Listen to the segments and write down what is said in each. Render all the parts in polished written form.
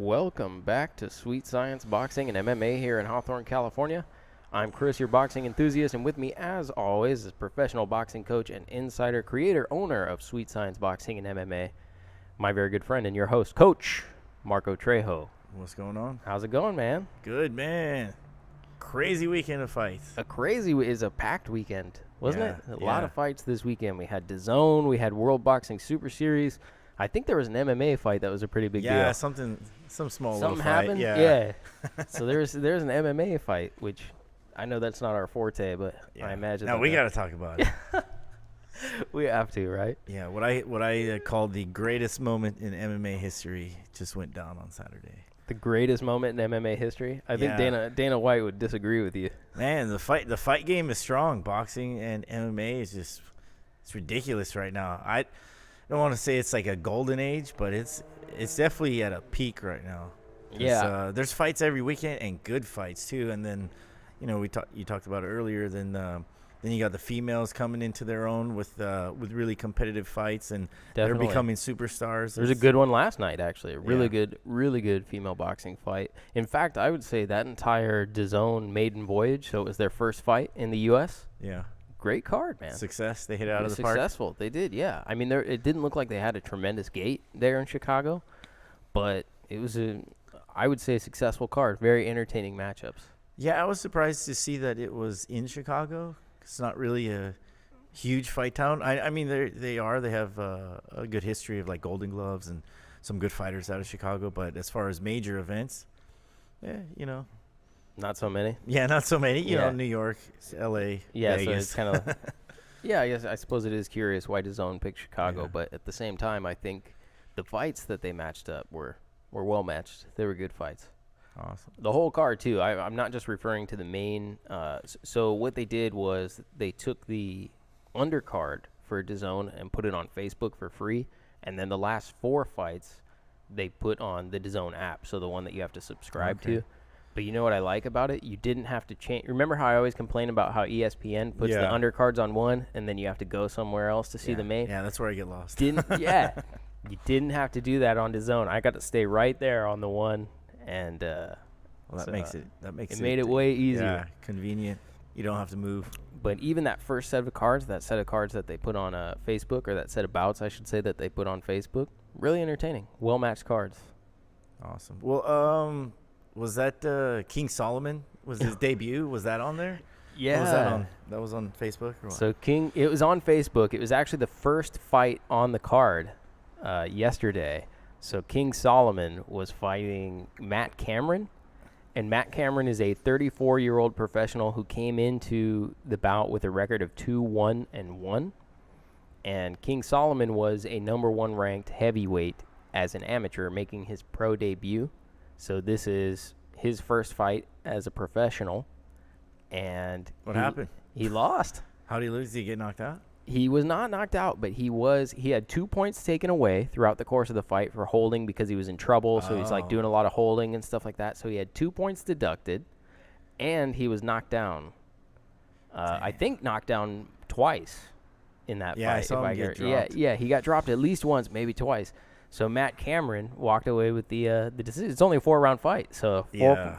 Welcome back to Sweet Science Boxing and MMA here in Hawthorne, California. I'm Chris, your boxing enthusiast, and with me, as always, is professional boxing coach and insider, creator, owner of Sweet Science Boxing and MMA, my very good friend and your host, Coach Marco Trejo. What's going on? How's it going, man? Good, man. Crazy weekend of fights. Is a packed weekend, wasn't it? A lot yeah. of fights this weekend. We had DAZN, we had World Boxing Super Series. I think there was an MMA fight that was a pretty big deal. Yeah, some small little fight. Happened? Yeah. So there's an MMA fight, which I know that's not our forte, but Yeah. I imagine. Now we got to talk about it. We have to, right? Yeah, what I called the greatest moment in MMA history just went down on Saturday. The greatest moment in MMA history. I think Yeah. Dana White would disagree with you. Man, the fight game is strong. Boxing and MMA is it's ridiculous right now. I don't want to say it's like a golden age, but it's definitely at a peak right now. Yeah. There's fights every weekend and good fights too. And then, you talked about it earlier. Then you got the females coming into their own with really competitive fights, and Definitely. they're becoming superstars. There's a good one last night, actually. A really good female boxing fight. In fact, I would say that entire DAZN maiden voyage, so it was their first fight in the U.S. Yeah. Great card, man. Success. They hit it out of the park. Successful. They did, yeah. I mean, it didn't look like they had a tremendous gate there in Chicago, but it was I would say, a successful card. Very entertaining matchups. Yeah, I was surprised to see that it was in Chicago. It's not really a huge fight town. I mean, they have a good history of like Golden Gloves and some good fighters out of Chicago. But as far as major events, Not so many. Yeah, not so many. You Yeah. know, New York, L.A., Yeah, Vegas. so it's kind of. Yeah, I suppose it is curious why DAZN picked Chicago, Yeah. but at the same time, I think the fights that they matched up were well matched. They were good fights. Awesome. The whole card too. I'm not just referring to the main. So what they did was they took the undercard for DAZN and put it on Facebook for free, and then the last 4 fights they put on the DAZN app, so the one that you have to subscribe to. But you know what I like about it? You didn't have to change. Remember how I always complain about how ESPN puts the undercards on one, and then you have to go somewhere else to see the main? Yeah, that's where I get lost. You didn't have to do that on DAZN. I got to stay right there on the one, and Well, that made it way easier. Yeah, convenient. You don't have to move. But even that first set of cards, that they put on Facebook, or that set of bouts, I should say, that they put on Facebook, really entertaining. Well-matched cards. Awesome. Well, was that King Solomon? Was his debut? Was that on there? Yeah. What was that on? That was on Facebook? Or what? So it was on Facebook. It was actually the first fight on the card yesterday. So King Solomon was fighting Matt Cameron. And Matt Cameron is a 34-year-old professional who came into the bout with a record of 2-1-1. And King Solomon was a number 1 ranked heavyweight as an amateur, making his pro debut. So this is his first fight as a professional. And What happened? He lost. How did he lose? Did he get knocked out? He was not knocked out, but he had 2 points taken away throughout the course of the fight for holding because he was in trouble. So he's like doing a lot of holding and stuff like that. So he had 2 points deducted, and he was knocked down. I think knocked down twice in that fight. I saw him get dropped. Yeah, he got dropped at least once, maybe twice. So Matt Cameron walked away with the decision. It's only a 4-round fight, so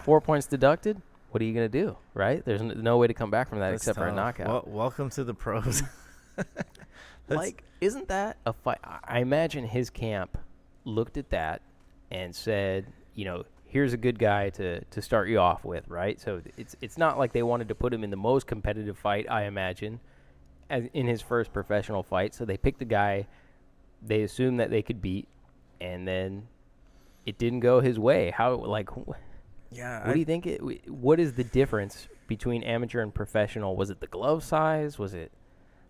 4 points deducted. What are you gonna do, right? There's no way to come back from that except for a knockout. Well, welcome to the pros. Isn't that a fight? I imagine his camp looked at that and said, here's a good guy to start you off with, right? So it's not like they wanted to put him in the most competitive fight, I imagine, as in his first professional fight. So they picked a guy they assumed that they could beat, and then it didn't go his way. What do you think? What is the difference between amateur and professional? Was it the glove size? Was it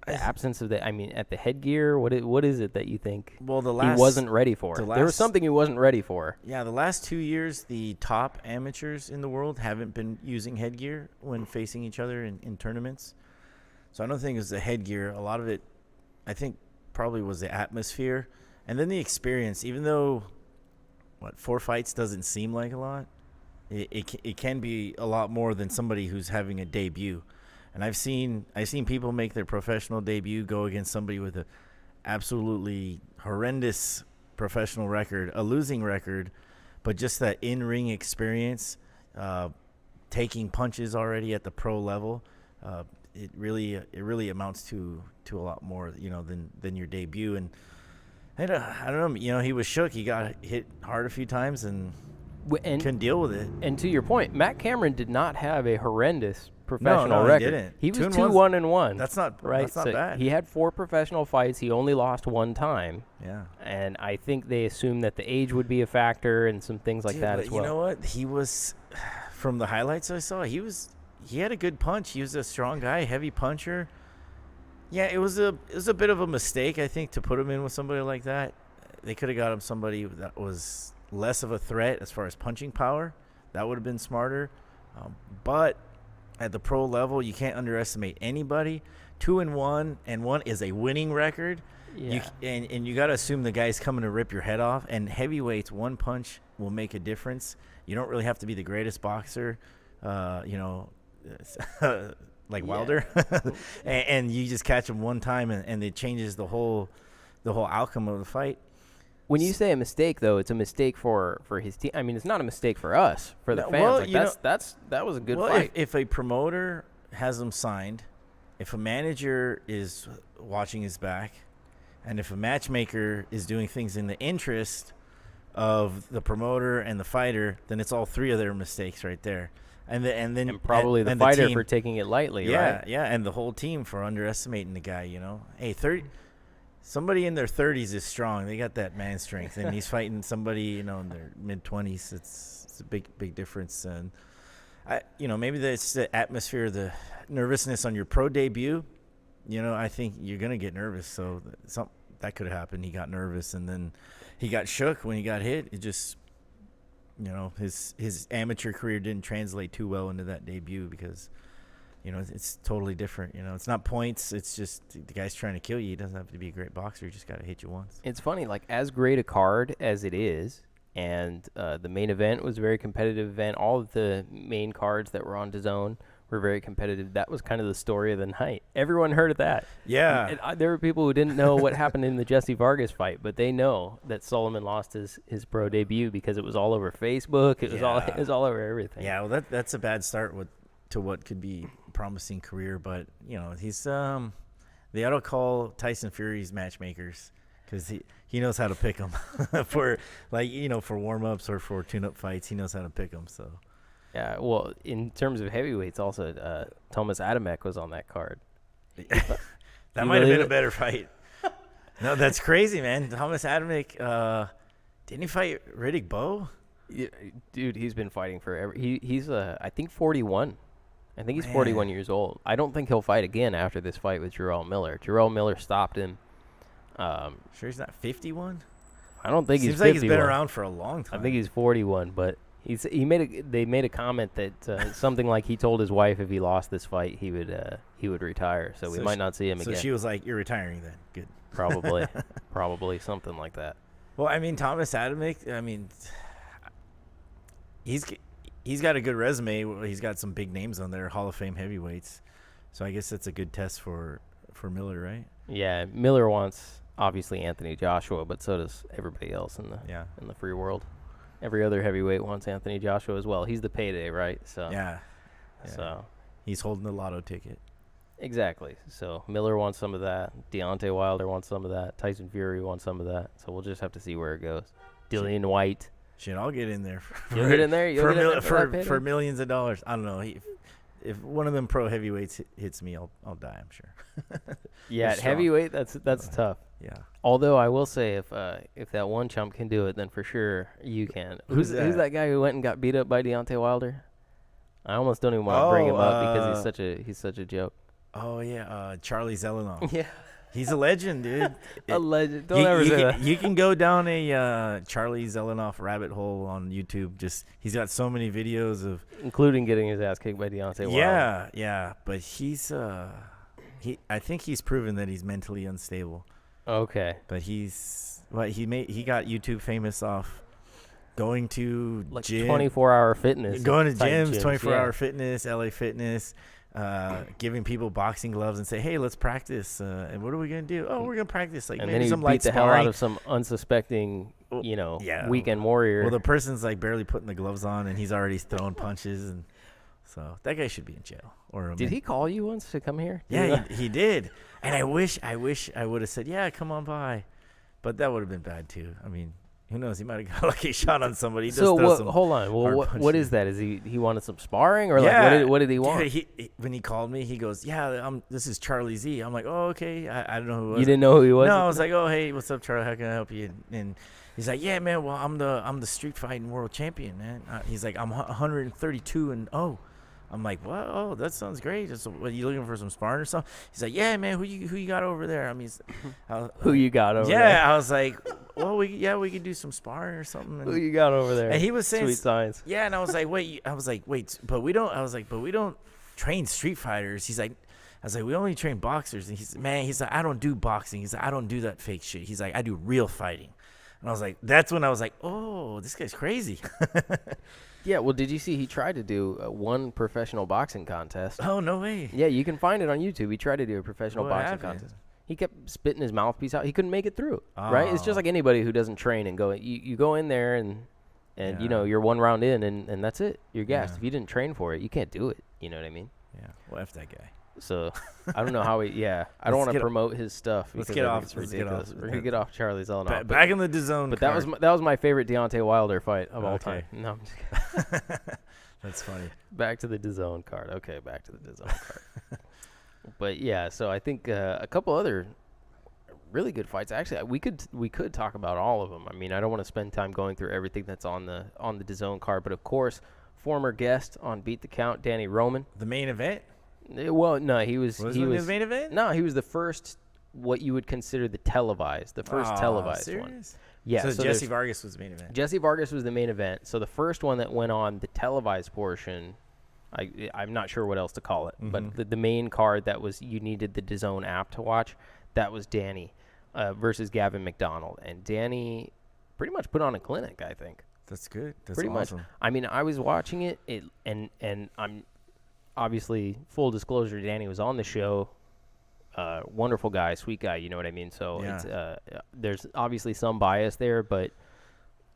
the absence of at the headgear? What is it that you think he wasn't ready for? There was something he wasn't ready for. Yeah, the last 2 years, the top amateurs in the world haven't been using headgear when facing each other in tournaments. So I don't think it was the headgear. A lot of it, I think, probably was the atmosphere. And then the experience. Even though, 4 fights doesn't seem like a lot, it can be a lot more than somebody who's having a debut. And I've seen people make their professional debut go against somebody with a absolutely horrendous professional record, a losing record, but just that in-ring experience, taking punches already at the pro level, it really amounts to a lot more, than your debut. And I don't know, he was shook. He got hit hard a few times and couldn't deal with it. And to your point, Matt Cameron did not have a horrendous professional record. He didn't. He was 2-1-1. That's not right. That's not bad. He had 4 professional fights. He only lost 1 time. Yeah. And I think they assumed that the age would be a factor and some things like that as well. You know what? He was, from the highlights I saw, he had a good punch. He was a strong guy, heavy puncher. Yeah, it was a bit of a mistake, I think, to put him in with somebody like that. They could have got him somebody that was less of a threat as far as punching power. That would have been smarter. But at the pro level, you can't underestimate anybody. 2-1, and 1 is a winning record. Yeah. And you got to assume the guy's coming to rip your head off. And heavyweights, 1 punch will make a difference. You don't really have to be the greatest boxer, like Wilder, and you just catch him 1 time, and it changes the whole outcome of the fight. When you say a mistake, though, it's a mistake for his team. I mean, it's not a mistake for us, for the fans. That was a good fight. If a promoter has him signed, if a manager is watching his back, and if a matchmaker is doing things in the interest of the promoter and the fighter, then it's all 3 of their mistakes right there. And probably the fighter for taking it lightly, right? Yeah, and the whole team for underestimating the guy, Hey, 30. Somebody in their 30s is strong. They got that man strength, and he's fighting somebody, in their mid-20s. It's a big difference. And maybe that's the atmosphere, the nervousness on your pro debut. I think you're gonna get nervous. So that could have happened. He got nervous, and then he got shook when he got hit. It just, his amateur career didn't translate too well into that debut because. It's totally different. It's not points. It's just the guy's trying to kill you. He doesn't have to be a great boxer. He just got to hit you once. It's funny, like as great a card as it is, and the main event was a very competitive event. All of the main cards that were on DAZN were very competitive. That was kind of the story of the night. Everyone heard of that. Yeah. And there were people who didn't know what happened in the Jesse Vargas fight, but they know that Sullivan lost his pro debut because it was all over Facebook. It was all over everything. Yeah, well, that's a bad start to what could be a promising career, but he's they ought to call Tyson Fury's matchmakers because he knows how to pick them for for warm-ups or for tune-up fights. He knows how to pick them. So yeah, well, in terms of heavyweights, also Thomas Adamek was on that card. That might have been a better fight. No, that's crazy, man. Thomas Adamek, didn't he fight Riddick Bowe? Yeah, dude, he's been fighting forever. He's I think 41. I think he's 41 years old. I don't think he'll fight again after this fight with Jarrell Miller. Jarrell Miller stopped him. Sure he's not 51? I don't think he's 51. Seems like he's been around for a long time. I think he's 41, but they made a comment that something like he told his wife if he lost this fight he would retire. So we might not see him again. So she was like, "You're retiring then." Good. Probably something like that. Well, I mean, Thomas Adamek, he's got a good resume. He's got some big names on there, Hall of Fame heavyweights. So I guess that's a good test for Miller, right? Yeah, Miller wants obviously Anthony Joshua, but so does everybody else in the free world. Every other heavyweight wants Anthony Joshua as well. He's the payday, right? So yeah. So he's holding the lotto ticket. Exactly. So Miller wants some of that. Deontay Wilder wants some of that. Tyson Fury wants some of that. So we'll just have to see where it goes. Dillian White. Shit, I'll get in there. You'll get in there? For millions of dollars. I don't know. If one of them pro heavyweights hits me, I'll die, I'm sure. Yeah, at heavyweight, that's tough. Yeah. Although I will say, if that one chump can do it, then for sure you can. Who's that guy who went and got beat up by Deontay Wilder? I almost don't even want to bring him up because he's such a joke. Oh yeah, Charlie Zelenoff. Yeah. He's a legend, dude. A legend. Don't ever say that. You can go down a Charlie Zelenoff rabbit hole on YouTube. He's got so many videos of, including getting his ass kicked by Deontay Wilder. Yeah. But I think he's proven that he's mentally unstable. Okay. But he got YouTube famous off going to like gym, 24-hour fitness, going to gyms, 24-hour fitness, LA Fitness. Giving people boxing gloves and say, "Hey, let's practice." And what are we gonna do? Oh, we're gonna practice. Like and maybe then some he light beat the sparring. hell out of some unsuspecting Yeah. weekend warrior. Well, the person's like barely putting the gloves on, and he's already throwing punches, and so that guy should be in jail. Did he call you once to come here? Yeah, he did. And I wish I would have said, yeah, come on by, but that would have been bad too. I mean, who knows? He might have got a lucky shot on somebody. He So does throw hold on. Well, hard what is punches. that? Is he wanted some sparring or Yeah. like what did he want? Dude, when he called me, he goes, "Yeah, this is Charlie Z." I'm like, "Oh, okay." I don't know who it was. You didn't know who he was? No, I was like, "Oh, hey, what's up, Charlie? How can I help you?" And he's like, "Yeah, man. Well, I'm the street fighting world champion, man." He's like, "I'm 132 and oh." I'm like, "What? Oh, that sounds great. So, what, you looking for some sparring or something?" He's like, "Yeah, man. Who you got over there?" I mean, Who you got over there? yeah. I was like, "Well, we could do some sparring or something." Who you got over there? And he was saying, Sweet science. yeah, and I was like, wait, but we don't. I was like, but we don't train street fighters. He's like, I was like, we only train boxers. And he's like, I don't do boxing. He's like, I don't do that fake shit. He's like, I do real fighting. And I was like, that's when I was like, oh, this guy's crazy. Yeah, well, did you see he tried to do one professional boxing contest? Oh, no way. Yeah, you can find it on YouTube. He tried to do a professional What boxing happened? contest. He kept spitting his mouthpiece out. He couldn't make it through, right? It's just Oh. like anybody who doesn't train and go. You go in there and Yeah. you're one round in and that's it. You're gassed. Yeah. If you didn't train for it, you can't do it. You know what I mean? Yeah, well, F that guy. So I don't know how he. Yeah, I don't want to get- promote his stuff let's because get I think off- it's let's get ridiculous. off. We're gonna get off Charlie's all now. Back in the DAZN. But that was my favorite Deontay Wilder fight of all Okay. time. No, I'm just kidding. That's funny. Back to the DAZN card. Okay, back to the DAZN card. But yeah, so I think a couple other really good fights. Actually, we could talk about all of them. I mean, I don't want to spend time going through everything that's on the DAZN card, but of course, former guest on Beat the Count, Danny Roman. The main event? Well, no, he was Wasn't it the main event? No, he was the first what you would consider the televised, the first televised one. Serious? Yeah, So, so Jesse there's- Vargas was the main event. Jesse Vargas was the main event. So the first one that went on the televised portion, I'm not sure what else to call it, but the main card that was you needed the DAZN app to watch, that was Danny versus Gavin McDonnell. And Danny pretty much put on a clinic, I think. That's good. That's Pretty awesome. much. I mean, I was watching it, and I'm obviously, full disclosure, Danny was on the show. Wonderful guy, sweet guy, you know what I mean? So Yeah. it's there's obviously some bias there, but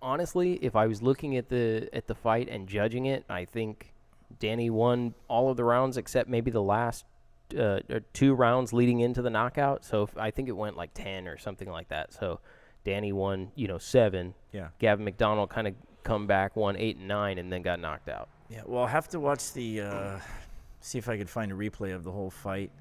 honestly, if I was looking at the fight and judging it, I think Danny won all of the rounds except maybe the last 2 rounds leading into the knockout. So I think it went like 10 or something like that. So Danny won, 7. Yeah. Gavin McDonnell kind of come back, won 8 and 9, and then got knocked out. Yeah, well, I'll have to watch see if I could find a replay of the whole fight.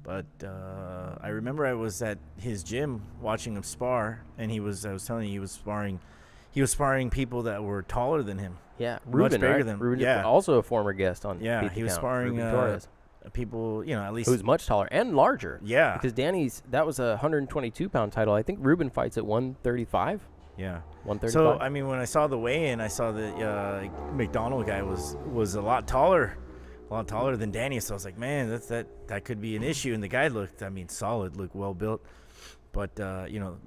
But I remember I was at his gym watching him spar, and I was telling you, he was sparring people that were taller than him. Yeah, Much Ruben, bigger right? than- Ruben, yeah. also a former guest on Yeah, Beat the he was Count, sparring Ruben Torres, people, at least. who's much taller and larger. Yeah. Because that was a 122-pound title. I think Ruben fights at 135. Yeah. 135. So, I mean, when I saw the weigh-in, I saw that McDonnell guy was a lot taller than Danny. So I was like, man, that could be an issue. And the guy looked, solid, looked well built. But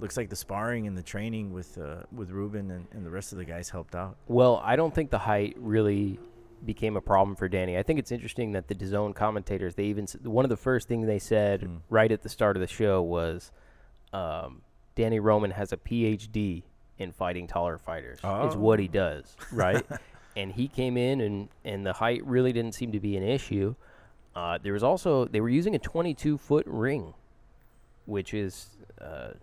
looks like the sparring and the training with Ruben and the rest of the guys helped out. Well, I don't think the height really became a problem for Danny. I think it's interesting that the DAZN commentators, one of the first things they said right at the start of the show was Danny Roman has a PhD in fighting taller fighters. It's what he does, right? And he came in, and the height really didn't seem to be an issue. There was also, they were using a 22-foot ring, which is a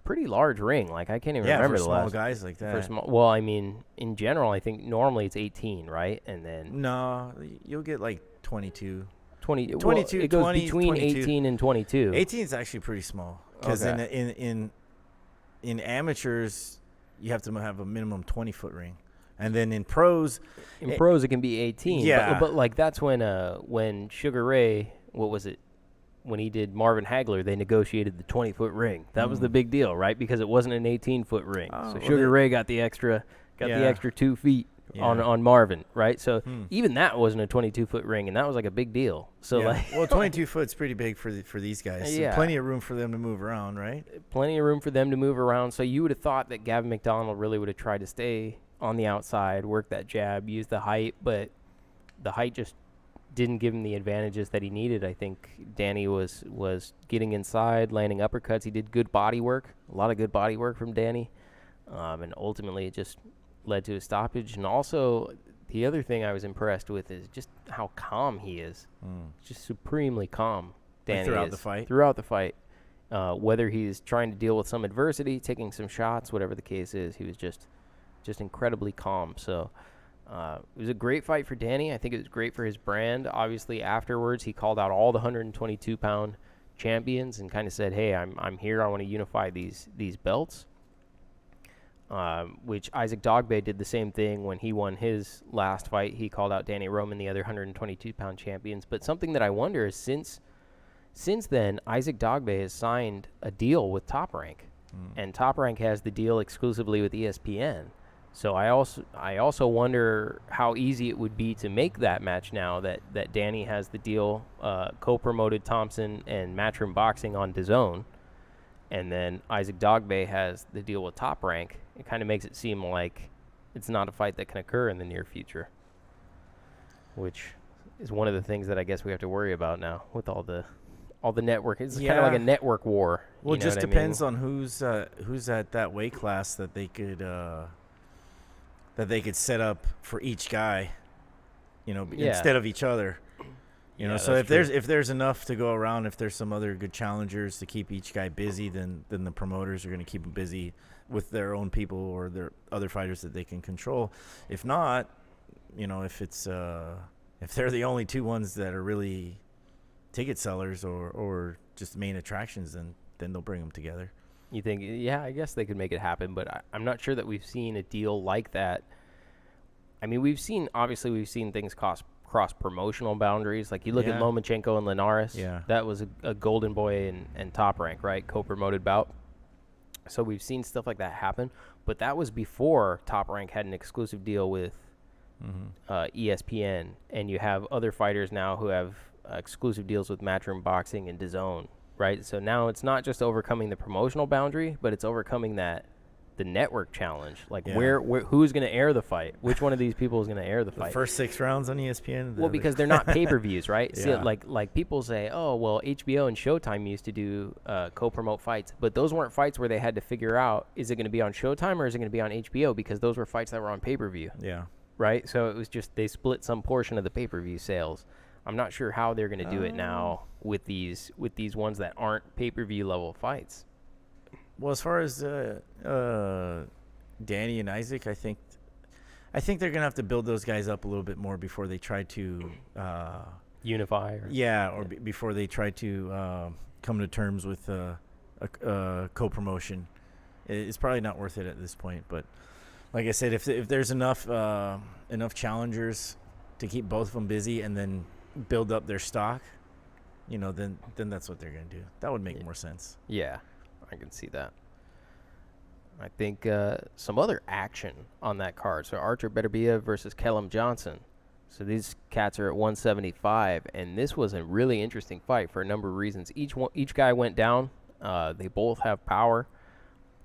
pretty large ring. Like, I can't even remember for the small last. guys like that. Well, I mean, in general, I think normally it's 18, right? And then No, you'll get like 22. 20. 22, it goes 20, between 22. 18 and 22. 18 is actually pretty small because Okay. in amateurs you have to have a minimum 20-foot ring, and then in pros, In pros, it can be 18. Yeah. But like that's when Sugar Ray, what was it? When he did Marvin Hagler, they negotiated the 20-foot ring. That was the big deal, right? Because it wasn't an 18-foot ring. Oh, So well, Sugar Ray got the extra 2 feet on Marvin, right? So even that wasn't a 22-foot ring, and that was like a big deal. So like, well, 22 foot's pretty big for these guys. So Yeah. plenty of room for them to move around, right? plenty of room for them to move around. So you would have thought that Gavin McDonnell really would have tried to stay on the outside, work that jab, use the height, but the height just didn't give him the advantages that he needed. I think Danny was getting inside, landing uppercuts. He did good body work, a lot of good body work from Danny. And ultimately it just led to a stoppage. And also, the other thing I was impressed with is just how calm he is. Just supremely calm. Danny throughout is the fight? Throughout the fight. Whether he's trying to deal with some adversity, taking some shots, whatever the case is, he was just incredibly calm. So it was a great fight for Danny. I think it was great for his brand. Obviously, afterwards, he called out all the 122-pound champions and kind of said, hey, I'm here. I want to unify these belts. Which Isaac Dogbe did the same thing when he won his last fight. He called out Danny Roman, the other 122-pound champions. But something that I wonder is since then, Isaac Dogbe has signed a deal with Top Rank, and Top Rank has the deal exclusively with ESPN. So I also wonder how easy it would be to make that match now that Danny has the deal, co-promoted Thompson and Matchroom Boxing on DAZN. And then Isaac Dogbe has the deal with Top Rank. It kind of makes it seem like it's not a fight that can occur in the near future, which is one of the things that I guess we have to worry about now with all the network. It's kind of like a network war. Well, it just depends on who's at that weight class that they could set up for each guy, instead of each other. So if there's enough to go around, if there's some other good challengers to keep each guy busy, then the promoters are going to keep them busy with their own people or their other fighters that they can control. If not, if they're the only two ones that are really ticket sellers or just main attractions, then they'll bring them together. You think? Yeah, I guess they could make it happen, but I'm not sure that we've seen a deal like that. I mean, we've seen things cross promotional boundaries. Like you look at Lomachenko and Linares. Yeah. That was a Golden Boy and Top Rank, right? Co-promoted bout. So we've seen stuff like that happen, but that was before Top Rank had an exclusive deal with ESPN, and you have other fighters now who have exclusive deals with Matchroom Boxing and DAZN, right? So now it's not just overcoming the promotional boundary, but it's overcoming the network challenge. Like where who's going to air the fight? Which one of these people is going to air the fight? The first 6 rounds on ESPN? Well, because they're not pay-per-views, right? See, like people say, oh, well, HBO and Showtime used to do co-promote fights, but those weren't fights where they had to figure out, is it going to be on Showtime or is it going to be on HBO? Because those were fights that were on pay-per-view. Yeah. Right? So it was just they split some portion of the pay-per-view sales. I'm not sure how they're going to do it now with these ones that aren't pay-per-view level fights. Well, as far as Danny and Isaac, I think they're gonna have to build those guys up a little bit more before they try to unify. Before they try to come to terms with a co-promotion. It's probably not worth it at this point. But like I said, if there's enough challengers to keep both of them busy and then build up their stock, then that's what they're gonna do. That would make more sense. Yeah. I can see that. I think some other action on that card. So Artur Beterbiev versus Kellum Johnson. So these cats are at 175, and this was a really interesting fight for a number of reasons. Each guy went down. They both have power.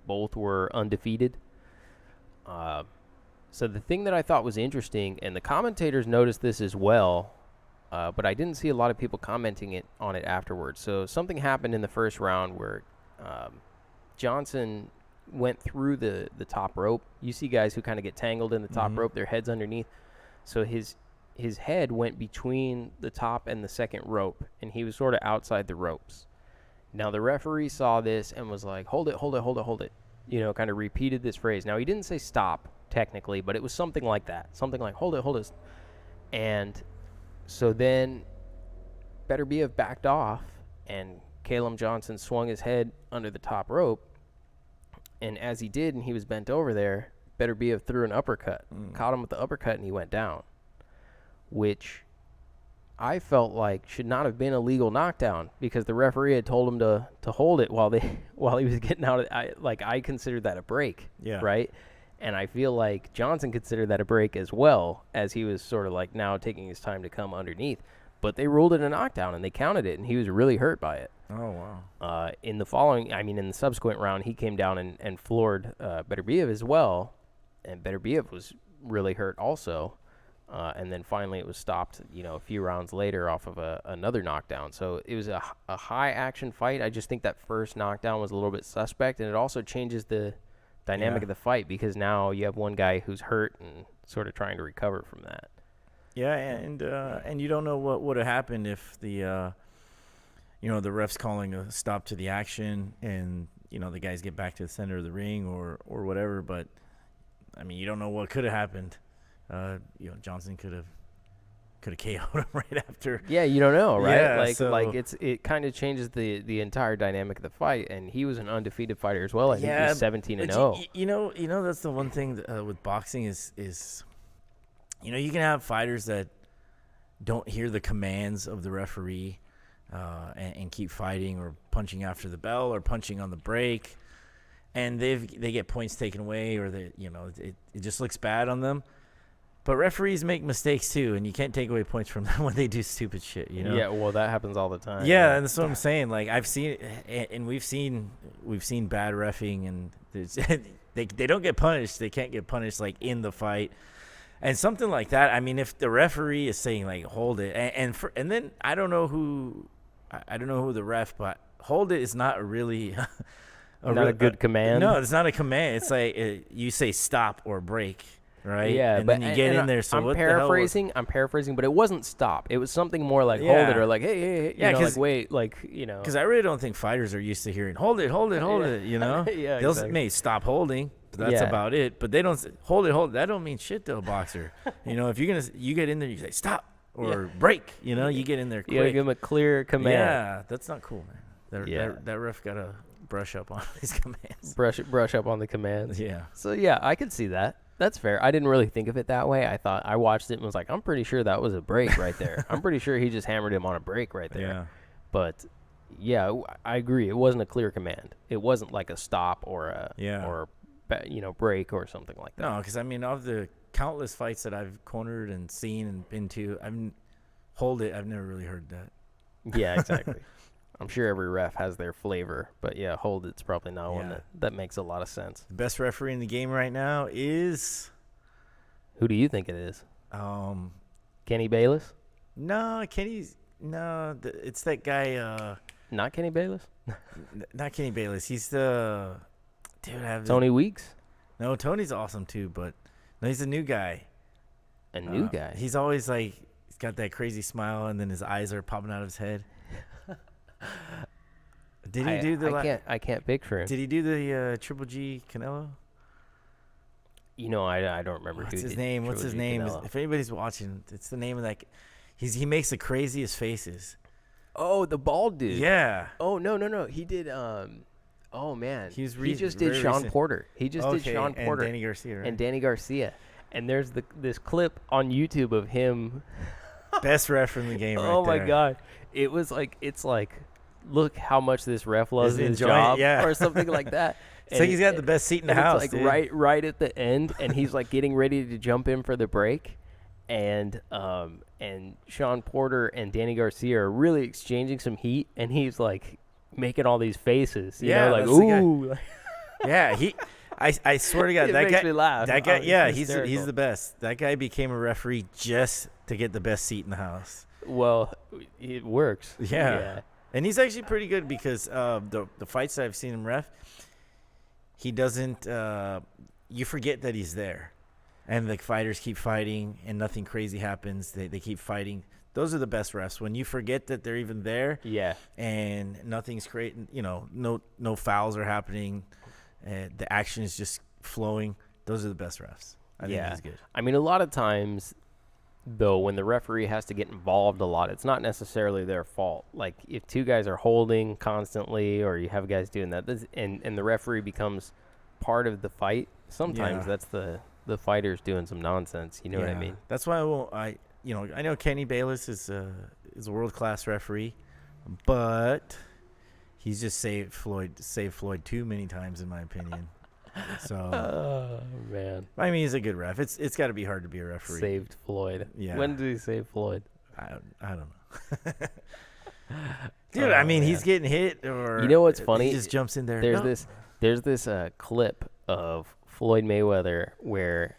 Both were undefeated. So the thing that I thought was interesting, and the commentators noticed this as well, but I didn't see a lot of people commenting on it afterwards. So something happened in the first round where Johnson went through the top rope. You see guys who kind of get tangled in the top rope, their head's underneath. So his head went between the top and the second rope, and he was sort of outside the ropes. Now the referee saw this and was like, hold it, hold it, hold it, hold it. Kind of repeated this phrase. Now he didn't say stop technically, but it was something like that. Something like hold it, hold it. And so then Beterbiev backed off, and Kellum Johnson swung his head under the top rope, and as he did, and he was bent over there, Beterbiev threw an uppercut, caught him with the uppercut, and he went down, which I felt like should not have been a legal knockdown because the referee had told him to hold it while he was getting out. I considered that a break, right? And I feel like Johnson considered that a break as well, as he was sort of like now taking his time to come underneath. But they ruled it a knockdown, and they counted it, and he was really hurt by it. Oh, wow. In the subsequent round, he came down and floored Beterbiev as well, and Beterbiev was really hurt also. And then finally it was stopped, a few rounds later off of another knockdown. So it was a high-action fight. I just think that first knockdown was a little bit suspect, and it also changes the dynamic of the fight, because now you have one guy who's hurt and sort of trying to recover from that. Yeah, and you don't know what would have happened if the the ref's calling a stop to the action and the guys get back to the center of the ring or whatever. But I mean, you don't know what could have happened. Johnson could have KO'd him right after. Yeah, you don't know, right? Yeah, it kind of changes the entire dynamic of the fight, and he was an undefeated fighter as well. I think he's 17-0. You know that's the one thing with boxing is you can have fighters that don't hear the commands of the referee and keep fighting or punching after the bell or punching on the break, and they get points taken away, or it just looks bad on them. But referees make mistakes too, and you can't take away points from them when they do stupid shit. Yeah, well, that happens all the time. Yeah, and that's what I'm saying. Like I've seen, and we've seen bad reffing, and they don't get punished. They can't get punished like in the fight, and something like that. I mean, if the referee is saying like hold it, and then I don't know who the ref, but hold it is not really a good command. No, it's not a command. It's like you say stop or break. Right. Yeah, and but then you get in there. So I'm paraphrasing, but it wasn't stop. It was something more like hold it, or like hey, like wait, like Because I really don't think fighters are used to hearing hold it. Yeah, they'll exactly. may stop holding, but that's about it. But they don't hold it. That don't mean shit to a boxer. If you get in there, you say stop or break. You get in there quick. You gotta give him a clear command. Yeah, that's not cool, man. That ref gotta brush up on his commands. Brush up on the commands. Yeah. So yeah, I could see that. That's fair. I didn't really think of it that way. I watched it and was like, I'm pretty sure that was a break right there. I'm pretty sure he just hammered him on a break right there. Yeah. But yeah, I agree. It wasn't a clear command. It wasn't like a stop or a break or something like that. No, because I mean, of the countless fights that I've cornered and seen and been to, I've never really heard that. Yeah, exactly. I'm sure every ref has their flavor, but yeah, hold it's probably not one that makes a lot of sense. The best referee in the game right now is... Who do you think it is? Kenny Bayless? No, it's that guy... Not Kenny Bayless? Not Kenny Bayless. He's the... Dude, Tony Weeks? No, Tony's awesome too, but no, he's a new guy. A new guy? He's always like... He's got that crazy smile, and then his eyes are popping out of his head. Did he do the? I can't picture him. Did he do the Triple G Canelo? I don't remember. What's his name? If anybody's watching, it's the name of that. He makes the craziest faces. Oh, the bald dude. Yeah. Oh no. He did. Oh man. He just did Sean Porter. He just did Sean Porter and Danny Garcia. Right? And Danny Garcia. And there's this clip on YouTube of him. Best ref in the game. Oh my god. It's like, look how much this ref loves his job, or something like that. It's like he's got the best seat in the house. It's like right at the end, and he's like getting ready to jump in for the break, and Sean Porter and Danny Garcia are really exchanging some heat, and he's like making all these faces, like ooh. Yeah, I swear to God, that makes guy me laugh. That guy, he's the best. That guy became a referee just to get the best seat in the house. Well, it works. Yeah. And he's actually pretty good because the fights that I've seen him ref, he doesn't you forget that he's there. And the fighters keep fighting and nothing crazy happens. They keep fighting. Those are the best refs. When you forget that they're even there, and nothing's creating, no fouls are happening, the action is just flowing. Those are the best refs. I think he's good. I mean, a lot of times, though, when the referee has to get involved a lot, it's not necessarily their fault. Like, if two guys are holding constantly, or you have guys doing that, and the referee becomes part of the fight, sometimes that's the fighters doing some nonsense. You know what I mean? That's why I know Kenny Bayless is a world-class referee, but he's just saved Floyd too many times, in my opinion. So, oh man, I mean, he's a good ref. It's got to be hard to be a referee. Saved Floyd. Yeah. When did he save Floyd? I don't know. Dude, I mean, he's getting hit, or what's funny? He just jumps in there. There's this clip of Floyd Mayweather where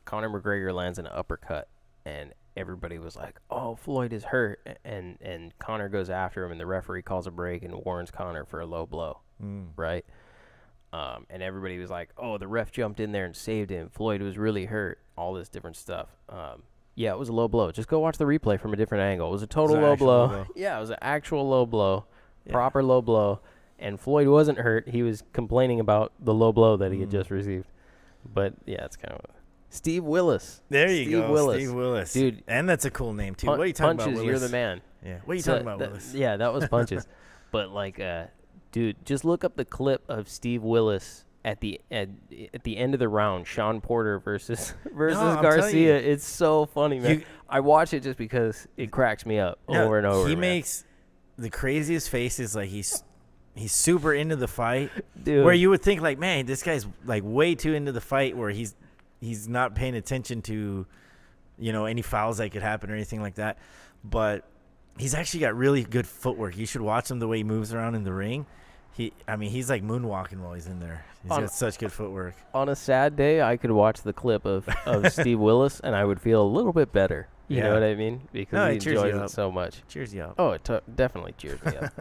Conor McGregor lands an uppercut, and everybody was like, "Oh, Floyd is hurt," and Conor goes after him, and the referee calls a break and warns Conor for a low blow, right? And everybody was like, "Oh, the ref jumped in there and saved him. Floyd was really hurt." All this different stuff. Yeah, it was a low blow. Just go watch the replay from a different angle. It was a total low blow. Yeah, it was an actual low blow, proper low blow. And Floyd wasn't hurt. He was complaining about the low blow that he had just received. But yeah, it's kind of Steve Willis. There you Steve go, Willis. Steve Willis, dude. And that's a cool name too. What are you talking Punches, about, Willis? you're the man. Yeah. What are you talking about, Willis? Yeah, that was Punches. But like, dude, just look up the clip of Steve Willis at the end of the round, Sean Porter versus Garcia. It's so funny, man. I watch it just because it cracks me up over and over. He makes the craziest faces. Like he's super into the fight, dude. Where you would think like, man, this guy's like way too into the fight, where he's not paying attention to, any fouls that could happen or anything like that. But he's actually got really good footwork. You should watch him the way he moves around in the ring. He's like moonwalking while he's in there. He's got such good footwork. On a sad day, I could watch the clip of Steve Willis, and I would feel a little bit better. You know what I mean? Because he enjoys it so much. Cheers you up. Oh, it definitely cheers me up.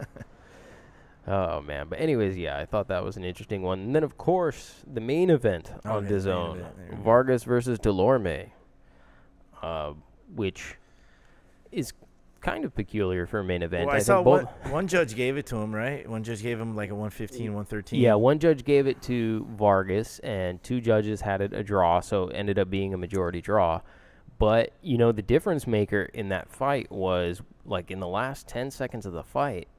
Oh, man. But anyways, yeah, I thought that was an interesting one. And then, of course, the main event on DAZN, Vargas versus Delorme, which is kind of peculiar for a main event. Well, I saw one judge gave it to him, right? One judge gave him like a 115, 113. Yeah, one judge gave it to Vargas, and two judges had it a draw, so it ended up being a majority draw. But, the difference maker in that fight was, like, in the last 10 seconds of the fight,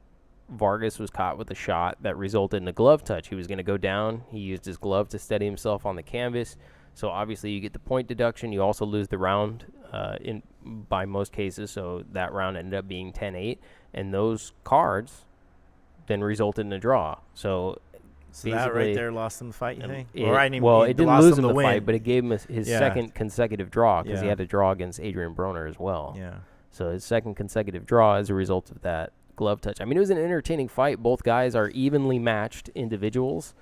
Vargas was caught with a shot that resulted in a glove touch. He was going to go down. He used his glove to steady himself on the canvas. So, obviously, you get the point deduction. You also lose the round by most cases. So, that round ended up being 10-8. And those cards then resulted in a draw. So that right there lost him the fight, you think? It didn't lose him the fight, but it gave him his second consecutive draw because he had a draw against Adrian Broner as well. Yeah. So, his second consecutive draw as a result of that glove touch. I mean, it was an entertaining fight. Both guys are evenly matched individuals.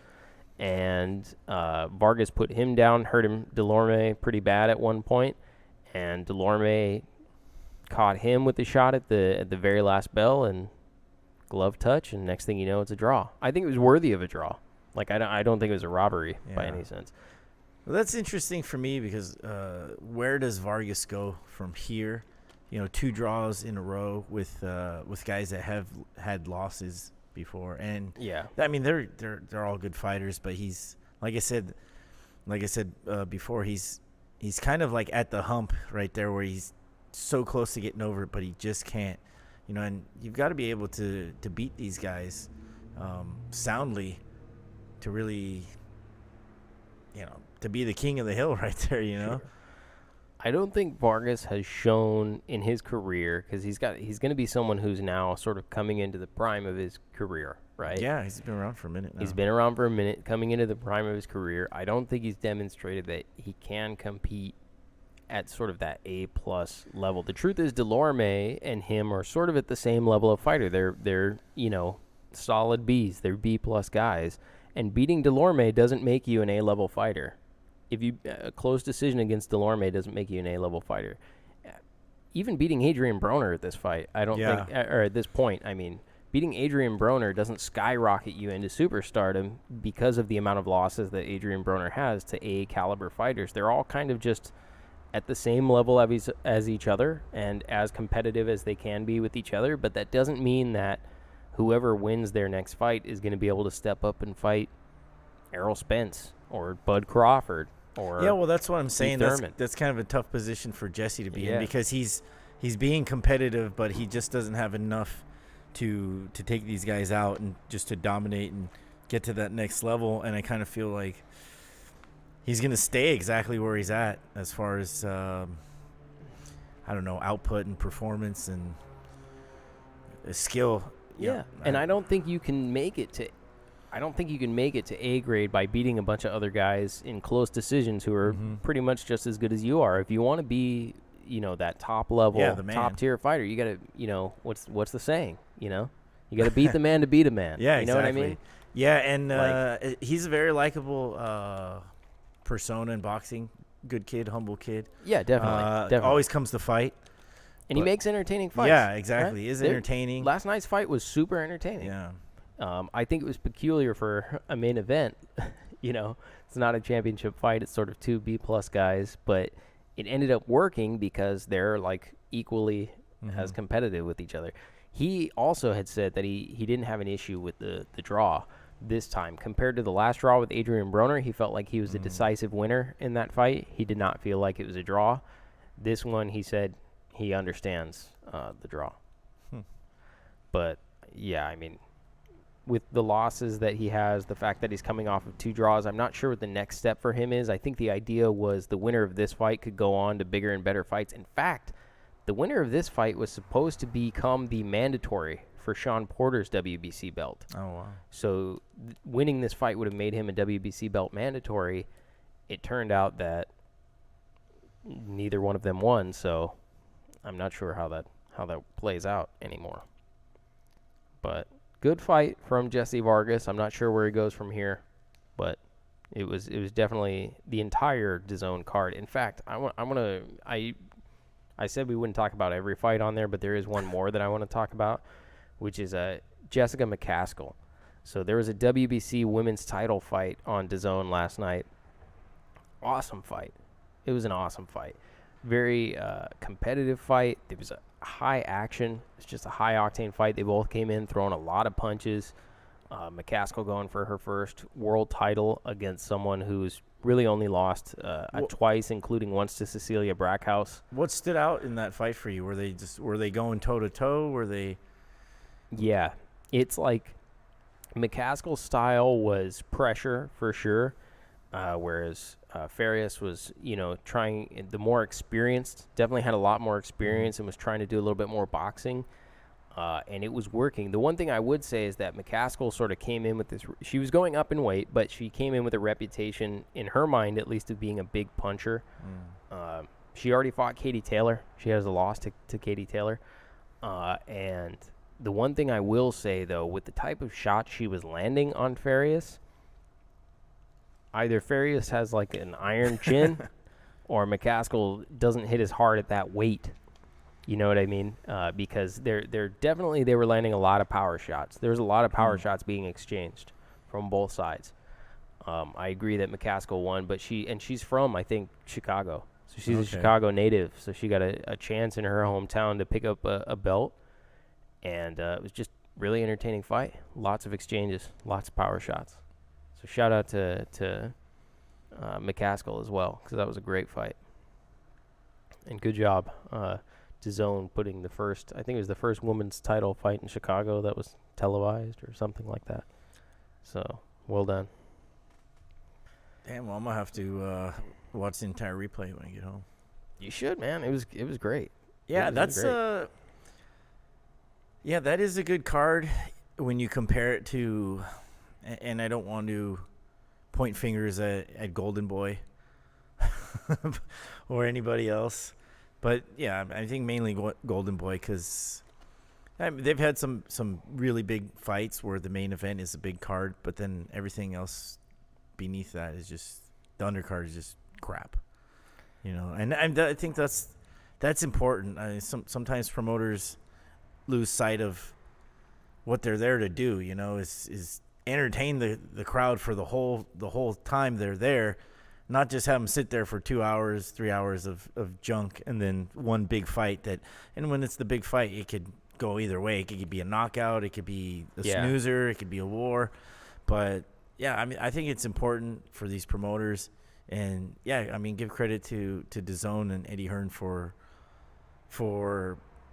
And Vargas put him down, hurt him, Delorme, pretty bad at one point. And Delorme caught him with the shot at the very last bell and glove touch. And next thing you know, it's a draw. I think it was worthy of a draw. Like, I don't think it was a robbery by any sense. Well, that's interesting for me because where does Vargas go from here? 2 draws in a row with guys that have had losses before, and I mean they're all good fighters, but he's like I said before, he's kind of like at the hump right there where he's so close to getting over it, but he just can't, and you've got to be able to beat these guys soundly to really, to be the king of the hill right there, Sure. I don't think Vargas has shown in his career, because he's going to be someone who's now sort of coming into the prime of his career, right? Yeah, he's been around for a minute now. He's been around for a minute, coming into the prime of his career. I don't think he's demonstrated that he can compete at sort of that A-plus level. The truth is Delorme and him are sort of at the same level of fighter. They're solid Bs. They're B-plus guys. And beating Delorme doesn't make you an A-level fighter. If you a close decision against Delorme doesn't make you an A-level fighter. Even beating Adrian Broner at this fight, I don't think, or at this point, I mean, beating Adrian Broner doesn't skyrocket you into superstardom because of the amount of losses that Adrian Broner has to A-caliber fighters. They're all kind of just at the same level as each other and as competitive as they can be with each other, but that doesn't mean that whoever wins their next fight is going to be able to step up and fight Errol Spence or Bud Crawford. Well, that's what I'm saying. That's kind of a tough position for Jesse to be in because he's being competitive, but he just doesn't have enough to take these guys out and just to dominate and get to that next level. And I kind of feel like he's going to stay exactly where he's at as far as output and performance and skill. And I don't think you can make it to. I don't think you can make it to A grade by beating a bunch of other guys in close decisions who are pretty much just as good as you are. If you want to be, that top level, top tier fighter, you got to, what's the saying? You got to beat the man to beat a man. Yeah, you know what I mean? Yeah, and he's a very likable persona in boxing. Good kid, humble kid. Yeah, definitely. Always comes to fight. And he makes entertaining fights. Yeah, exactly. Right? He is entertaining. Last night's fight was super entertaining. Yeah. I think it was peculiar for a main event. It's not a championship fight. It's sort of two B-plus guys, but it ended up working because they're like equally as competitive with each other. He also had said that he didn't have an issue with the draw this time. Compared to the last draw with Adrian Broner, he felt like he was a decisive winner in that fight. He did not feel like it was a draw. This one, he said he understands the draw. But, yeah, I mean, with the losses that he has, the fact that he's coming off of 2 draws, I'm not sure what the next step for him is. I think the idea was the winner of this fight could go on to bigger and better fights. In fact, the winner of this fight was supposed to become the mandatory for Sean Porter's WBC belt. Oh, wow. So winning this fight would have made him a WBC belt mandatory. It turned out that neither one of them won, so I'm not sure how that plays out anymore. But good fight from Jesse Vargas. I'm not sure where he goes from here, but it was definitely the entire DAZN card. In fact, I said we wouldn't talk about every fight on there, but there is one more that I want to talk about, which is Jessica McCaskill. So there was a WBC women's title fight on DAZN last night. Awesome fight. It was an awesome fight. Very competitive fight. There was a high action. It's just a high octane fight. They both came in throwing a lot of punches. McCaskill going for her first world title against someone who's really only lost twice, including once to Cecilia Brackhouse. What stood out in that fight for you? Were they going toe to toe? Were they? Yeah, it's like McCaskill's style was pressure for sure, whereas Farias was, trying the more experienced, definitely had a lot more experience and was trying to do a little bit more boxing, and it was working. The one thing I would say is that McCaskill sort of came in with this. She was going up in weight, but she came in with a reputation, in her mind at least, of being a big puncher. She already fought Katie Taylor. She has a loss to Katie Taylor, and the one thing I will say, though, with the type of shot she was landing on Farias, either Farias has like an iron chin or McCaskill doesn't hit as hard at that weight. You know what I mean? Because they were landing a lot of power shots. There was a lot of power shots being exchanged from both sides. I agree that McCaskill won, but she's from, I think, Chicago. So she's a Chicago native, so she got a chance in her hometown to pick up a belt. And it was just really entertaining fight. Lots of exchanges, lots of power shots. So shout out to McCaskill as well, because that was a great fight. And good job, DAZN putting I think it was the first women's title fight in Chicago that was televised or something like that. So well done. Damn, well, I'm gonna have to watch the entire replay when I get home. You should, man. It was great. Yeah, Yeah, that is a good card when you compare it to, and I don't want to point fingers at Golden Boy or anybody else, but yeah, I think mainly Golden Boy because they've had some really big fights where the main event is a big card, but then everything else beneath that is just, the undercard is just crap, and I think that's important. Sometimes promoters lose sight of what they're there to do, is entertain the crowd for the whole time they're there, not just have them sit there for 2 hours, 3 hours of junk and then one big fight and when it's the big fight, it could go either way. It could be a knockout, it could be a snoozer, it could be a war. But yeah, I mean, I think it's important for these promoters, and yeah, I mean, give credit to DAZN and Eddie Hearn for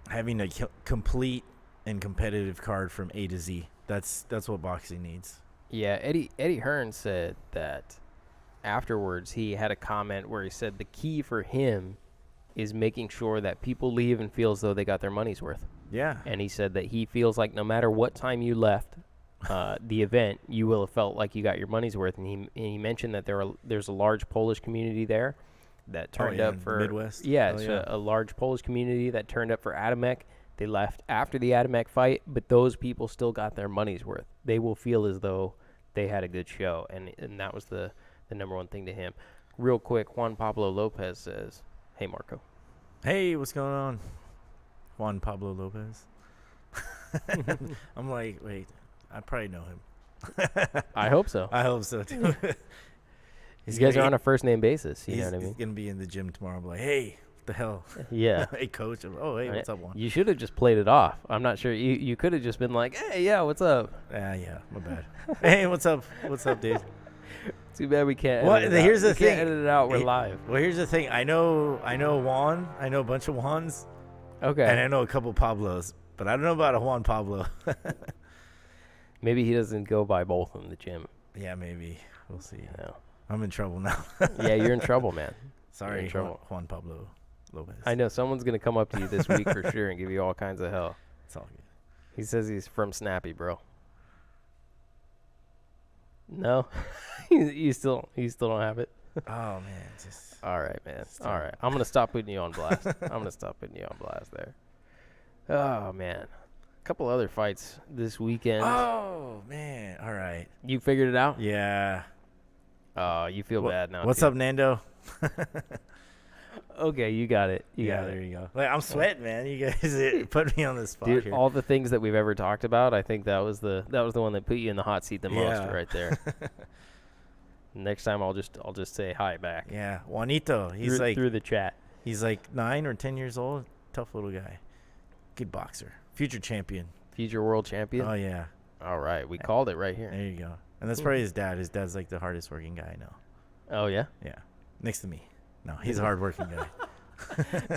having a complete and competitive card from A to Z. That's what boxing needs. Yeah, Eddie Hearn said that afterwards he had a comment where he said the key for him is making sure that people leave and feel as though they got their money's worth. Yeah. And he said that he feels like no matter what time you left the event, you will have felt like you got your money's worth. And he mentioned that there's a large Polish community there that turned up for Midwest. Yeah, a large Polish community that turned up for Adamek. They left after the Adamek fight, but those people still got their money's worth. They will feel as though they had a good show, and that was the number one thing to him. Real quick, Juan Pablo Lopez says, "Hey, Marco." Hey, what's going on? Juan Pablo Lopez. I'm like, wait, I probably know him. I hope so. I hope so too. You guys are on a first name basis. You know what I He's mean? gonna be in the gym tomorrow. I'm like, hey, what the hell? Yeah. Hey, coach. Oh, hey, what's up, Juan? You should have just played it off. I'm not sure. You could have just been like, hey, yeah, what's up? Yeah, my bad. Hey, what's up? What's up, dude? Too bad we can't. Well, edit it here's out. the We can't thing. edit it out. We're live. Well, here's the thing. I know Juan. I know a bunch of Juans. Okay. And I know a couple Pablos, but I don't know about a Juan Pablo. Maybe he doesn't go by both in the gym. Yeah, maybe. We'll see. No. I'm in trouble now. Yeah, you're in trouble, man. Sorry, in trouble. Juan Pablo Lopez. I know someone's gonna come up to you this week for sure and give you all kinds of hell. It's all good. He says he's from Snappy, bro. No, you still don't have it. Oh man, just All right, man. All right, I'm gonna stop putting you on blast. There. Oh man, a couple other fights this weekend. Oh man, all right. You figured it out? Yeah. Oh, you feel bad now. What's too. up, Nando? Okay, you got it. You got there it. you go. Like I'm sweating, man. You guys put me on the spot Dude, here. all the things that we've ever talked about, I think that was the one that put you in the hot seat the most Yeah. right there. Next time I'll just say hi back. Yeah, Juanito. He's through the chat. He's like 9 or 10 years old. Tough little guy. Good boxer. Future champion. Future world champion. Oh yeah. All right, we called it right here. There you go. And that's probably his dad. His dad's like the hardest working guy I know. Oh yeah. Yeah. Next to me. No, he's a hard working guy.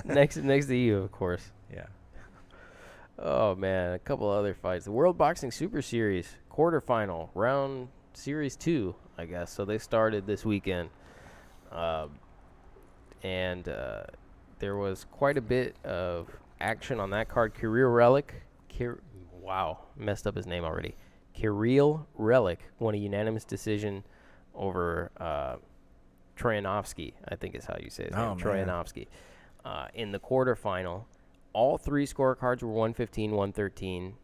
next to you, of course. Yeah. Oh man, a couple other fights. The World Boxing Super Series quarterfinal round series 2, I guess. So they started this weekend, and there was quite a bit of action on that card. Wow, messed up his name already. Kirill Relic won a unanimous decision over Troyanovsky, I think is how you say his name. Troyanovsky. In the quarterfinal, all three scorecards were 115, 113.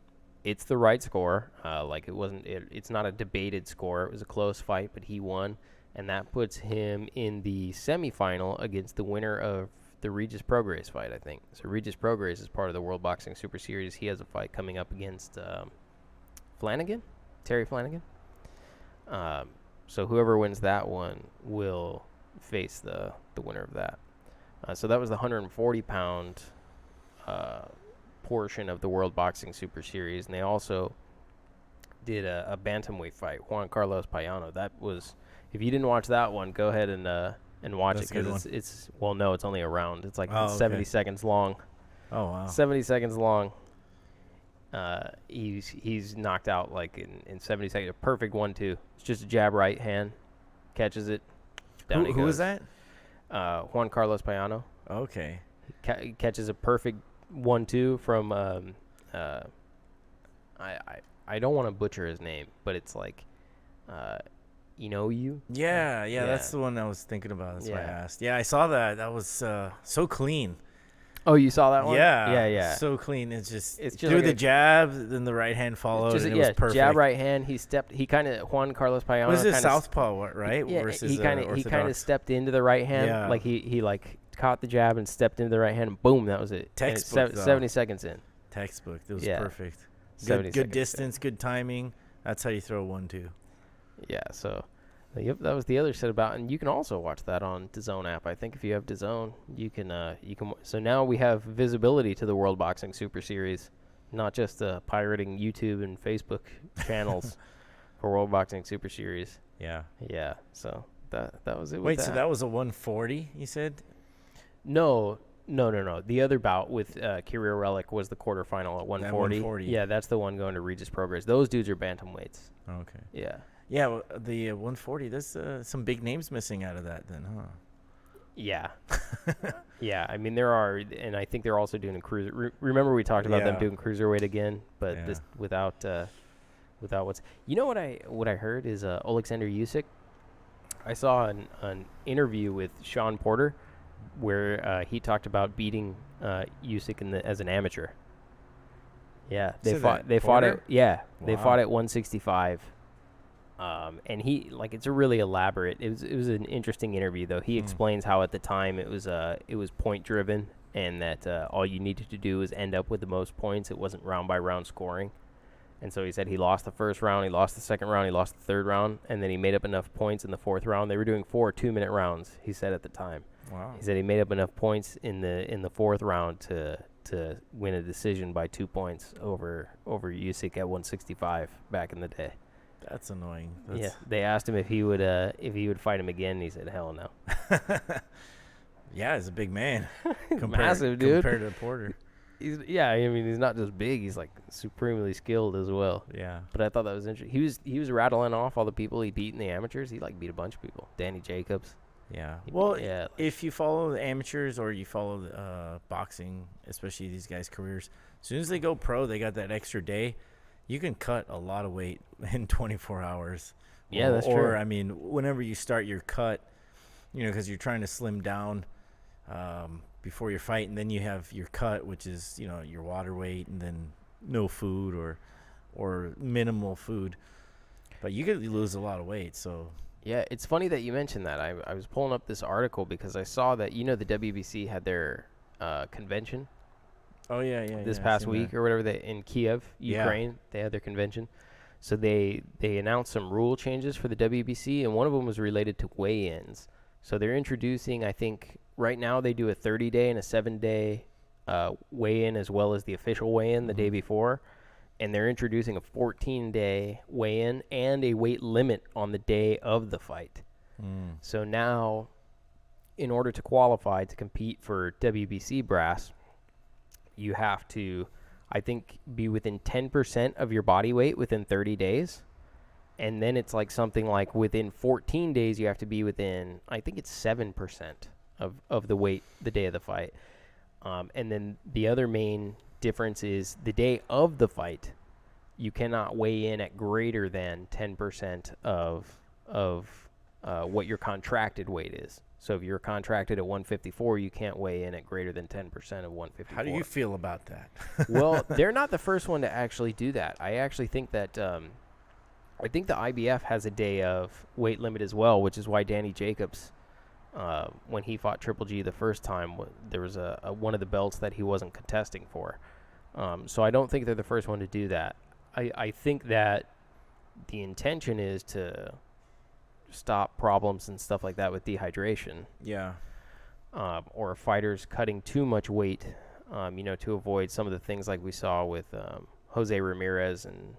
It's the right score. It's not a debated score. It was a close fight, but he won, and that puts him in the semifinal against the winner of the Regis Prograis fight, I think. So Regis Prograis is part of the World Boxing Super Series. He has a fight coming up against Terry Flanagan. So whoever wins that one will face the winner of that. So that was the 140-pound portion of the World Boxing Super Series, and they also did a bantamweight fight, Juan Carlos Payano. That was, if you didn't watch that one, go ahead and watch it, because it's only a round. It's like 70 seconds long. Oh wow. 70 seconds long. He's knocked out like in 70 seconds. A perfect 1-2. It's just a jab right hand, catches it. Down he goes. Who was that? Juan Carlos Payano. Okay. He catches a perfect 1-2 from I don't want to butcher his name, but it's like you. Yeah, that's the one I was thinking about. That's why I asked. Yeah, I saw that. That was so clean. Oh, you saw that one? Yeah. Yeah. So clean. It's just threw like the jab, then the right hand followed, and it was perfect. Jab, right hand. Juan Carlos Payano. Was it southpaw, right? Yeah, versus he kind of stepped into the right hand. Yeah. Like he caught the jab and stepped into the right hand, and boom, that was it. Textbook, 70 seconds in. Textbook. It was perfect. Good distance, good timing. That's how you throw 1-2. Yeah, so yep, that was the other set about, and you can also watch that on DAZN app. I think if you have DAZN, you can. So now we have visibility to the World Boxing Super Series, not just pirating YouTube and Facebook channels for World Boxing Super Series. Yeah. Yeah. So that was it. Wait, so that was a 140? You said? No. The other bout with Kirill Relic was the quarterfinal at 140. Yeah, that's the one going to Regis Prograis. Those dudes are bantamweights. Okay. Yeah. Yeah, well, the 140. There's some big names missing out of that, then, huh? Yeah. Yeah. I mean, there are, and I think they're also doing a cruiser. Remember, we talked about them doing cruiserweight again, but this without what's. You know what I heard is Alexander Usyk. I saw an interview with Sean Porter where he talked about beating Usyk as an amateur. Yeah, they fought at they fought at 165. And it's a really elaborate. It was an interesting interview though. He explains how at the time it was point driven, and that all you needed to do was end up with the most points. It wasn't round by round scoring, And so he said he lost the first round, he lost the second round, he lost the third round, and then he made up enough points in the fourth round. They were doing 4 2-minute rounds, he said at the time. Wow. He said he made up enough points in the fourth round to win a decision by 2 points over Usyk at 165 back in the day. That's annoying. Yeah, they asked him if he would fight him again, and he said, "Hell no." Yeah, he's a big man. Massive, dude. Compared to Porter. I mean, he's not just big; he's like supremely skilled as well. Yeah. But I thought that was interesting. He was rattling off all the people he beat in the amateurs. He like beat a bunch of people. Danny Jacobs. Yeah. He Well, beat, yeah, if you follow the amateurs or you follow boxing, especially these guys' careers, as soon as they go pro, they got that extra day. You can cut a lot of weight in 24 hours. Yeah, that's true. Or, true. I mean, whenever you start your cut, because you're trying to slim down before your fight, and then you have your cut, which is, your water weight, and then no food or minimal food. But you could lose a lot of weight, so. Yeah, it's funny that you mentioned that. I was pulling up this article because I saw that, the WBC had their convention. Oh, yeah. This past week or whatever, in Kiev, Ukraine, they had their convention. So they announced some rule changes for the WBC, and one of them was related to weigh-ins. So they're introducing, I think, right now they do a 30-day and a 7-day weigh-in as well as the official weigh-in the day before. And they're introducing a 14-day weigh-in and a weight limit on the day of the fight. So now, in order to qualify to compete for WBC brass, you have to, I think, be within 10% of your body weight within 30 days. And then it's like something like within 14 days, you have to be within, I think it's 7% of the weight the day of the fight. And then the other main difference is the day of the fight, you cannot weigh in at greater than 10% of what your contracted weight is. So if you're contracted at 154, you can't weigh in at greater than 10% of 154. How do you feel about that? Well, they're not the first one to actually do that. I actually think that I think the IBF has a day of weight limit as well, which is why Danny Jacobs, when he fought Triple G the first time, there was a one of the belts that he wasn't contesting for. So I don't think they're the first one to do that. I think that the intention is to stop problems and stuff like that with dehydration. Yeah. Or fighters cutting too much weight, to avoid some of the things like we saw with Jose Ramirez and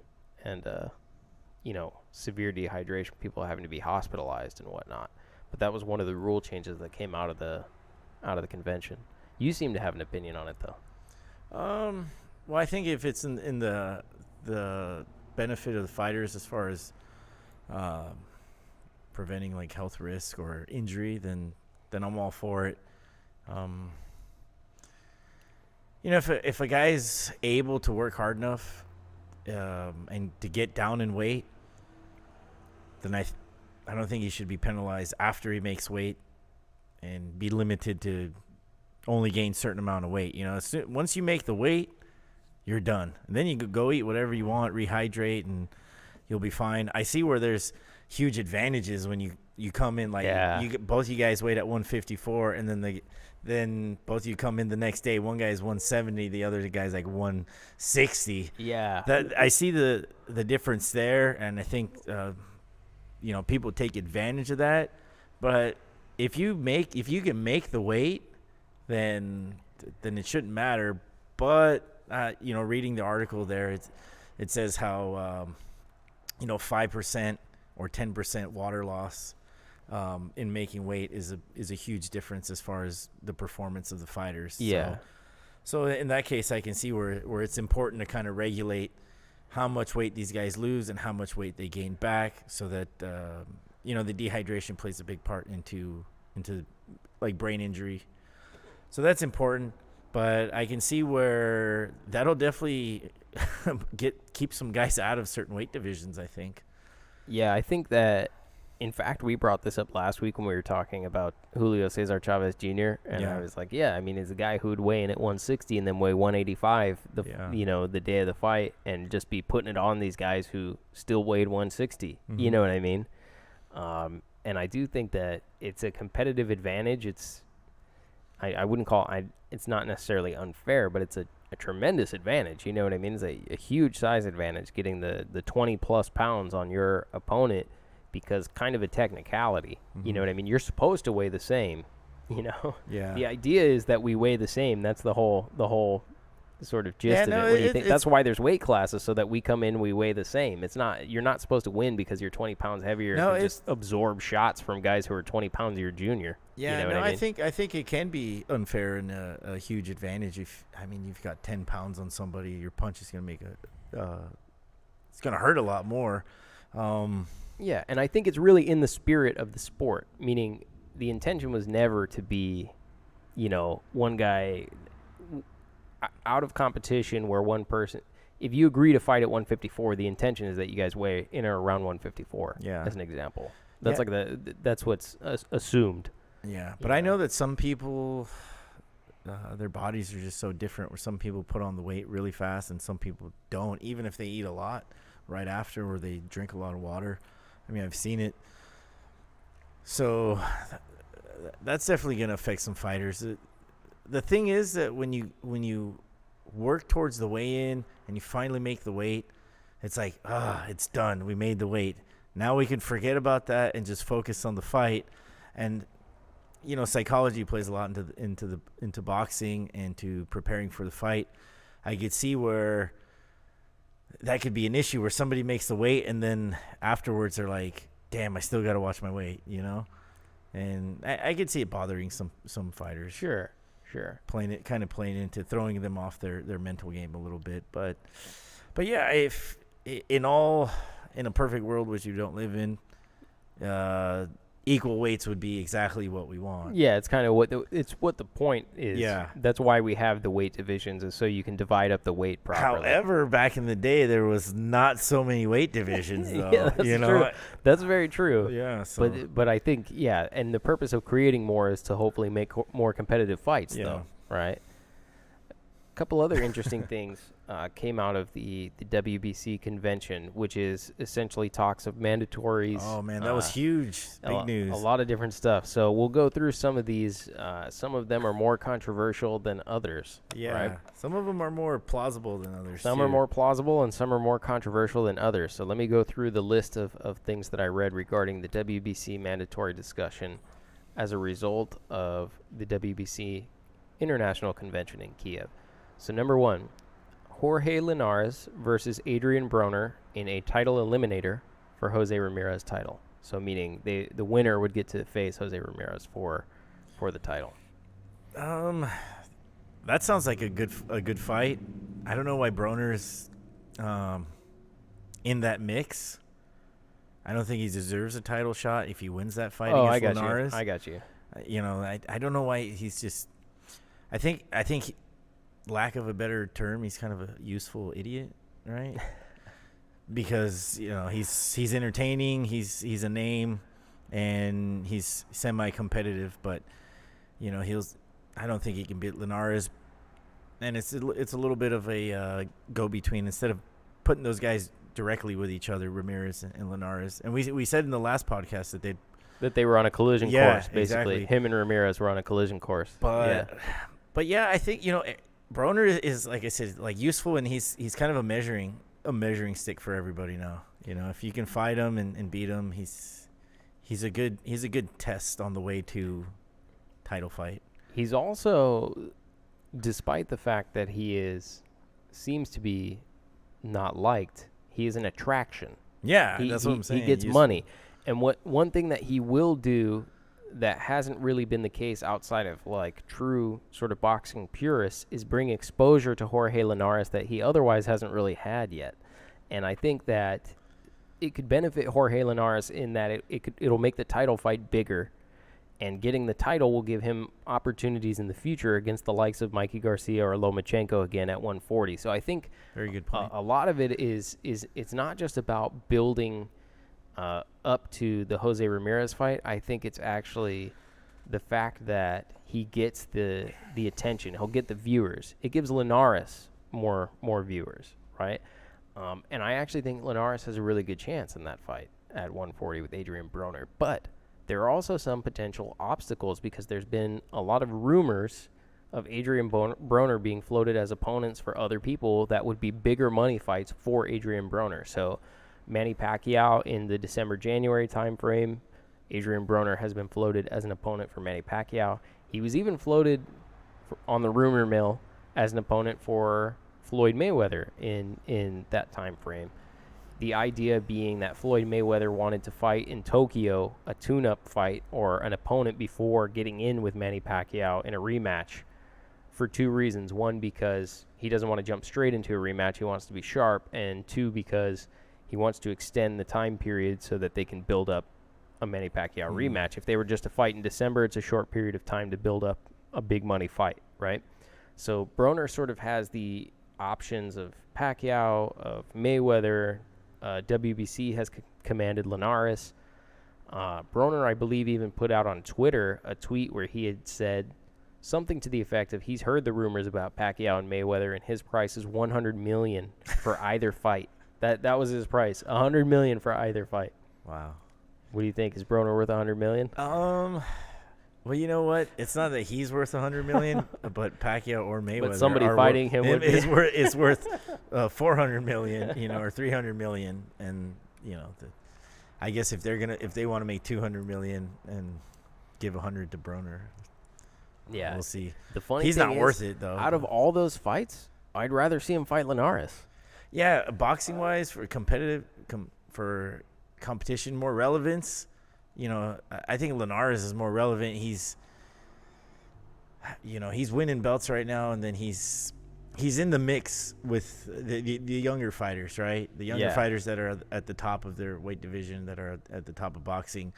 severe dehydration, people having to be hospitalized and whatnot. But that was one of the rule changes that came out of the convention. You seem to have an opinion on it, though. Well, I think if it's in the benefit of the fighters as far as preventing like health risk or injury, then I'm all for it. If a guy's able to work hard enough and to get down in weight, then I don't think he should be penalized after he makes weight and be limited to only gain certain amount of weight. Once you make the weight, you're done. And then you could go eat whatever you want, rehydrate, and you'll be fine. I see where there's huge advantages when you come in both you guys weighed at 154, and then both of you come in the next day. One guy's 170, the other guy's like 160. Yeah. That I see the difference there, and I think people take advantage of that. But if you can make the weight, then it shouldn't matter. But reading the article there, it says how 5% or 10% water loss in making weight is a huge difference as far as the performance of the fighters. Yeah. So in that case, I can see where it's important to kind of regulate how much weight these guys lose and how much weight they gain back, so that the dehydration plays a big part into like brain injury. So that's important. But I can see where that'll definitely keep some guys out of certain weight divisions, I think. Yeah, I think that, in fact, we brought this up last week when we were talking about Julio Cesar Chavez Jr. And I was like, he's a guy who would weigh in at 160 and then weigh 185 the day of the fight, and just be putting it on these guys who still weighed 160. Mm-hmm. You know what I mean? And I do think that it's a competitive advantage. I wouldn't call it's not necessarily unfair, but it's a tremendous advantage. You know what I mean? It's a huge size advantage getting the 20 plus pounds on your opponent because kind of a technicality. You know what I mean? You're supposed to weigh the same. You know? Yeah. The idea is that we weigh the same. That's the whole sort of gist of it. No, What do you think? That's why there's weight classes, so that we come in, we weigh the same. It's not, you're not supposed to win because you're 20 pounds heavier and just absorb shots from guys who are 20 pounds your junior. Yeah, you know what I mean? I think it can be unfair and a huge advantage if you've got 10 pounds on somebody, your punch is gonna make it's gonna hurt a lot more. Yeah, and I think it's really in the spirit of the sport, meaning the intention was never to be, one guy out of competition where one person, if you agree to fight at 154, the intention is that you guys weigh in or around 154. Yeah. As an example. That's that's what's assumed. Yeah, but I know that some people, their bodies are just so different where some people put on the weight really fast and some people don't, even if they eat a lot right after or they drink a lot of water. I've seen it. So that's definitely going to affect some fighters. The thing is that when you work towards the weigh-in and you finally make the weight, it's like, it's done. We made the weight. Now we can forget about that and just focus on the fight. And psychology plays a lot into boxing and to preparing for the fight. I could see where that could be an issue where somebody makes the weight and then afterwards they're like, damn, I still got to watch my weight, And I could see it bothering some fighters. Sure. Playing into throwing them off their mental game a little bit. But yeah, if in a perfect world which you don't live in, equal weights would be exactly what we want. Yeah, it's kind of what the point is. Yeah. That's why we have the weight divisions, is so you can divide up the weight properly. However, back in the day, there was not so many weight divisions, though. Yeah, that's true. That's very true. Yeah. So. But I think, and the purpose of creating more is to hopefully make more competitive fights, though, right? A couple other interesting things came out of the WBC convention, which is essentially talks of mandatories. Oh, man, that was huge. Big news. A lot of different stuff. So we'll go through some of these. Some of them are more controversial than others. Yeah, right? Some of them are more plausible than others. Some are more plausible and some are more controversial than others. So let me go through the list of things that I read regarding the WBC mandatory discussion as a result of the WBC International Convention in Kiev. So number 1, Jorge Linares versus Adrian Broner in a title eliminator for Jose Ramirez title. So meaning the winner would get to face Jose Ramirez for the title. That sounds like a good fight. I don't know why Broner's in that mix. I don't think he deserves a title shot if he wins that fight against Linares. I got you. I don't know why he's just. I think. Lack of a better term, he's kind of a useful idiot, right? Because he's entertaining, he's a name, and he's semi-competitive, but I don't think he can beat Linares, and it's a little bit of a go-between instead of putting those guys directly with each other, Ramirez and Linares. And we said in the last podcast that they were on a collision course, basically. Exactly. Him and Ramirez were on a collision course. But I think Broner is, like I said, like useful, and he's kind of a measuring stick for everybody now. If you can fight him and beat him, he's a good test on the way to title fight. He's also, despite the fact that he seems to be not liked, he is an attraction. Yeah, that's what I'm saying. He gets money. And one thing that he will do that hasn't really been the case outside of like true sort of boxing purists is bring exposure to Jorge Linares that he otherwise hasn't really had yet. And I think that it could benefit Jorge Linares in that it'll make the title fight bigger, and getting the title will give him opportunities in the future against the likes of Mikey Garcia or Lomachenko again at 140. So I think very good point. A lot of it is it's not just about building up to the Jose Ramirez fight. I think it's actually the fact that he gets the attention. He'll get the viewers. It gives Linares more viewers, right? And I actually think Linares has a really good chance in that fight at 140 with Adrian Broner. But there are also some potential obstacles because there's been a lot of rumors of Adrian Broner being floated as opponents for other people that would be bigger money fights for Adrian Broner. So Manny Pacquiao in the December-January timeframe, Adrian Broner has been floated as an opponent for Manny Pacquiao. He was even floated on the rumor mill as an opponent for Floyd Mayweather in that time frame. The idea being that Floyd Mayweather wanted to fight in Tokyo, a tune-up fight or an opponent before getting in with Manny Pacquiao in a rematch for two reasons. One, because he doesn't want to jump straight into a rematch. He wants to be sharp. And two, because he wants to extend the time period so that they can build up a Manny Pacquiao rematch. If they were just to fight in December, it's a short period of time to build up a big money fight, right? So Broner sort of has the options of Pacquiao, of Mayweather. WBC has commanded Linares. Broner, I believe, even put out on Twitter a tweet where he had said something to the effect of he's heard the rumors about Pacquiao and Mayweather, and his price is $100 million for either fight. That was his price, $100 million for either fight. Wow. What do you think? Is Broner worth $100 million? Well, you know what? It's not that he's worth $100 million, but Pacquiao or Mayweather. But somebody fighting him would is worth $400 million, or $300 million, and I guess if they want to make $200 million and give $100 to Broner, yeah, we'll see. The funny he's thing not is, worth it though. Out of all those fights, I'd rather see him fight Linares. Yeah, boxing wise, for for competition, more relevance. I think Linares is more relevant. He's winning belts right now, and then he's in the mix with the younger fighters, right? The younger fighters that are at the top of their weight division, that are at the top of boxing.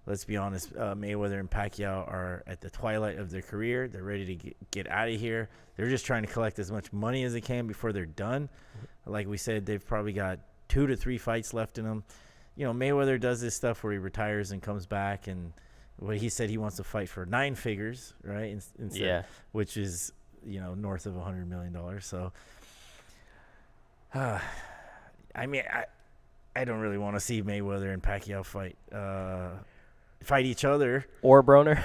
Let's be honest, Mayweather and Pacquiao are at the twilight of their career. They're ready to get out of here. They're just trying to collect as much money as they can before they're done. Like we said, they've probably got 2 to 3 fights left in them. Mayweather does this stuff where he retires and comes back, and what he said he wants to fight for 9 figures, right? Instead, which is north of $100 million. So, I mean, I don't really want to see Mayweather and Pacquiao fight each other, or Broner.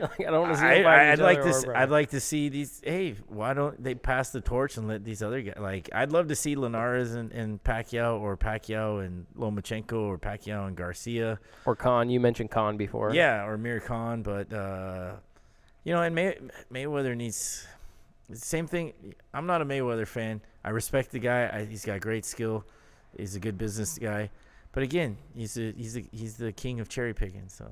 Like, I don't want to see them fight each other. I'd like to see these. Hey, why don't they pass the torch and let these other guys? Like, I'd love to see Linares and Pacquiao, or Pacquiao and Lomachenko, or Pacquiao and Garcia, or Khan. You mentioned Khan before. Yeah, or Amir Khan. But and Mayweather needs the same thing. I'm not a Mayweather fan. I respect the guy. He's got great skill. He's a good business guy. But again, he's the king of cherry picking. So,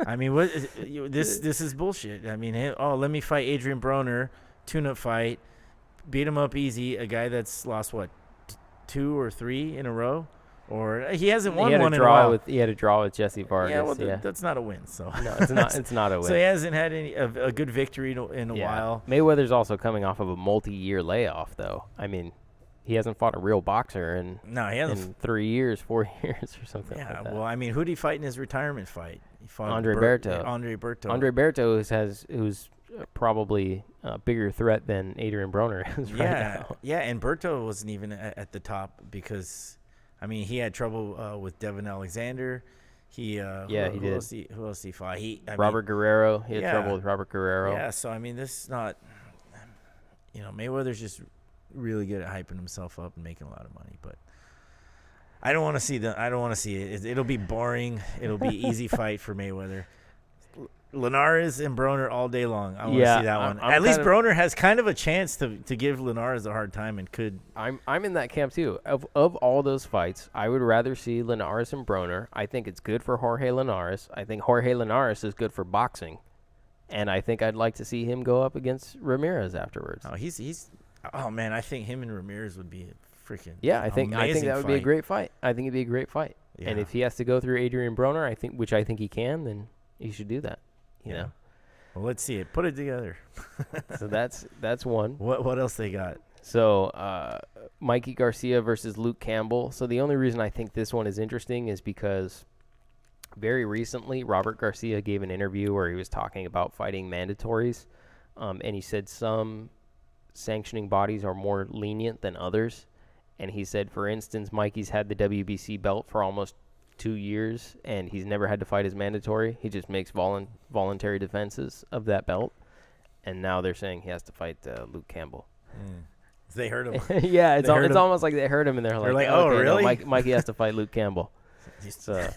I mean, this is bullshit. I mean, let me fight Adrian Broner, tune-up fight, beat him up easy. A guy that's lost 2 or 3 in a row, or he hasn't won one in a while. He had a draw with Jesse Vargas. Yeah, that's not a win. So no, it's not. It's not a win. So he hasn't had a good victory in a while. Mayweather's also coming off of a multi-year layoff, though. I mean, he hasn't fought a real boxer in 3 years, 4 years, or something like that. Yeah, well, I mean, who did he fight in his retirement fight? He fought Andre Berto. Andre Berto. Andre Berto who's probably a bigger threat than Adrian Broner is right now. Yeah, and Berto wasn't even at the top because, I mean, he had trouble with Devin Alexander. He did. Who else did he fight? Robert Guerrero. He had trouble with Robert Guerrero. Yeah, so, I mean, this is not, Mayweather's just really good at hyping himself up and making a lot of money, but I don't want to see it. It'll be boring. It'll be easy fight for Mayweather. Linares and Broner all day long. I want to see that one. At least Broner has kind of a chance to give Linares a hard time and could. I'm in that camp too. Of all those fights, I would rather see Linares and Broner. I think it's good for Jorge Linares. I think Jorge Linares is good for boxing, and I think I'd like to see him go up against Ramirez afterwards. Oh, he's. Oh man, I think him and Ramirez would be a freaking I think that would be a great fight. I think it'd be a great fight. Yeah. And if he has to go through Adrian Broner, which I think he can, then he should do that. You know. Well, let's see it. Put it together. So that's one. What else they got? So Mikey Garcia versus Luke Campbell. So the only reason I think this one is interesting is because very recently Robert Garcia gave an interview where he was talking about fighting mandatories, and he said some sanctioning bodies are more lenient than others. And he said, for instance, Mikey's had the WBC belt for almost 2 years, and he's never had to fight his mandatory. He just makes voluntary defenses of that belt, and now they're saying he has to fight Luke Campbell. They heard him. Yeah, it's almost like they heard him, and they're like, oh, okay, really? No, Mikey has to fight Luke Campbell. So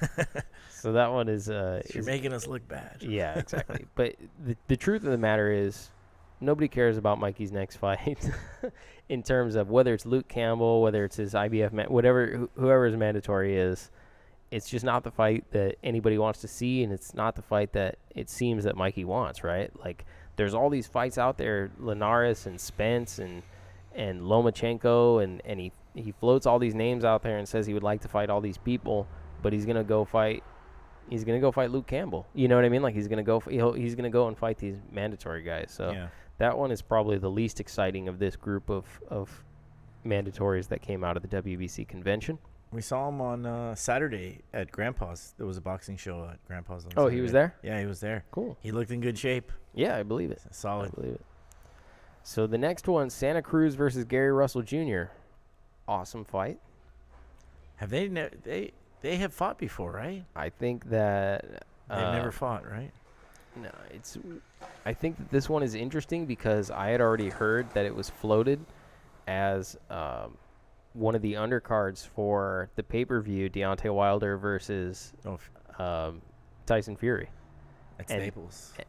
that one is you're making us look bad. Yeah, exactly. But the truth of the matter is, nobody cares about Mikey's next fight in terms of whether it's Luke Campbell, whether it's his IBF, whoever his mandatory is. It's just not the fight that anybody wants to see, and it's not the fight that it seems that Mikey wants, right? Like, there's all these fights out there, Linares and Spence and Lomachenko, and he floats all these names out there and says he would like to fight all these people, but he's gonna go fight Luke Campbell. You know what I mean? Like, he's gonna go and fight these mandatory guys. So that one is probably the least exciting of this group of mandatories that came out of the WBC convention. We saw him on Saturday at Grandpa's. There was a boxing show at Grandpa's on Oh, Saturday. he was there? Yeah, he was there. Cool. He looked in good shape. Yeah, I believe it. Solid. I believe it. So the next one, Santa Cruz versus Gary Russell Jr. Awesome fight. Have they have fought before, right? I think that They've never fought, right? No, I think that this one is interesting because I had already heard that it was floated as one of the undercards for the pay-per-view, Deontay Wilder versus Tyson Fury.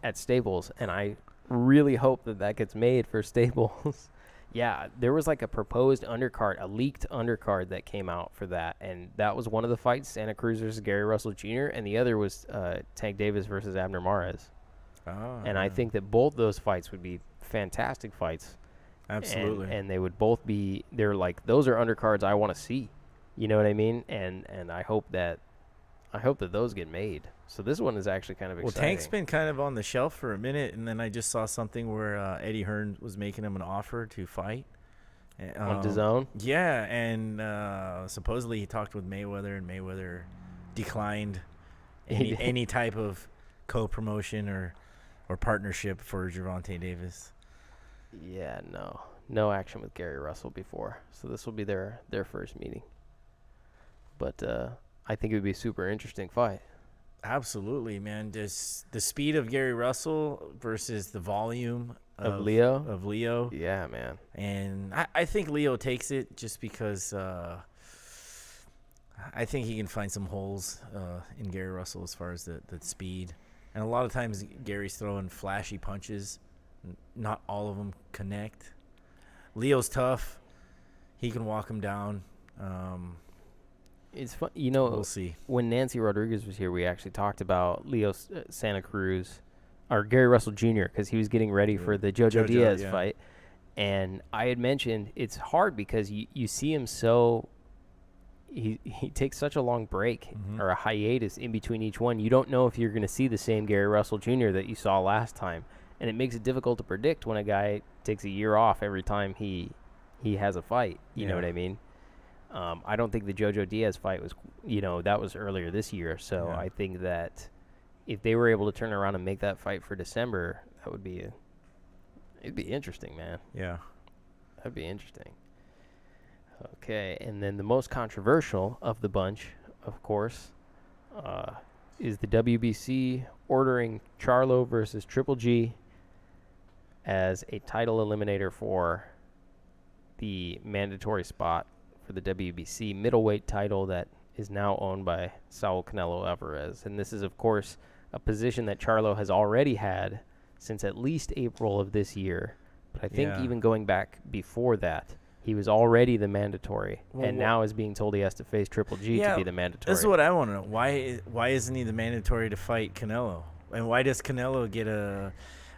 At Staples. And I really hope that gets made for Staples. Yeah, there was like a proposed undercard, a leaked undercard that came out for that. And that was one of the fights, Santa Cruz versus Gary Russell Jr., and the other was Tank Davis versus Abner Mares. And I think that both those fights would be fantastic fights. Absolutely. And they would both be, they're like, those are undercards I want to see. You know what I mean? And I hope that those get made. So this one is actually kind of exciting. Well, Tank's been kind of on the shelf for a minute, and then I just saw something where Eddie Hearn was making him an offer to fight. On DAZN? Yeah, and supposedly he talked with Mayweather, and Mayweather declined any type of co-promotion or partnership for Gervonta Davis. Yeah, no action with Gary Russell before. So this will be their first meeting. But I think it would be a super interesting fight. Absolutely, man. Just the speed of Gary Russell versus the volume of Leo. Of Leo. Yeah, man. And I think Leo takes it just because I think he can find some holes in Gary Russell as far as the speed. And a lot of times Gary's throwing flashy punches. Not all of them connect. Leo's tough. He can walk him down. It's fun, you know. We'll see. When Nancy Rodriguez was here, we actually talked about Leo Santa Cruz, or Gary Russell Jr., because he was getting ready for the Jojo Diaz fight, and I had mentioned it's hard because you see him so. He takes such a long break or a hiatus in between each one. You don't know if you're going to see the same Gary Russell Jr. that you saw last time, and it makes it difficult to predict when a guy takes a year off every time he has a fight. You know what I mean? I don't think the Jojo Diaz fight was, that was earlier this year. So I think that if they were able to turn around and make that fight for December, that would be it'd be interesting, man. Yeah. That'd be interesting. Okay, and then the most controversial of the bunch, of course, is the WBC ordering Charlo versus Triple G as a title eliminator for the mandatory spot for the WBC middleweight title that is now owned by Saul Canelo Alvarez. And this is, of course, a position that Charlo has already had since at least April of this year. But I think even going back before that, he was already the mandatory, and now is being told he has to face Triple G to be the mandatory. This is what I want to know. Why isn't he the mandatory to fight Canelo? And why does Canelo get a...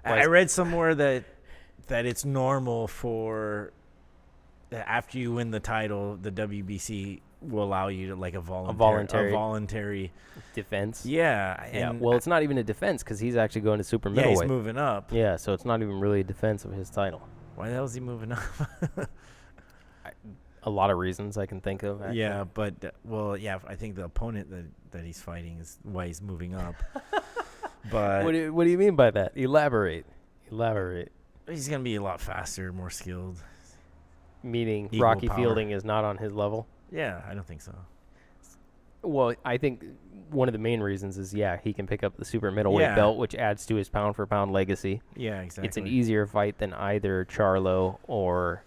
I read somewhere that it's normal for... after you win the title, the WBC will allow you to like a voluntary defense. Yeah, and well, it's not even a defense because he's actually going to super middleweight. Yeah, he's moving up. Yeah, so it's not even really a defense of his title. Why the hell is he moving up? A lot of reasons I can think of. Actually. Yeah, but I think the opponent that he's fighting is why he's moving up. But what do you mean by that? Elaborate. He's gonna be a lot faster, more skilled. Meaning Equal Rocky power. Fielding is not on his level? Yeah, I don't think so. Well, I think one of the main reasons is, he can pick up the super middleweight belt, which adds to his pound-for-pound legacy. Yeah, exactly. It's an easier fight than either Charlo or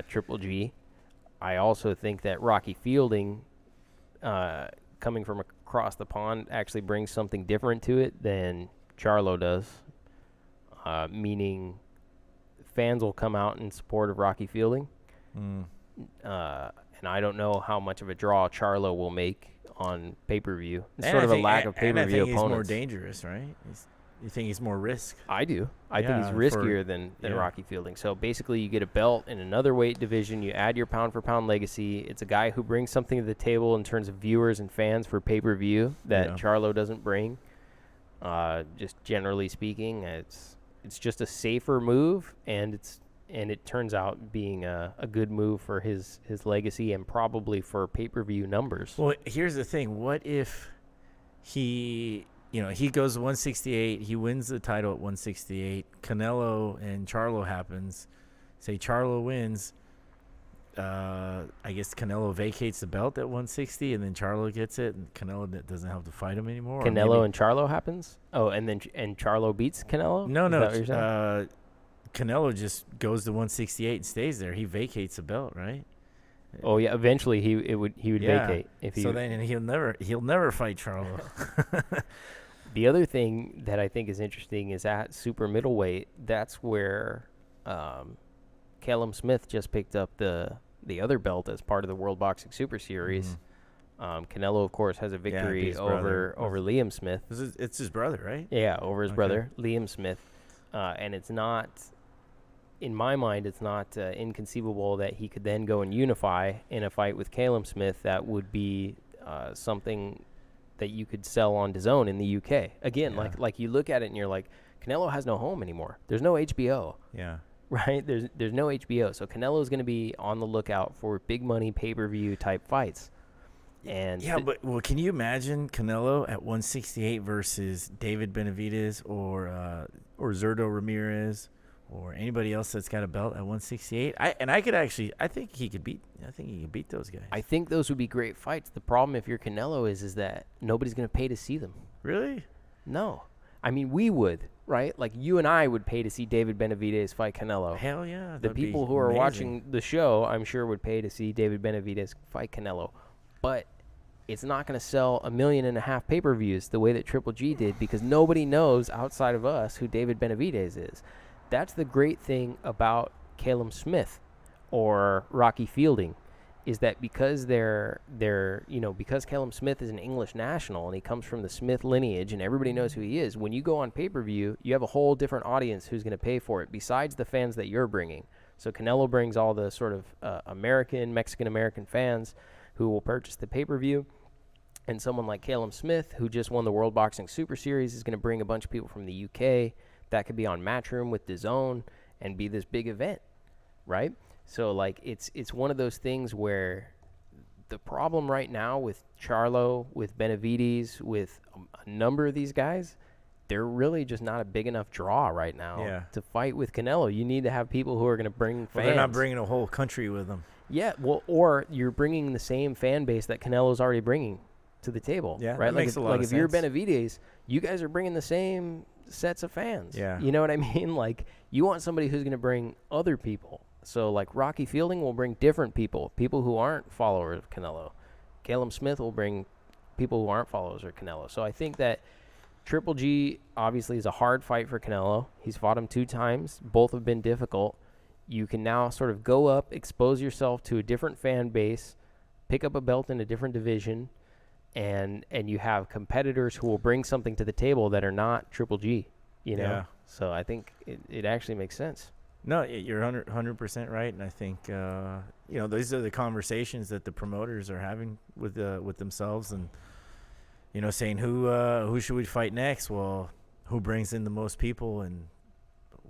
Triple G. I also think that Rocky Fielding, coming from across the pond, actually brings something different to it than Charlo does, meaning fans will come out in support of Rocky Fielding. And I don't know how much of a draw Charlo will make on pay-per-view. It's sort of a lack of pay-per-view opponents. I think he's more dangerous, right? You think he's more risk? I do. I think he's riskier than Rocky Fielding. So basically you get a belt in another weight division. You add your pound-for-pound legacy. It's a guy who brings something to the table in terms of viewers and fans for pay-per-view that Charlo doesn't bring. Just generally speaking, it's just a safer move, and it turns out being a good move for his legacy and probably for pay-per-view numbers. Well, here's the thing. What if he goes 168, he wins the title at 168, Canelo and Charlo happens, say Charlo wins, I guess Canelo vacates the belt at 160, and then Charlo gets it, and Canelo doesn't have to fight him anymore. Canelo and Charlo happens? Oh, and Charlo beats Canelo? No. Canelo just goes to 168 and stays there. He vacates the belt, right? Oh yeah, eventually he would vacate if he. So then he'll never fight Charlo. The other thing that I think is interesting is at super middleweight. That's where Callum Smith just picked up the other belt as part of the World Boxing Super Series. Canelo, of course, has a victory over Liam Smith. It's his brother, right? Yeah, over his brother, Liam Smith. And it's not, in my mind, it's not inconceivable that he could then go and unify in a fight with Callum Smith. That would be something that you could sell on DAZN in the UK. Again, like you look at it and you're like, Canelo has no home anymore. There's no HBO. Yeah. Right? There's no HBO. So Canelo's going to be on the lookout for big money pay-per-view type fights. And but can you imagine Canelo at 168 versus David Benavidez or Zurdo Ramirez or anybody else that's got a belt at 168? I think he could beat those guys. I think those would be great fights. The problem if you're Canelo is that nobody's going to pay to see them. Really? No. I mean, we would, right? Like you and I would pay to see David Benavidez fight Canelo. Hell yeah. The people who are watching the show, I'm sure, would pay to see David Benavidez fight Canelo. But it's not going to sell 1.5 million pay-per-views the way that Triple G did because nobody knows outside of us who David Benavidez is. That's the great thing about Callum Smith or Rocky Fielding is that because because Callum Smith is an English national and he comes from the Smith lineage and everybody knows who he is, when you go on pay-per-view, you have a whole different audience who's going to pay for it besides the fans that you're bringing. So Canelo brings all the sort of Mexican-American fans who will purchase the pay-per-view. And someone like Callum Smith, who just won the World Boxing Super Series, is going to bring a bunch of people from the UK. That could be on Matchroom with DAZN and be this big event, right? So, like, it's one of those things where the problem right now with Charlo, with Benavidez, with a number of these guys, they're really just not a big enough draw right now to fight with Canelo. You need to have people who are going to bring fans. They're not bringing a whole country with them. Yeah, well, or you're bringing the same fan base that Canelo's already bringing to the table. Yeah, right? That makes a lot of sense. Like if you're Benavidez, you guys are bringing the same sets of fans. Yeah. You know what I mean? Like you want somebody who's going to bring other people. So like Rocky Fielding will bring different people who aren't followers of Canelo. Callum Smith will bring people who aren't followers of Canelo. So I think that Triple G obviously is a hard fight for Canelo. He's fought him 2 times. Both have been difficult. You can now sort of go up, expose yourself to a different fan base, pick up a belt in a different division, and you have competitors who will bring something to the table that are not Triple G, you know? Yeah. So I think it actually makes sense. No, you're 100% right, and I think these are the conversations that the promoters are having with themselves, and saying who should we fight next? Well, who brings in the most people, and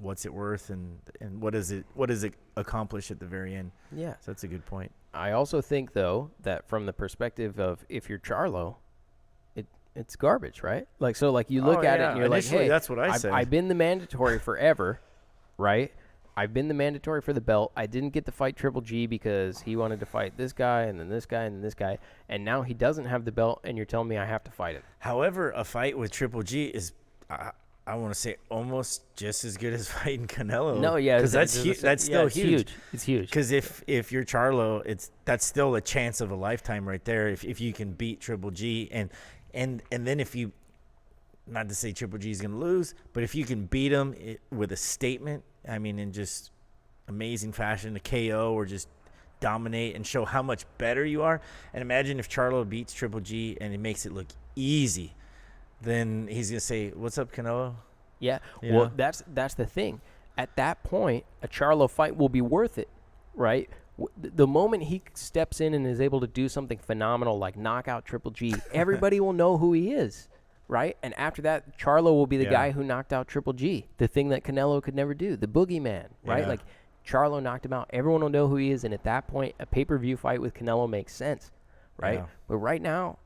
what's it worth, and what does it accomplish at the very end? Yeah, so that's a good point. I also think though that from the perspective of if you're Charlo, it's garbage, right? Like you look at it and you're initially, like, hey, that's what I said. I've been the mandatory forever, right? I've been the mandatory for the belt. I didn't get to fight Triple G because he wanted to fight this guy and then this guy and then this guy. And now he doesn't have the belt, and you're telling me I have to fight him. However, a fight with Triple G is, I want to say, almost just as good as fighting Canelo. No, yeah. Because that's still huge. It's huge. Because if you're Charlo, that's still a chance of a lifetime right there if you can beat Triple G. And then if you, not to say Triple G is going to lose, but if you can beat him with a statement, I mean, in just amazing fashion, a KO or just dominate and show how much better you are. And imagine if Charlo beats Triple G and it makes it look easy, then he's going to say, "What's up, Canelo?" Yeah. Well, that's the thing. At that point, a Charlo fight will be worth it, right? The moment he steps in and is able to do something phenomenal like knock out Triple G, everybody will know who he is. Right? And after that, Charlo will be the guy who knocked out Triple G, the thing that Canelo could never do, the boogeyman, right? Yeah. Like, Charlo knocked him out. Everyone will know who he is, and at that point, a pay-per-view fight with Canelo makes sense, right? Yeah. But right now,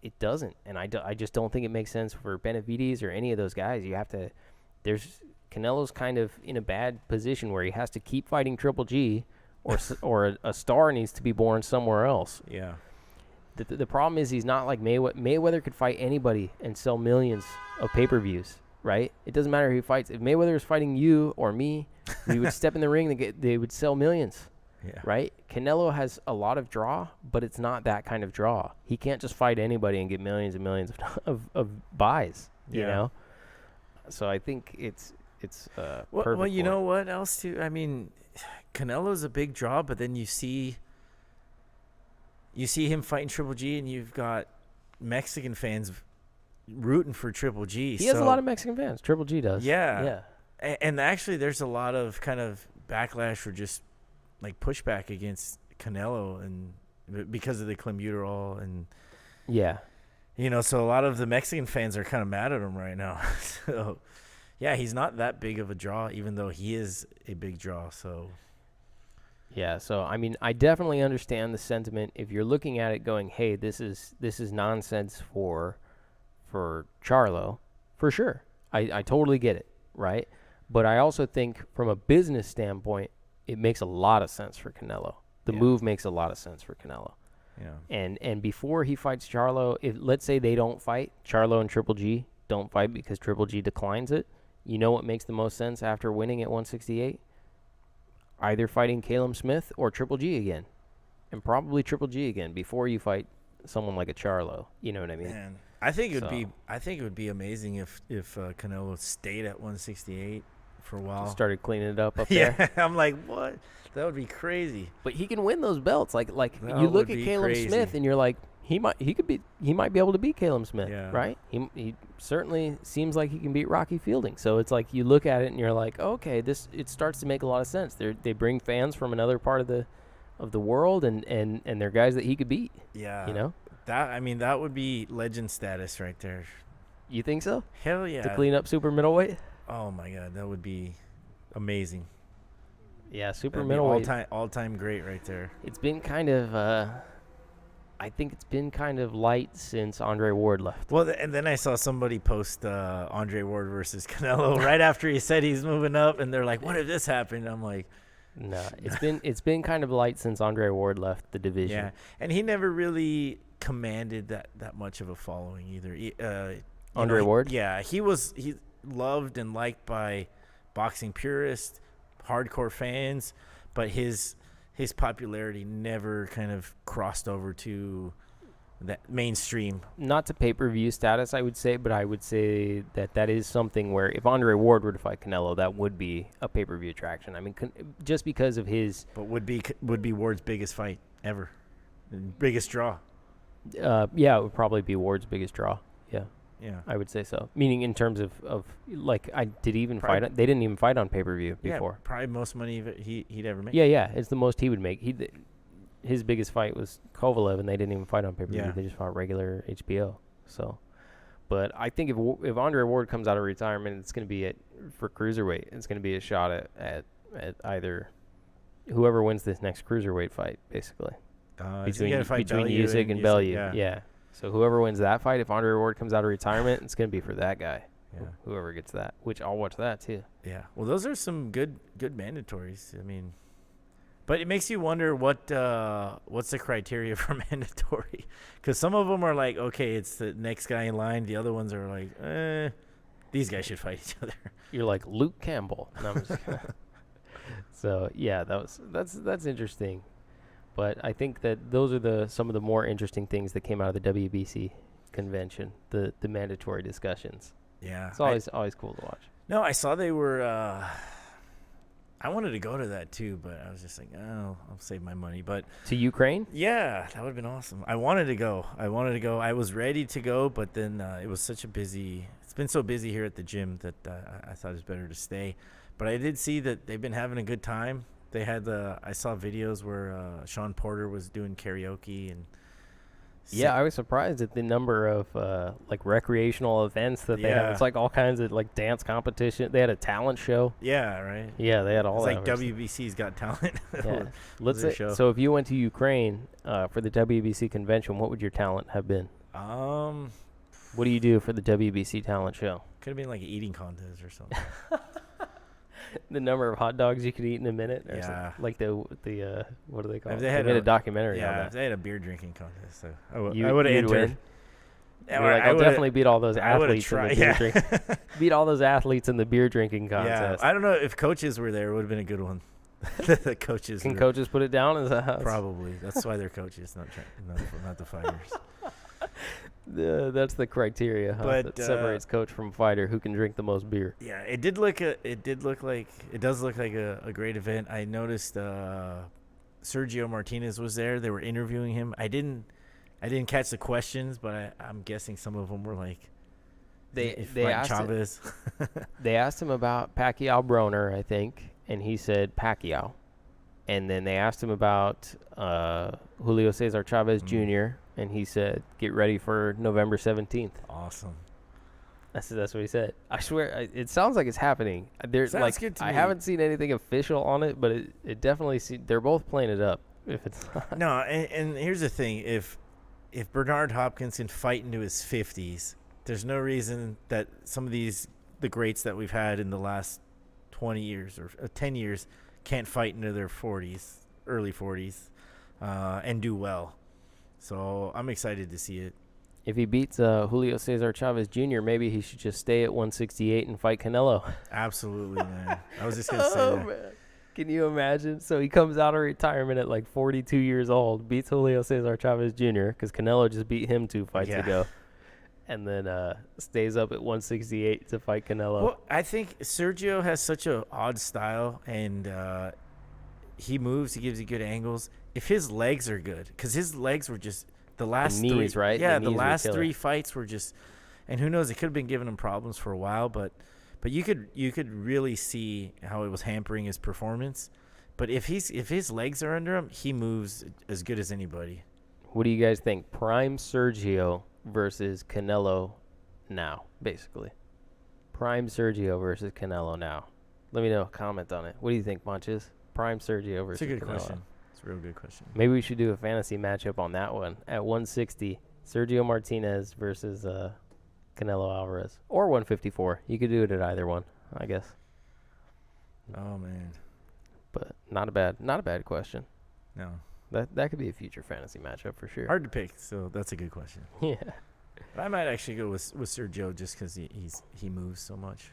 it doesn't, and I just don't think it makes sense for Benavidez or any of those guys. You have to – Canelo's kind of in a bad position where he has to keep fighting Triple G or a star needs to be born somewhere else. Yeah. The problem is he's not like Mayweather. Mayweather could fight anybody and sell millions of pay-per-views, right? It doesn't matter who he fights. If Mayweather is fighting you or me, we would step in the ring, they would sell millions, right? Canelo has a lot of draw, but it's not that kind of draw. He can't just fight anybody and get millions and millions of buys, you know? So I think it's perfect. Well, you know what else, too? I mean, Canelo's a big draw, but then you see him fighting Triple G, and you've got Mexican fans rooting for Triple G. He has a lot of Mexican fans. Triple G does. Yeah. And actually, there's a lot of kind of backlash for just like pushback against Canelo, and because of the clenbuterol, and so a lot of the Mexican fans are kind of mad at him right now. So yeah, he's not that big of a draw, even though he is a big draw. So. Yeah, so I mean, I definitely understand the sentiment. If you're looking at it going, "Hey, this is nonsense for Charlo," for sure, I totally get it, right? But I also think from a business standpoint, it makes a lot of sense for Canelo. The move makes a lot of sense for Canelo. Yeah. And before he fights Charlo, if let's say they don't fight, Charlo and Triple G don't fight because Triple G declines it. You know what makes the most sense after winning at 168? Either fighting Caleb Smith or Triple G again, and probably Triple G again before you fight someone like a Charlo. You know what I mean? Man, I think it would be amazing if Canelo stayed at 168 for a while. Started cleaning it up there. Yeah, I'm like, what? That would be crazy. But he can win those belts. Like you look at Caleb Smith and you're like, he might be able to beat Caleb Smith, right? He certainly seems like he can beat Rocky Fielding. So it's like you look at it and you're like, okay, it starts to make a lot of sense. They bring fans from another part of the world and they're guys that he could beat. Yeah, you know that would be legend status right there. You think so? Hell yeah! To clean up super middleweight. Oh my God, that would be amazing. Yeah, super middleweight, all time great right there. It's been kind of. I think it's been kind of light since Andre Ward left. Well, and then I saw somebody post Andre Ward versus Canelo right after he said he's moving up, and they're like, "What if this happened?" I'm like, "No, it's been kind of light since Andre Ward left the division." Yeah, and he never really commanded that much of a following either. Andre Ward? Yeah, he loved and liked by boxing purists, hardcore fans, but his popularity never kind of crossed over to that mainstream. Not to pay-per-view status, I would say, but I would say that is something where if Andre Ward were to fight Canelo, that would be a pay-per-view attraction. I mean, just because of his... But would be Ward's biggest fight ever. Biggest draw. Yeah, it would probably be Ward's biggest draw. Yeah. Yeah. I would say so. Meaning in terms of like, they didn't even fight on pay-per-view before. Yeah, probably most money he'd ever make. Yeah, it's the most he would make. His biggest fight was Kovalev, and they didn't even fight on pay-per-view. Yeah. They just fought regular HBO. So, but I think if Andre Ward comes out of retirement, it's going to be for cruiserweight. It's going to be a shot at either whoever wins this next cruiserweight fight, basically. Between Usyk and Bellew. Yeah. So whoever wins that fight, if Andre Ward comes out of retirement, it's going to be for that guy. Yeah. Whoever gets that, which I'll watch that too. Yeah. Well, those are some good mandatories. I mean, but it makes you wonder what's the criteria for mandatory, because some of them are like, okay, it's the next guy in line. The other ones are like, these guys should fight each other. You're like Luke Campbell. No, I'm just kidding. So yeah, that's interesting. But I think that those are some of the more interesting things that came out of the WBC convention, the mandatory discussions. Yeah. It's always cool to watch. No, I saw they were. I wanted to go to that too, but I was just like, oh, I'll save my money. But To Ukraine? yeah, that would have been awesome. I wanted to go. I was ready to go, but then it was such a busy. It's been so busy here at the gym that I thought it was better to stay. But I did see that they've been having a good time. They had I saw videos where Sean Porter was doing karaoke and. Yeah, I was surprised at the number of like recreational events that they have. Yeah. It's like all kinds of like dance competition. They had a talent show. Yeah, right. Yeah, they had all It's that. like WBC's Got Talent. Yeah. Let's their say, show. so if you went to Ukraine for the WBC convention, what would your talent have been? What do you do for the WBC talent show? Could have been like an eating contest or something. The number of hot dogs you could eat in a minute, or Yeah. something? Like the what do they call If it? they had made a- a documentary on Yeah, that. if they had a beer drinking contest, so I would You- have you'd entered. win? Yeah, You're like, I'll definitely beat all those I would've athletes in the tried- beer yeah. drinking. Beat all those athletes in the beer drinking Yeah, contest. I don't know if coaches were there. It would have been a good one. The coaches. Can were- coaches put it down? Is that how it's- Probably. That's why they're coaches, not the fighters. That's the criteria, huh, But, that separates coach from fighter. Who can drink the most beer? Yeah, it does look like a great event. I noticed Sergio Martinez was there. They were interviewing him. I didn't catch the questions, but I'm guessing some of them were like They fight asked Chavez. They asked him about Pacquiao Broner, I think, and he said Pacquiao. And then they asked him about Julio Cesar Chavez Jr., and he said, "Get ready for November 17th." Awesome. That's what he said. I swear, it sounds like it's happening. There's Sounds like good to I me. haven't seen anything official on it, but it definitely they're both playing it up. If it's not. No, and here's the thing: if Bernard Hopkins can fight into his 50s, there's no reason that some of the greats that we've had in the last 20 years or 10 years can't fight into their 40s, early 40s, and do well. So I'm excited to see it. If he beats Julio Cesar Chavez Jr., maybe he should just stay at 168 and fight Canelo. Absolutely, man. I was just gonna say that. Man. Can you imagine? So he comes out of retirement at like 42 years old, beats Julio Cesar Chavez Jr. because Canelo just beat him 2 fights Yeah. ago, and then stays up at 168 to fight Canelo. Well, I think Sergio has such an odd style, and he moves. He gives you good angles. If his legs are good, because his legs were just the last knees, three, right? Yeah, The the knees were last killer. 3 fights were just, and who knows? It could have been giving him problems for a while, but you could really see how it was hampering his performance. But if his legs are under him, he moves as good as anybody. What do you guys think? Prime Sergio versus Canelo now, basically. Prime Sergio versus Canelo now. Let me know. Comment on it. What do you think, Bunches? Prime Sergio versus It's a good Canelo. question. It's a real good question. Maybe we should do a fantasy matchup on that one. At 160, Sergio Martinez versus Canelo Alvarez. Or 154. You could do it at either one, I guess. Oh man, But not a bad question. no, That could be a future fantasy matchup for sure. hard to pick. So that's a good question. Yeah. But I might actually go with Sergio just because he moves so much.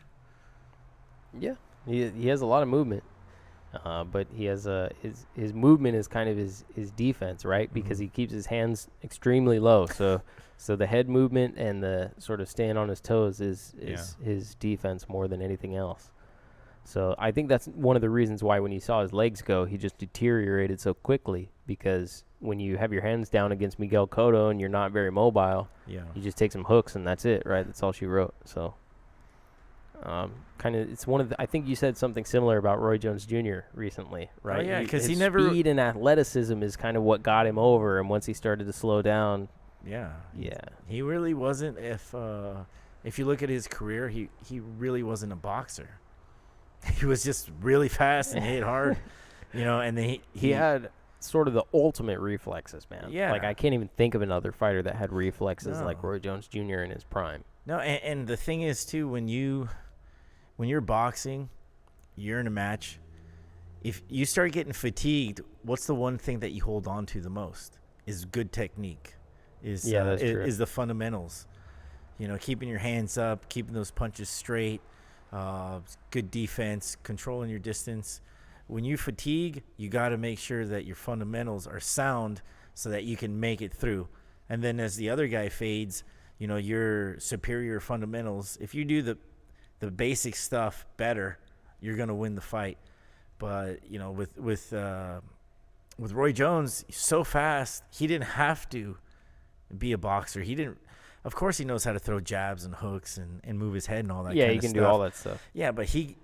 Yeah. He has a lot of movement. But he has his movement is kind of his defense, right? Because he keeps his hands extremely low. So the head movement and the sort of staying on his toes is his defense more than anything else. So I think that's one of the reasons why when you saw his legs go, he just deteriorated so quickly, because when you have your hands down against Miguel Cotto and you're not very mobile, Yeah. you just take some hooks and that's it, right? That's all she wrote. So kind of, it's one of the, I think you said something similar about Roy Jones Jr. recently, right? Oh, yeah, 'cause he his never- speed and athleticism is kind of what got him over, and once he started to slow down, Yeah. yeah. He really wasn't. If you look at his career, he really wasn't a boxer. He was just really fast and hit hard, and then He had sort of the ultimate reflexes, man. Yeah. Like, I can't even think of another fighter that had reflexes No. like Roy Jones Jr. in his prime. No, and the thing is too, when you're boxing, you're in a match. If you start getting fatigued, what's the one thing that you hold on to the most? Is good technique. That's true. Is the fundamentals. You know, keeping your hands up, keeping those punches straight, good defense, controlling your distance. When you fatigue, you got to make sure that your fundamentals are sound so that you can make it through. And then as the other guy fades, you know, your superior fundamentals, if you do the basic stuff better, you're going to win the fight. But, you know, with Roy Jones, he's so fast, he didn't have to be a boxer. Of course he knows how to throw jabs and hooks and move his head and all that kind of stuff. Yeah, he can do all that stuff. Yeah, but he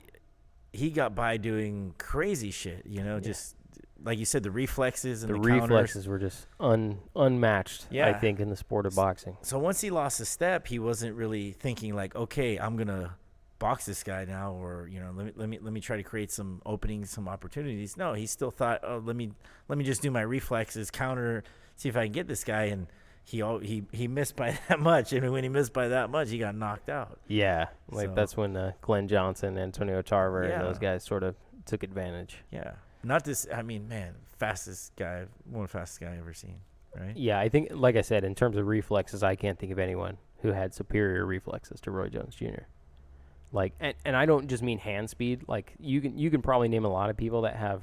got by doing crazy shit, you know, just like you said, the reflexes and the reflexes were just unmatched, Yeah. I think, in the sport of boxing. So once he lost a step, he wasn't really thinking like, okay, I'm going to box this guy now, or, you know, let me try to create some openings, some opportunities. No, he still thought, oh, let me just do my reflexes, counter, see if I can get this guy, and he missed by that much. I mean, when he missed by that much, he got knocked out. Yeah, like So- that's when Glenn Johnson, Antonio Tarver, Yeah. and those guys sort of took advantage. Yeah. Not this, I mean, man, fastest guy, one of the fastest guy I've ever seen, right? Yeah, I think, like I said, in terms of reflexes, I can't think of anyone who had superior reflexes to Roy Jones Jr. Like, and I don't just mean hand speed. Like, you can probably name a lot of people that have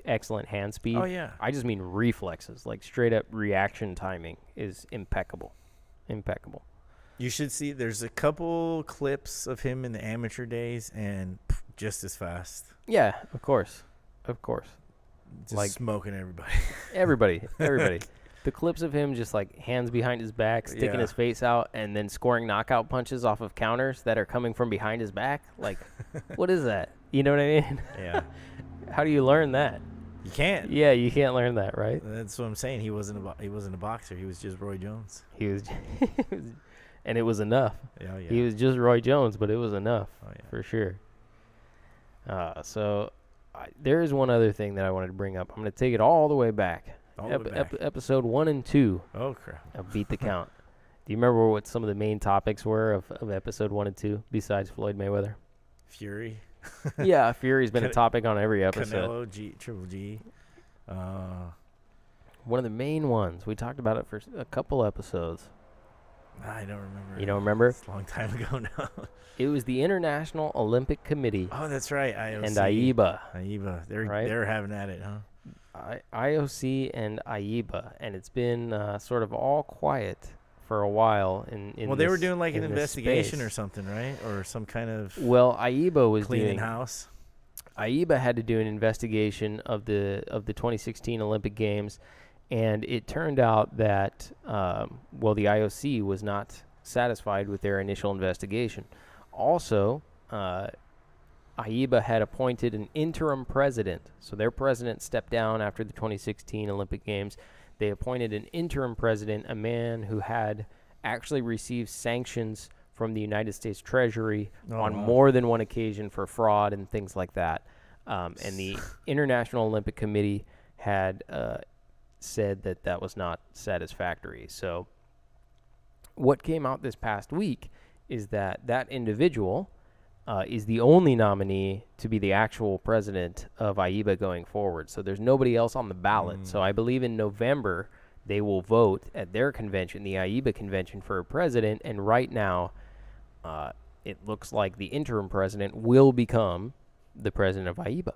excellent hand speed. Oh, yeah. I just mean reflexes. Like, straight up reaction timing is impeccable. Impeccable. You should see, there's a couple clips of him in the amateur days, and just as fast. Yeah, of course. Of course. Just Like- smoking everybody. Everybody. The clips of him just, like, hands behind his back, sticking Yeah. his face out, and then scoring knockout punches off of counters that are coming from behind his back. Like, what is that? You know what I mean? Yeah. How do you learn that? You can't. Yeah, you can't learn that, right? That's what I'm saying. He wasn't a boxer. He was just Roy Jones. He was, and it was enough. Yeah, yeah. He was just Roy Jones, but it was enough Oh, yeah. for sure. So there is one other thing that I wanted to bring up. I'm going to take it all the way back. All the way back. Episode 1 and 2 Oh, crap. of Beat the Count. Do you remember what some of the main topics were of episode 1 and 2 besides Floyd Mayweather? Fury. Yeah, Fury's been a topic on every episode. Canelo, Triple G. One of the main ones. We talked about it for a couple episodes. I don't remember. You don't remember? It's a long time ago now. It was the International Olympic Committee Oh, that's right. IOC. and AIBA. AIBA. Right? They're having at it, huh? IOC and AIBA, and it's been sort of all quiet for a while. Well, they were doing like an in this investigation space. or something, right? Or some kind of Well, AIBA was cleaning doing. house. AIBA had to do an investigation of the 2016 Olympic Games, and it turned out that the IOC was not satisfied with their initial investigation. Also, AIBA had appointed an interim president. So their president stepped down after the 2016 Olympic Games. They appointed an interim president, a man who had actually received sanctions from the United States Treasury on more than one occasion for fraud and things like that. And the International Olympic Committee had said that was not satisfactory. So what came out this past week is that individual is the only nominee to be the actual president of AIBA going forward. So there's nobody else on the ballot. So I believe in November they will vote at their convention, the AIBA convention, for a president. And right now it looks like the interim president will become the president of AIBA.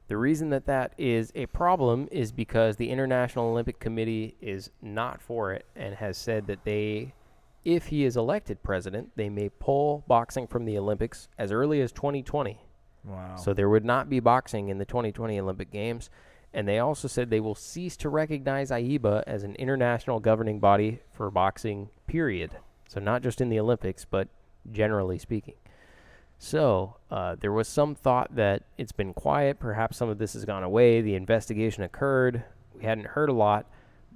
The reason that is a problem is because the International Olympic Committee is not for it and has said that if he is elected president, they may pull boxing from the Olympics as early as 2020. Wow. So there would not be boxing in the 2020 Olympic Games. And they also said they will cease to recognize AIBA as an international governing body for boxing, period. So not just in the Olympics, but generally speaking. So there was some thought that it's been quiet. Perhaps some of this has gone away. The investigation occurred. We hadn't heard a lot.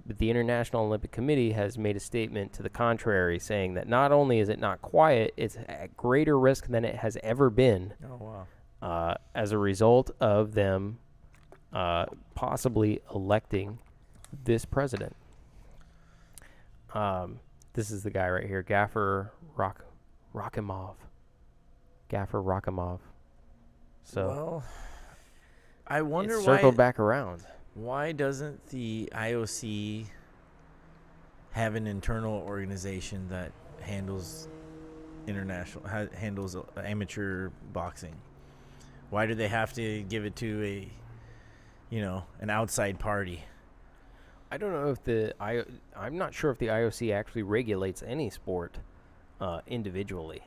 But the International Olympic Committee has made a statement to the contrary, saying that not only is it not quiet, it's at greater risk than it has ever been Oh, wow. as a result of them possibly electing this president. This is the guy right here, Gaffer Rakimov. Gaffer Rakimov. So well, I wonder it's why circled back around. Why doesn't the IOC have an internal organization that handles amateur boxing? Why do they have to give it to an outside party? I don't know if I'm not sure if the IOC actually regulates any sport individually.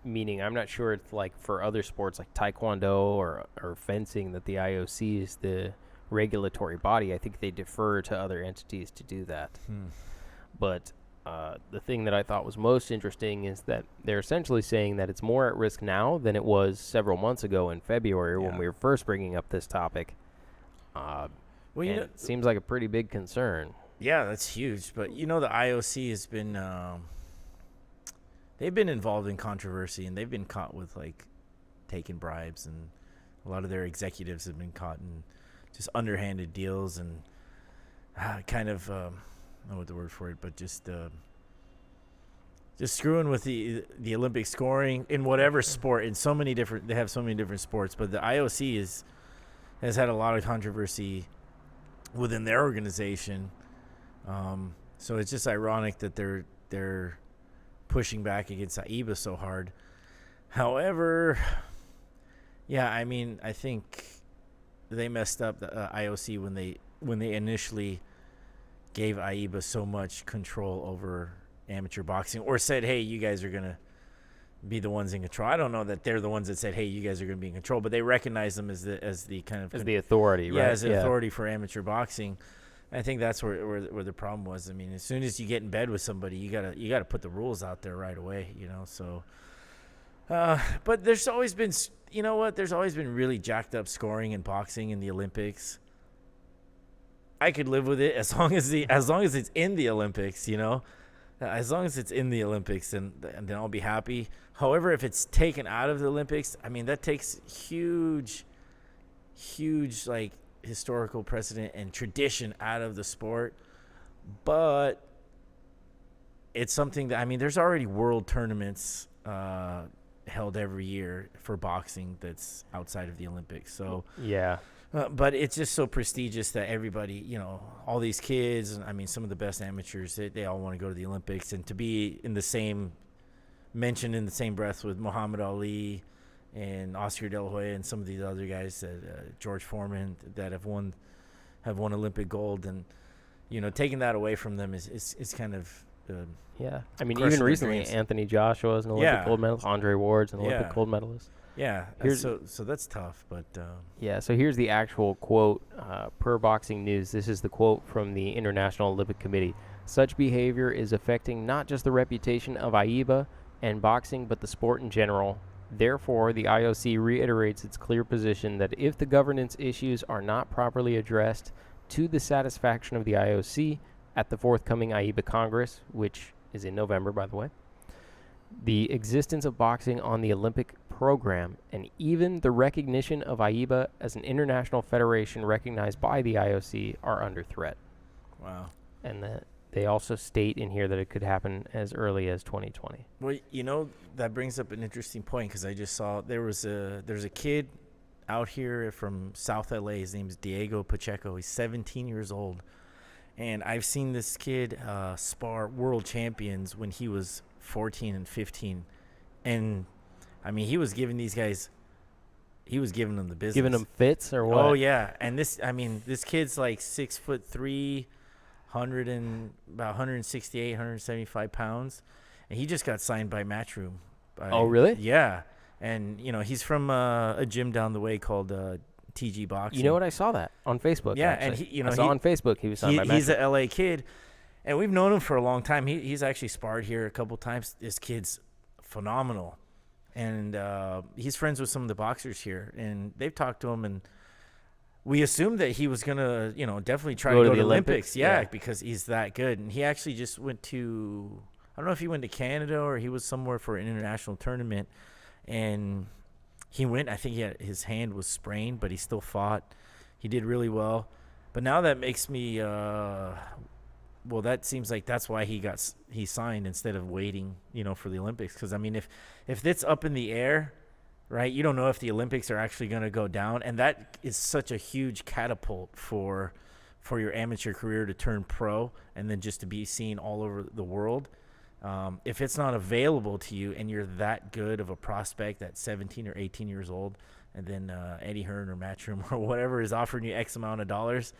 Meaning, I'm not sure it's like for other sports like taekwondo or fencing that the IOC is the regulatory body. I think they defer to other entities to do that. But the thing that I thought was most interesting is that they're essentially saying that it's more at risk now than it was several months ago in February when we were first bringing up this topic. It seems like a pretty big concern. Yeah, that's huge. But, the IOC has been they've been involved in controversy, and they've been caught with, taking bribes, and a lot of their executives have been caught in just underhanded deals and kind of, I don't know what the word for it, but just screwing with the Olympic scoring in whatever sport. They have so many different sports, but the IOC has had a lot of controversy within their organization. So it's just ironic that they're pushing back against AIBA so hard. However, I think they messed up the IOC when they initially gave AIBA so much control over amateur boxing, or said, hey, you guys are going to be the ones in control. I don't know that they're the ones that said, hey, you guys are going to be in control, but they recognize them as the authority, right? As the authority for amateur boxing. I think that's where the problem was. I mean, as soon as you get in bed with somebody, you gotta put the rules out there right away, So, but there's always been, there's always been really jacked up scoring in boxing in the Olympics. I could live with it as long as it's in the Olympics, As long as it's in the Olympics, and then I'll be happy. However, if it's taken out of the Olympics, I mean, that takes huge historical precedent and tradition out of the sport. But it's something that, there's already world tournaments held every year for boxing that's outside of the Olympics. So yeah. But it's just so prestigious that everybody, all these kids, and some of the best amateurs, they all want to go to the Olympics, and to be mentioned in the same breath with Muhammad Ali and Oscar De La Hoya and some of these other guys, George Foreman, that have won Olympic gold, and taking that away from them is kind of even recently Anthony Joshua is an Olympic gold medalist, Andre Ward's an Olympic gold medalist. Yeah, so that's tough, but so here's the actual quote per Boxing News. This is the quote from the International Olympic Committee. Such behavior is affecting not just the reputation of AIBA and boxing, but the sport in general. Therefore, the IOC reiterates its clear position that if the governance issues are not properly addressed to the satisfaction of the IOC at the forthcoming AIBA Congress, which is in November, by the way, the existence of boxing on the Olympic program and even the recognition of AIBA as an international federation recognized by the IOC are under threat. Wow. And that they also state in here that it could happen as early as 2020. Well, that brings up an interesting point, because I just saw there's a kid out here from South LA. His name is Diego Pacheco. He's 17 years old. And I've seen this kid spar world champions when he was 14 and 15. And, he was giving these guys, he was giving them the business. Giving them fits or what? Oh, yeah. And this kid's like 6'3", about 168, 175 pounds. And he just got signed by Matchroom. Oh, really? Yeah. And, he's from a gym down the way called TG Boxing. You know what? I saw that on Facebook. Yeah, actually. and I saw on Facebook he was signed by Matchroom. He's a LA kid, and we've known him for a long time. He's actually sparred here a couple times. This kid's phenomenal, and he's friends with some of the boxers here, and they've talked to him, and we assumed that he was gonna, definitely try to go to the Olympics. Yeah, because he's that good, and he actually just went to, I don't know if he went to Canada or he was somewhere for an international tournament, and he went. I think his hand was sprained, but he still fought. He did really well. But now that makes me well, that seems like that's why he signed instead of waiting, for the Olympics. Because I mean, if it's up in the air, right? You don't know if the Olympics are actually going to go down, and that is such a huge catapult for your amateur career to turn pro and then just to be seen all over the world. If it's not available to you and you're that good of a prospect at 17 or 18 years old, and then Eddie Hearn or Matchroom or whatever is offering you X amount of dollars,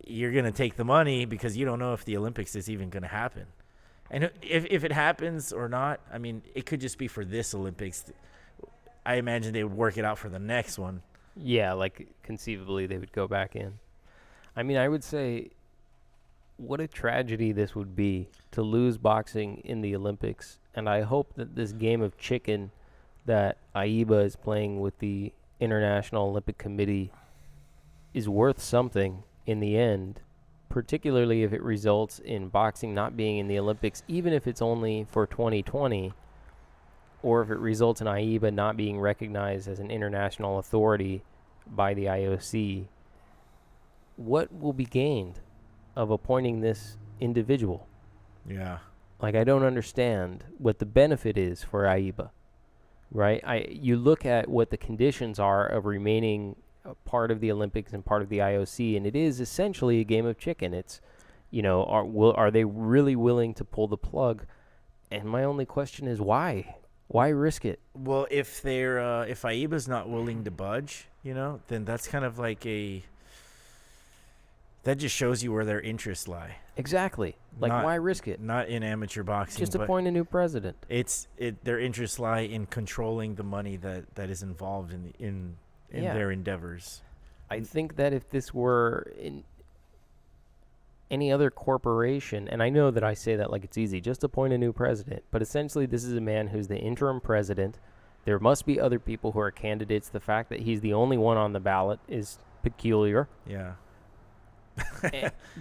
you're going to take the money because you don't know if the Olympics is even going to happen. And if it happens or not, I mean, it could just be for this Olympics. I imagine they would work it out for the next one. Yeah, like conceivably they would go back in. I mean, I would say what a tragedy this would be to lose boxing in the Olympics. And I hope that this game of chicken that AIBA is playing with the International Olympic Committee is worth something in the end, particularly if it results in boxing not being in the Olympics, even if it's only for 2020, or if it results in AIBA not being recognized as an international authority by the IOC. What will be gained of appointing this individual? Yeah. Like, I don't understand what the benefit is for AIBA, right? You look at what the conditions are of remaining a part of the Olympics and part of the IOC, and it is essentially a game of chicken. It's, are they really willing to pull the plug? And my only question is why? Why risk it? Well, if AIBA's not willing to budge, then that's kind of like that just shows you where their interests lie. Exactly. Like, why risk it? Not in amateur boxing. Just appoint a new president. Their interests lie in controlling the money that is involved in their endeavors. I think that if this were in any other corporation, and I know that I say that like it's easy, just appoint a new president, but essentially this is a man who's the interim president. There must be other people who are candidates. The fact that he's the only one on the ballot is peculiar. Yeah.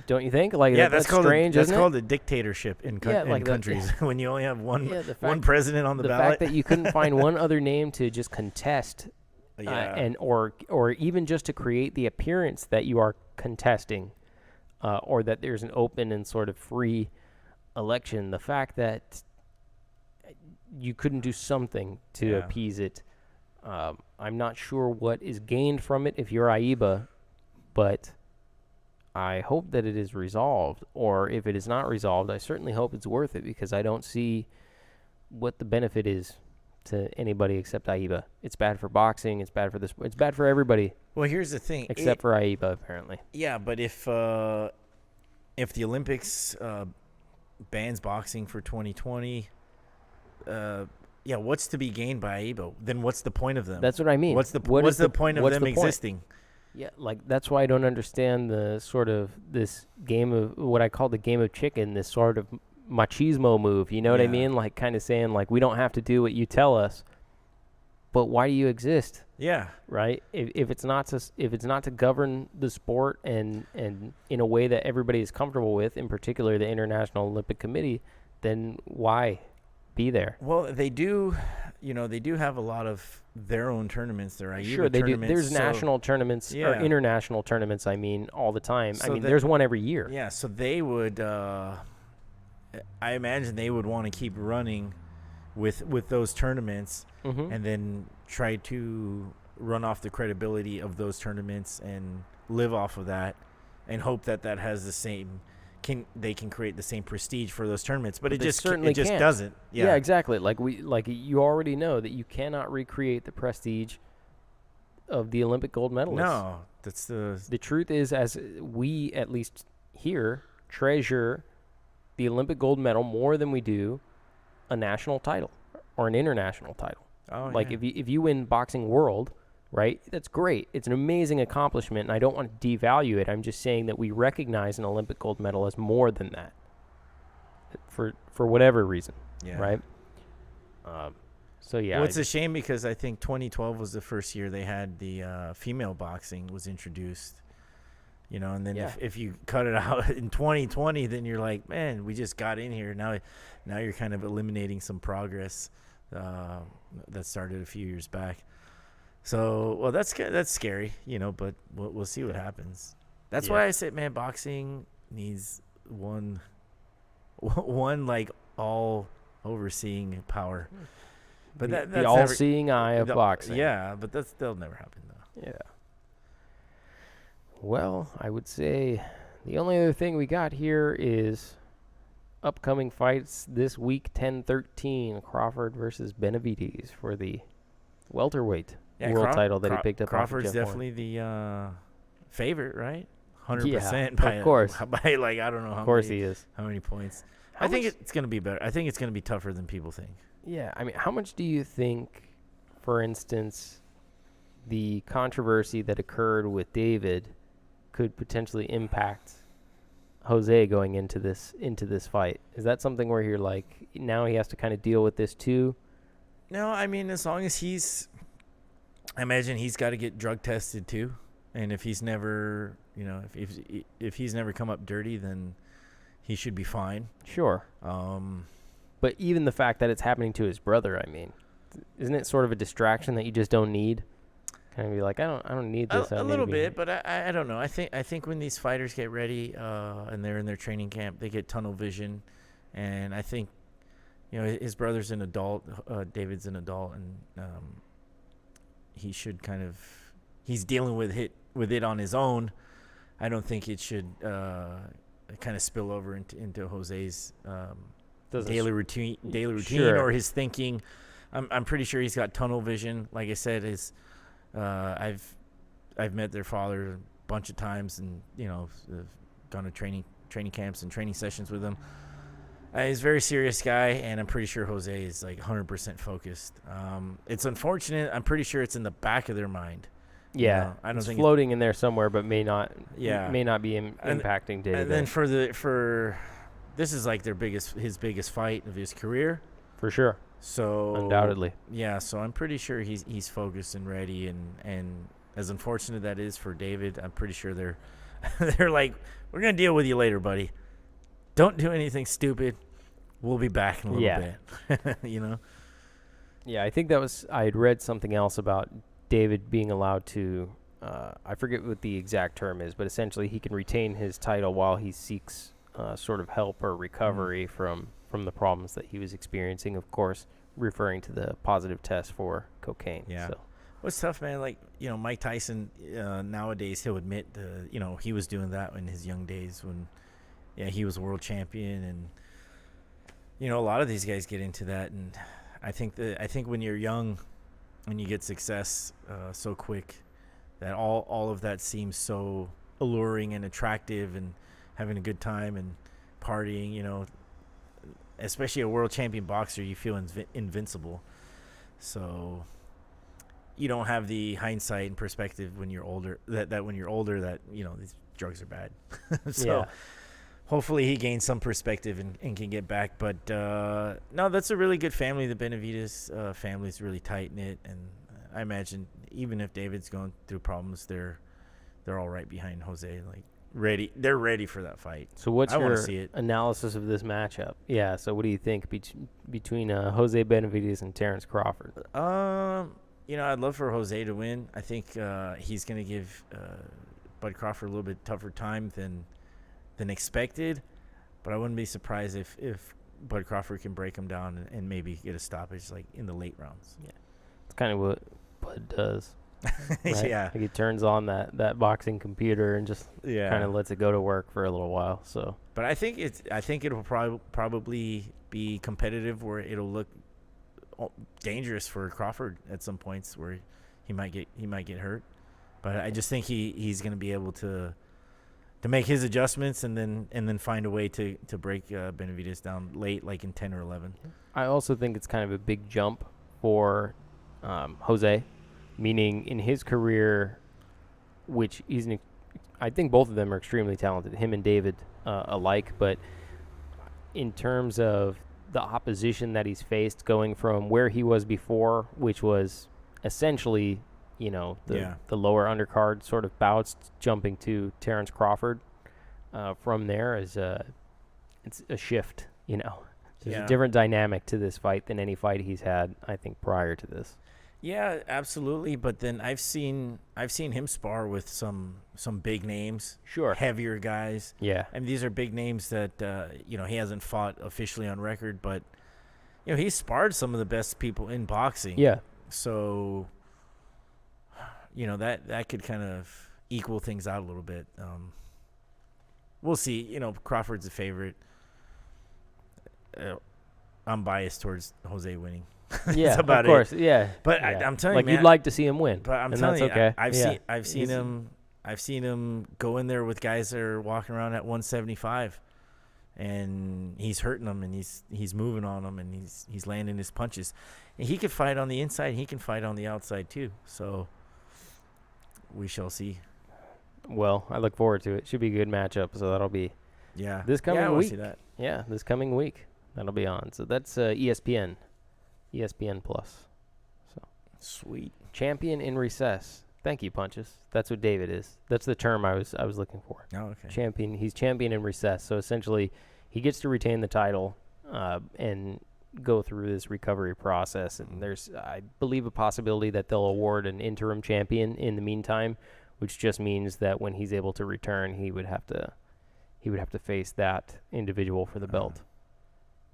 Don't you think? Like, yeah, that's strange. That's called a dictatorship in countries when you only have one president on the ballot. The fact that you couldn't find one other name to just contest, or even just to create the appearance that you are contesting, or that there's an open and sort of free election. The fact that you couldn't do something to appease it, I'm not sure what is gained from it if you're AIBA, but I hope that it is resolved, or if it is not resolved, I certainly hope it's worth it, because I don't see what the benefit is to anybody except AIBA. It's bad for boxing. It's bad for this. It's bad for everybody. Well, here's the thing. Except for AIBA, apparently. Yeah, but if the Olympics bans boxing for 2020, what's to be gained by AIBA? Then what's the point of them? That's what I mean. What's the point of them existing? Yeah, like, that's why I don't understand the sort of this game of what I call the game of chicken, this sort of machismo move. You know what I mean? Like, kind of saying, like, we don't have to do what you tell us, but why do you exist? Yeah. Right? If it's not to govern the sport and in a way that everybody is comfortable with, in particular the International Olympic Committee, then why be there? Well, they do have a lot of their own tournaments. There are sure they do. There's national tournaments or international tournaments. I mean, all the time. So there's one every year. Yeah, so they would. I imagine they would want to keep running with those tournaments, and then try to run off the credibility of those tournaments and live off of that, and hope that has the same. They can create the same prestige for those tournaments, but it just doesn't. Yeah, exactly. Like you already know that you cannot recreate the prestige of the Olympic gold medalists. No, that's the truth is, as we at least here treasure the Olympic gold medal more than we do a national title or an international title. Oh, like if you win boxing world, right? That's great. It's an amazing accomplishment, and I don't want to devalue it. I'm just saying that we recognize an Olympic gold medal as more than that for whatever reason, right? So, yeah. Well, it's a shame because I think 2012 was the first year they had the female boxing was introduced, and then if you cut it out in 2020, then you're like, man, we just got in here. Now you're kind of eliminating some progress that started a few years back. So, well, that's scary, but we'll see what happens. That's why I say, man, boxing needs one like all overseeing power. But that's the all-seeing eye of boxing. Yeah, but that'll never happen though. Yeah. Well, I would say the only other thing we got here is upcoming fights this week, 10-13, Crawford versus Benavidez for the welterweight world title that he picked up. Crawford's definitely the favorite, right? 100%. Yeah, of course. By like I don't know how. Of course many, he is. How many points? I think it's going to be better. I think it's going to be tougher than people think. Yeah, I mean, how much do you think, for instance, the controversy that occurred with David could potentially impact Jose going into this fight? Is that something where you're like, now he has to kind of deal with this too? No, I mean, as long as I imagine he's got to get drug tested too, and if he's never, if he's never come up dirty, then he should be fine. Sure. But even the fact that it's happening to his brother, I mean, isn't it sort of a distraction that you just don't need? Kind of be like, I don't need this. A little bit, but I don't know. I think when these fighters get ready and they're in their training camp, they get tunnel vision, and I think his brother's an adult, David's an adult, and he should he's dealing with it on his own. I don't think it should kind of spill over into Jose's daily routine Sure. or his thinking. I'm pretty sure he's got tunnel vision. Like I said, I've met their father a bunch of times, and gone to training camps and training sessions with him. He's a very serious guy, and I'm pretty sure Jose is like 100% focused. It's unfortunate. I'm pretty sure it's in the back of their mind. Yeah, I don't it's think floating in there somewhere, but may not. Yeah, may not be impacting day to And day. then for this is like his biggest fight of his career. For sure. So Undoubtedly. Yeah, so I'm pretty sure he's focused and ready, and as unfortunate that is for David, I'm pretty sure they're like, we're gonna deal with you later, buddy. Don't do anything stupid. We'll be back in a little bit. Yeah, I think I had read something else about David being allowed to, I forget what the exact term is, but essentially he can retain his title while he seeks sort of help or recovery from the problems that he was experiencing, of course, referring to the positive test for cocaine. Yeah. So. What's tough, man, like, Mike Tyson, nowadays he'll admit, he was doing that in his young days when, he was a world champion, and, a lot of these guys get into that, and I think when you're young, when you get success so quick, that all of that seems so alluring and attractive, and having a good time and partying, especially a world champion boxer, you feel invincible. So you don't have the hindsight and perspective when you're older that when you're older that these drugs are bad. So hopefully he gains some perspective and can get back. But no, that's a really good family. The Benavidez family is really tight knit, and I imagine even if David's going through problems, they're all right behind Jose, like ready. They're ready for that fight. So what's your see it. analysis of this matchup? Yeah. So what do you think between Jose Benavidez and Terrence Crawford? I'd love for Jose to win. I think he's going to give Bud Crawford a little bit tougher time than expected, but I wouldn't be surprised if Bud Crawford can break him down and maybe get a stoppage like in the late rounds. Yeah, it's kind of what Bud does. Right? Yeah, like he turns on that boxing computer and just kind of lets it go to work for a little while. So, but I think it'll probably be competitive where it'll look dangerous for Crawford at some points where he might get hurt. But I just think he's going to be able to make his adjustments and then find a way to break Benavidez down late, like in 10 or 11. I also think it's kind of a big jump for Jose, meaning in his career, which I think both of them are extremely talented, him and David alike, but in terms of the opposition that he's faced going from where he was before, which was essentially, the lower undercard sort of bouts, jumping to Terrence Crawford. From there it's a shift, There's a different dynamic to this fight than any fight he's had, I think, prior to this. Yeah, absolutely. But then I've seen him spar with some big names, Sure. heavier guys. Yeah. And these are big names that he hasn't fought officially on record, but he's sparred some of the best people in boxing. Yeah. So that could kind of equal things out a little bit. We'll see. Crawford's a favorite. I'm biased towards Jose winning. Yeah, That's about of course. it. Yeah. But yeah. I'm telling like you, man, you'd like to see him win. But I'm and telling that's you, okay. I've seen him go in there with guys that are walking around at 175, and he's hurting them, and he's moving on them, and he's landing his punches. And he can fight on the inside. He can fight on the outside too. So we shall see. Well, I look forward to it. Should be a good matchup. So that'll be this coming I wanna week. see that. Yeah, this coming week that'll be on. So that's ESPN Plus. So Sweet. champion in recess. Thank you, Punches. That's what David is. That's the term I was looking for. Oh, okay. Champion. He's champion in recess. So essentially, he gets to retain the title and go through this recovery process. And there's, I believe, a possibility that they'll award an interim champion in the meantime, which just means that when he's able to return, he would have to face that individual for the belt.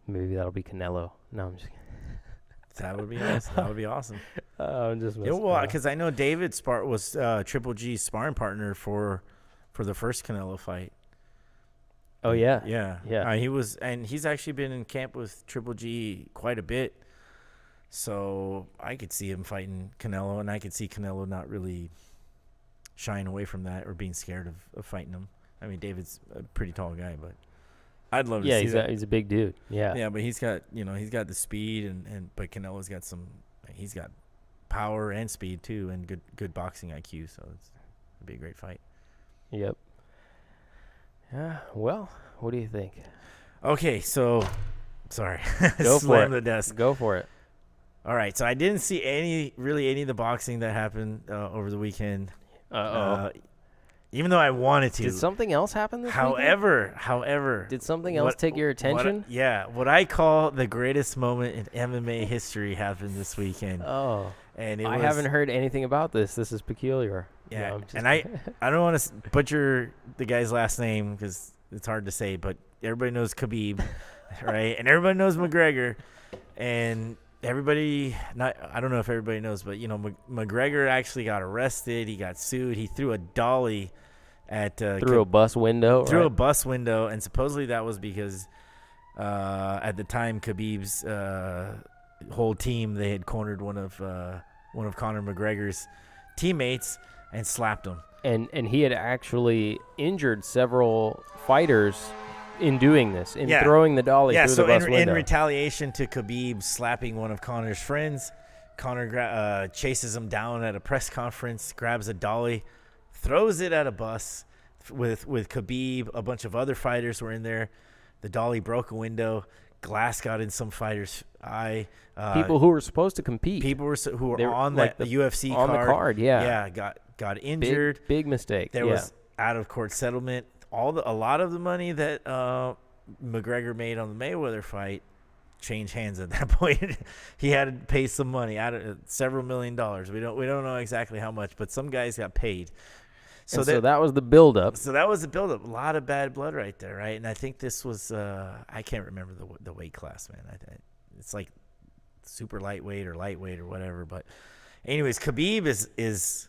Maybe that'll be Canelo. No, I'm just kidding. That would be awesome. That would be awesome. I'm just messing Well, around. because I know David was Triple G's sparring partner for the first Canelo fight. Oh yeah, yeah. He was, and he's actually been in camp with Triple G quite a bit. So I could see him fighting Canelo, and I could see Canelo not really shying away from that or being scared of fighting him. I mean, David's a pretty tall guy, but I'd love to see that. He's a big dude. Yeah. Yeah, but he's got the speed but Canelo's got he's got power and speed too, and good boxing IQ, so it'd be a great fight. Yep. Yeah. Well, what do you think? Okay, so sorry. Go for Slam it. the desk. Go for it. All right, so I didn't see any of the boxing that happened over the weekend. Even though I wanted to. Did something else happen this weekend? However, Did something else take your attention? What I call the greatest moment in MMA history happened this weekend. Oh. And I haven't heard anything about this. This is peculiar. Yeah, No, I'm just- and I don't want to butcher the guy's last name because it's hard to say, but everybody knows Khabib, right? And everybody knows McGregor, and everybody I don't know if everybody knows, but McGregor actually got arrested. He got sued. He threw a dolly at through a bus window. Through right? a bus window, and supposedly that was because at the time Khabib's whole team, they had cornered one of Conor McGregor's teammates and slapped him. And he had actually injured several fighters in doing this, throwing the dolly through the bus window. In retaliation to Khabib slapping one of Conor's friends, Conor chases him down at a press conference, grabs a dolly, throws it at a bus with Khabib. A bunch of other fighters were in there. The dolly broke a window. Glass got in some fighter's eye. People who were supposed to compete. Who were They were on like the UFC on card. the card, yeah. Got injured. Big mistake. There was out of court settlement. A lot of the money that McGregor made on the Mayweather fight changed hands at that point. He had to pay some money, out of several $1 million. We don't know exactly how much, but some guys got paid. So that was the buildup. So that was the buildup. A lot of bad blood right there, right? And I think this was I can't remember the weight class, man. It's like super lightweight or whatever. But anyways, Khabib is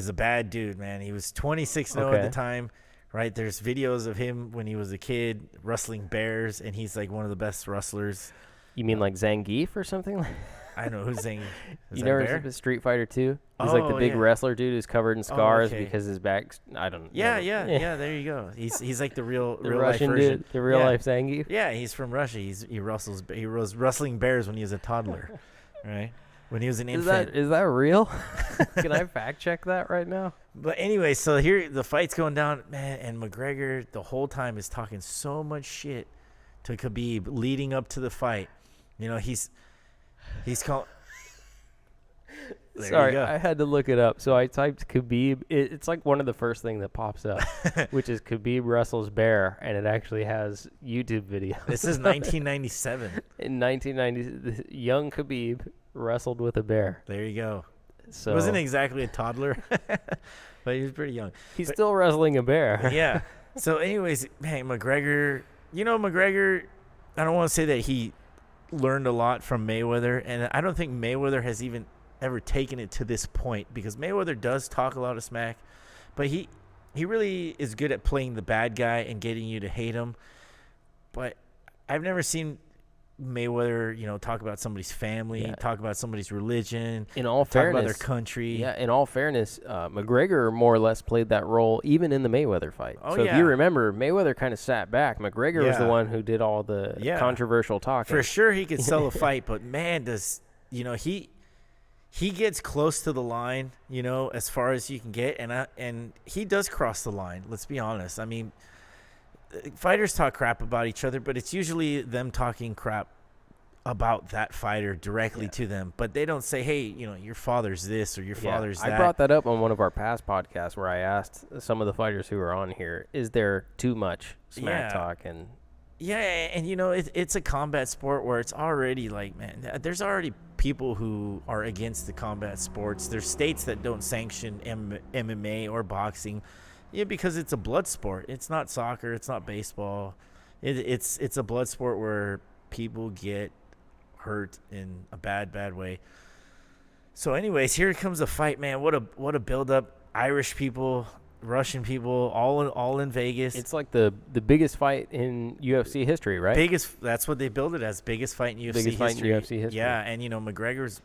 a bad dude, man. He was 26-0 at the time, right? There's videos of him when he was a kid wrestling bears, and he's like one of the best wrestlers. You mean like Zangief or something? I don't know who's Zangief. You never see Street Fighter 2? He's like the big wrestler dude who's covered in scars because his back's, I don't know. Yeah, there you go. He's like the real Russian life version. dude, the real life Zangief. Yeah, he's from Russia. He was wrestling bears when he was a toddler, right? When he was an infant. Is that real? Can I fact check that right now? But anyway, so here the fight's going down, man, and McGregor the whole time is talking so much shit to Khabib leading up to the fight. He's called. Sorry, I had to look it up. So I typed Khabib. It's like one of the first thing that pops up, which is Khabib wrestles bear, and it actually has YouTube videos. This is 1997. In 1990, young Khabib Wrestled with a bear. There you go. So He wasn't exactly a toddler, but he was pretty young. he's still wrestling a bear. Yeah. So, anyways, man, McGregor, McGregor, I don't want to say that he learned a lot from Mayweather, and I don't think Mayweather has even ever taken it to this point, because Mayweather does talk a lot of smack, but he really is good at playing the bad guy and getting you to hate him. But I've never seen Mayweather, talk about somebody's family, talk about somebody's religion, In all talk fairness, about their country. Yeah, in all fairness, McGregor more or less played that role even in the Mayweather fight. Oh, so yeah. if you remember, Mayweather kind of sat back. McGregor was the Yeah. one who did all the controversial talking. For sure he could sell a fight, but man, he gets close to the line, as far as you can get, and he does cross the line. Let's be honest. I mean, fighters talk crap about each other, but it's usually them talking crap about that fighter directly to them. But they don't say, hey, your father's this or your father's that. I brought that up on one of our past podcasts where I asked some of the fighters who were on here, is there too much smack talk? And it's a combat sport where it's already like, man, there's already people who are against the combat sports. There's states that don't sanction MMA or boxing, because it's a blood sport. It's not soccer. It's not baseball. It's a blood sport where people get hurt in a bad way. So anyways, here comes a fight, man. What a build up. Irish people, Russian people, all in Vegas. it's like the biggest fight in UFC history, right? That's what they build it as, biggest fight in UFC Biggest fight in history. UFC history. Yeah, and McGregor's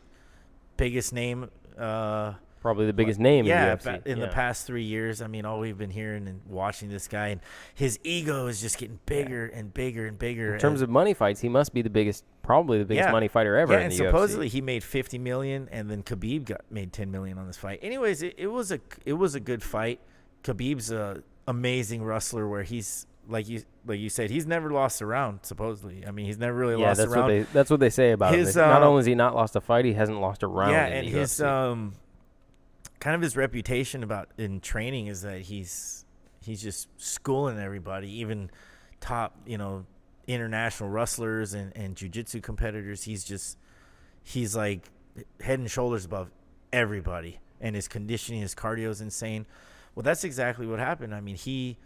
biggest name, Probably the biggest name in UFC. In the past 3 years. I mean, all we've been hearing and watching this guy, and his ego is just getting bigger and bigger and bigger. In terms of money fights, he must be probably the biggest money fighter ever in the UFC. Supposedly he made $50 million, and then Khabib made $10 million on this fight. Anyways, it was a good fight. Khabib's a amazing wrestler, where he's like you said, he's never lost a round. Supposedly, I mean, he's never really lost a round. That's what they say about him. Not only has he not lost a fight, he hasn't lost a round. Yeah, in and the his UFC. kind of his reputation in training is that he's just schooling everybody, even top international wrestlers and jiu-jitsu competitors. He's like head and shoulders above everybody, and his conditioning, his cardio is insane. Well, that's exactly what happened. I mean, he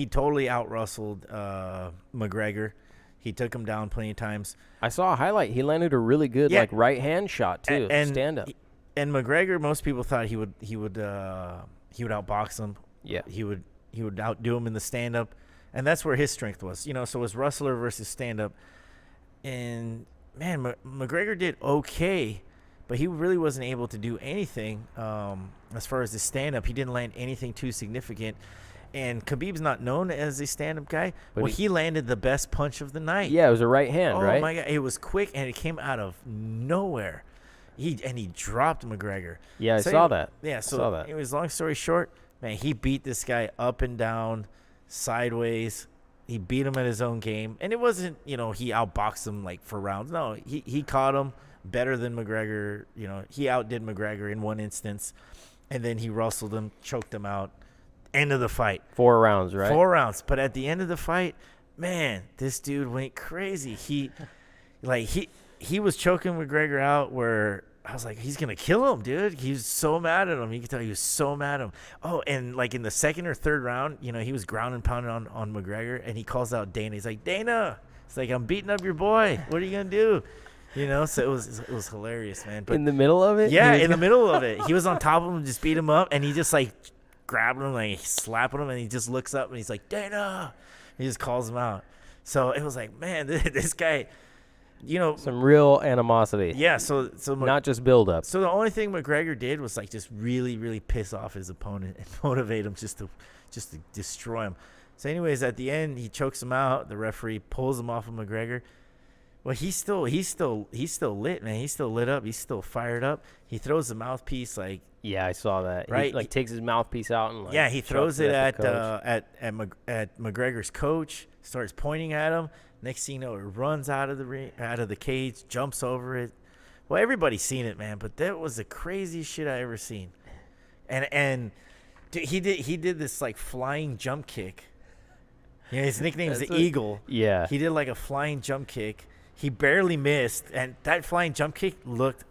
totally out-wrestled McGregor. He took him down plenty of times. I saw a highlight. He landed a really good right hand shot too. Stand up. And McGregor, most people thought he would outbox him. Yeah. He would outdo him in the stand up, and that's where his strength was. So it was wrestler versus stand up. And man, McGregor did okay, but he really wasn't able to do anything as far as the stand up. He didn't land anything too significant. And Khabib's not known as a stand-up guy. But he landed the best punch of the night. Yeah, it was a right hand, right? Oh, my God. It was quick, and it came out of nowhere. He dropped McGregor. Yeah, I saw that. Yeah, so saw that. Anyways, long story short, man, he beat this guy up and down, sideways. He beat him at his own game. And it wasn't, he outboxed him like for rounds. No, he caught him better than McGregor. He outdid McGregor in one instance. And then he wrestled him, choked him out. End of the fight. 4 rounds, right? 4 rounds. But at the end of the fight, man, this dude went crazy. He was choking McGregor out where I was like, he's going to kill him, dude. He was so mad at him. You could tell he was so mad at him. Oh, and like in the second or third round, he was ground and pounding on McGregor, and he calls out Dana. He's like, Dana, it's like, I'm beating up your boy. What are you going to do? So it was hilarious, man. But in the middle of it? Yeah, in the middle of it. He was on top of him, just beat him up, and he just like grabbing him, like slapping him, and he just looks up and he's like, Dana. He just calls him out. So it was like, man, this guy, some real animosity. Yeah, so not just build up. So the only thing McGregor did was like just really, really piss off his opponent and motivate him just to destroy him. So anyways, at the end, he chokes him out. The referee pulls him off of McGregor. Well, he's still lit, man. He's still lit up. He's still fired up. He throws the mouthpiece like. Yeah, I saw that. Right, he takes his mouthpiece out and he throws it at McGregor's coach. Starts pointing at him. Next thing you know, it runs out of the cage, jumps over it. Well, everybody's seen it, man. But that was the craziest shit I ever seen. And dude, he did this like flying jump kick. His nickname is the Eagle. Yeah. He did like a flying jump kick. He barely missed, and that flying jump kick looked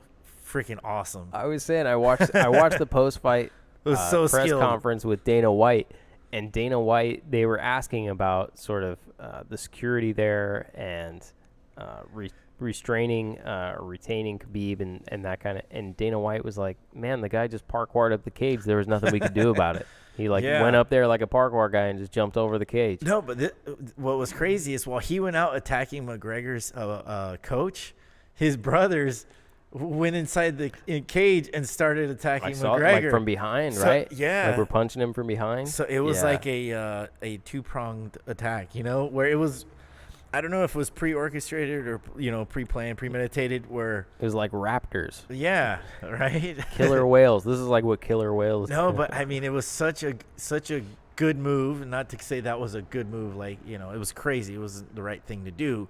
freaking awesome. I was saying I watched the post-fight It was so press skilled. conference with Dana White, and Dana White, they were asking about sort of the security there and restraining or retaining Khabib and that kind of. And Dana White was like, "Man, the guy just parkoured up the cage. There was nothing we could do about it. He went up there like a parkour guy and just jumped over the cage." No, but what was crazy is while he went out attacking McGregor's coach, his brothers went inside the cage and started attacking McGregor. Like from behind, right? Yeah. Like we're punching him from behind. So it was like a two-pronged attack, where it was, I don't know if it was pre-orchestrated or, pre-planned, premeditated, where. It was like raptors. Yeah, right? Killer whales. This is like what killer whales No, do. but I mean, it was such a good move. Not to say that was a good move. Like, it was crazy. It wasn't the right thing to do.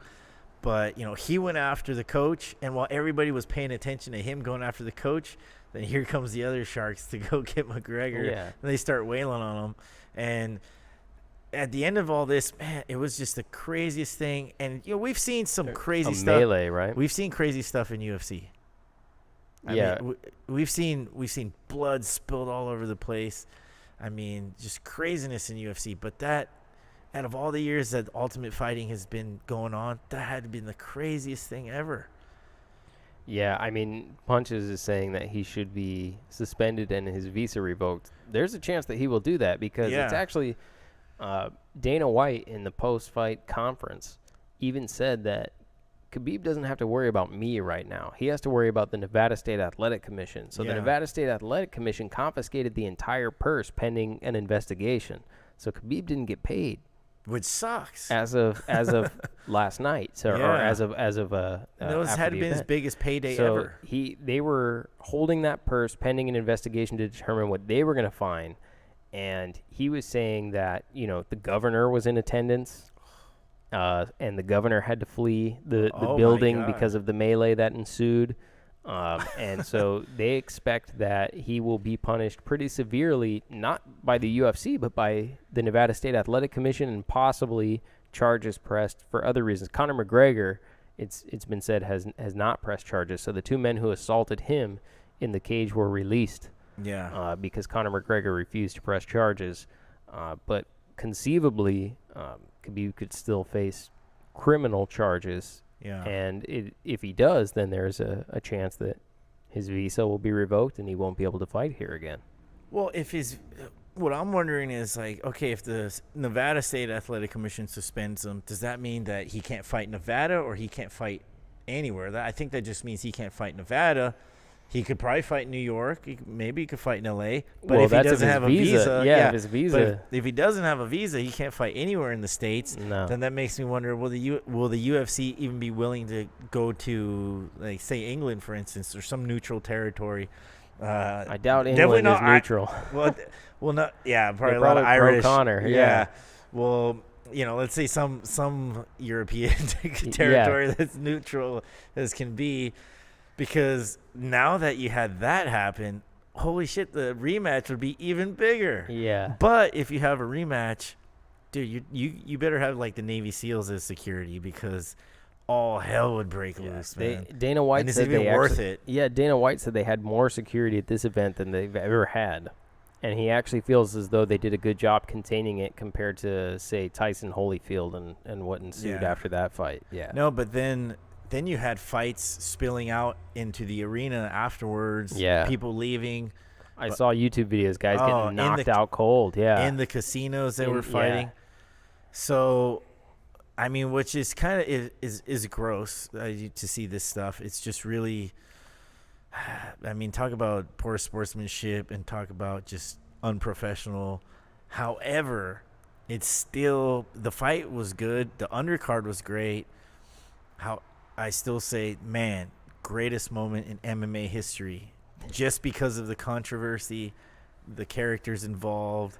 But, he went after the coach, and while everybody was paying attention to him going after the coach, then here comes the other Sharks to go get McGregor. Yeah. And they start wailing on him. And at the end of all this, man, it was just the craziest thing. And, we've seen some crazy stuff. Melee, right? We've seen crazy stuff in UFC. I mean, we've seen blood spilled all over the place. I mean, just craziness in UFC. But that, out of all the years that Ultimate Fighting has been going on, that had been the craziest thing ever. Yeah, I mean, Punches is saying that he should be suspended and his visa revoked. There's a chance that he will do that because it's actually Dana White in the post-fight conference even said that Khabib doesn't have to worry about me right now. He has to worry about the Nevada State Athletic Commission. So the Nevada State Athletic Commission confiscated the entire purse pending an investigation. So Khabib didn't get paid. Which sucks. As of last night, or as of those had been his biggest payday ever. They were holding that purse pending an investigation to determine what they were going to fine, and he was saying that the governor was in attendance, and the governor had to flee the building because of the melee that ensued. And so they expect that he will be punished pretty severely, not by the UFC, but by the Nevada State Athletic Commission, and possibly charges pressed for other reasons. Conor McGregor, it's been said, has not pressed charges. So the two men who assaulted him in the cage were released. Yeah. Because Conor McGregor refused to press charges. But conceivably, Khabib could still face criminal charges. Yeah. And if he does, then there's a chance that his visa will be revoked and he won't be able to fight here again. Well, what I'm wondering is, like, okay, if the Nevada State Athletic Commission suspends him, does that mean that he can't fight Nevada or he can't fight anywhere? I think that just means he can't fight Nevada. He could probably fight in New York. Maybe he could fight in L.A. But if he doesn't have a visa, if his visa, but if he doesn't have a visa, he can't fight anywhere in the States. No. Then that makes me wonder: will the UFC even be willing to go to, like, say, England, for instance, or some neutral territory? I doubt England is neutral. Well, not. Yeah, probably a They're lot of Irish. Conor, yeah. Well, let's say some European territory that's neutral as can be. Because now that you had that happen, holy shit, the rematch would be even bigger. Yeah. But if you have a rematch, dude, you better have, like, the Navy SEALs as security, because all hell would break loose, man. Dana White and said it's even worth it. Yeah, Dana White said they had more security at this event than they've ever had. And he actually feels as though they did a good job containing it compared to, say, Tyson Holyfield and what ensued after that fight. Yeah. No, but then you had fights spilling out into the arena afterwards. Yeah. People leaving. I saw YouTube videos, guys getting knocked out cold. Yeah. In the casinos they were fighting. Yeah. So, I mean, which is kind of is gross to see this stuff. It's just really, I mean, talk about poor sportsmanship and talk about just unprofessional. However, it's still, the fight was good. The undercard was great. I still say, man, greatest moment in MMA history, just because of the controversy, the characters involved,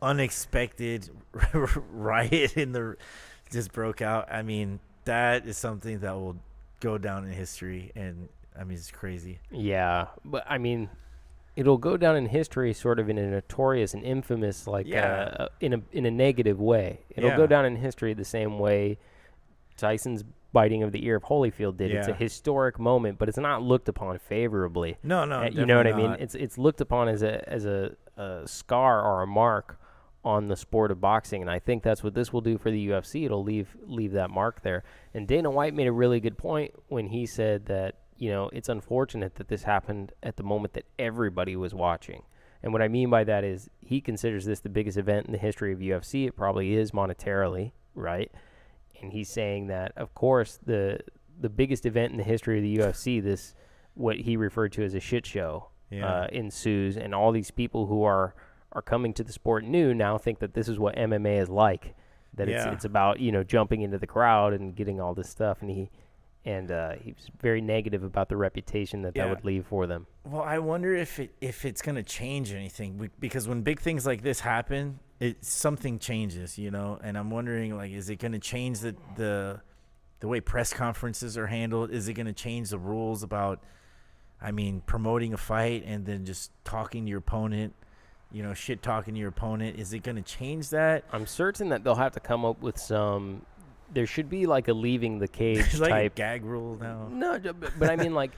unexpected riot just broke out. I mean, that is something that will go down in history, and I mean, it's crazy. Yeah, but I mean, it'll go down in history sort of in a notorious and infamous, like, in a negative way. It'll go down in history the same way Tyson's biting of the ear of Holyfield did. It's a Yeah. historic moment, but it's not looked upon favorably. No, You know what I definitely mean? not. It's looked upon as a scar or a mark on the sport of boxing, and I think that's what this will do for the UFC. It'll leave that mark there. And Dana White made a really good point when he said that, you know, it's unfortunate that this happened at the moment that everybody was watching. And what I mean by that is he considers this the biggest event in the history of UFC. It probably is monetarily, right? And he's saying that, of course, the biggest event in the history of the UFC, this what he referred to as a shit show, ensues, and all these people who are coming to the sport new now think that this is what MMA is like, that it's about, you know, jumping into the crowd and getting all this stuff, and he was very negative about the reputation that would leave for them. Well, I wonder if it's going to change anything, because when big things like this happen, something changes, you know, and I'm wondering, like, is it going to change the way press conferences are handled? Is it going to change the rules about, I mean, promoting a fight and then just talking to your opponent, you know, shit talking to your opponent? Is it going to change that? I'm certain that they'll have to come up with some. There should be like a leaving the cage There's like type a gag rule now. No, but I mean, like,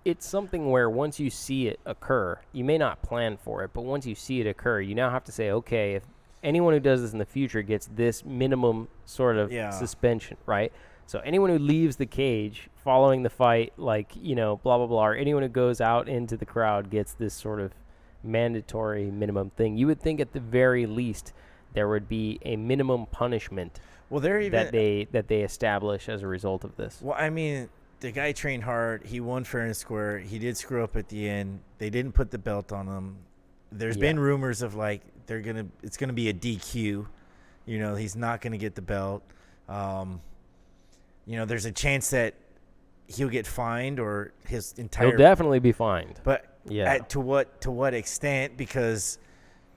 it's something where once you see it occur, you may not plan for it, but once you see it occur, you now have to say, okay, if anyone who does this in the future gets this minimum sort of suspension, right? So anyone who leaves the cage following the fight, like, you know, blah, blah, blah, or anyone who goes out into the crowd gets this sort of mandatory minimum thing. You would think at the very least there would be a minimum punishment that they establish as a result of this. Well, I mean, the guy trained hard. He won fair and square. He did screw up at the end. They didn't put the belt on him. There's been rumors of, like, it's gonna be a DQ. You know, he's not gonna get the belt. You know, there's a chance that he'll get fined, or his entire. He'll definitely be fined. But to what extent? Because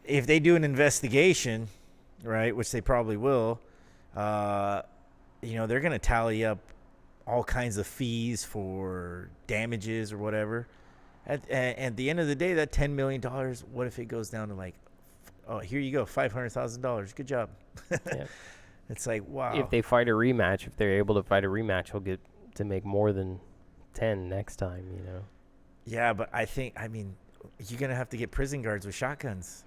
if they do an investigation, right, which they probably will, you know, they're going to tally up all kinds of fees for damages or whatever. At the end of the day, that $10 million, what if it goes down to, like, oh, here you go, $500,000. Good job. Yeah. It's like, wow. If they fight a rematch, if they're able to fight a rematch, he'll get to make more than 10 next time, you know. Yeah, but I mean, you're going to have to get prison guards with shotguns.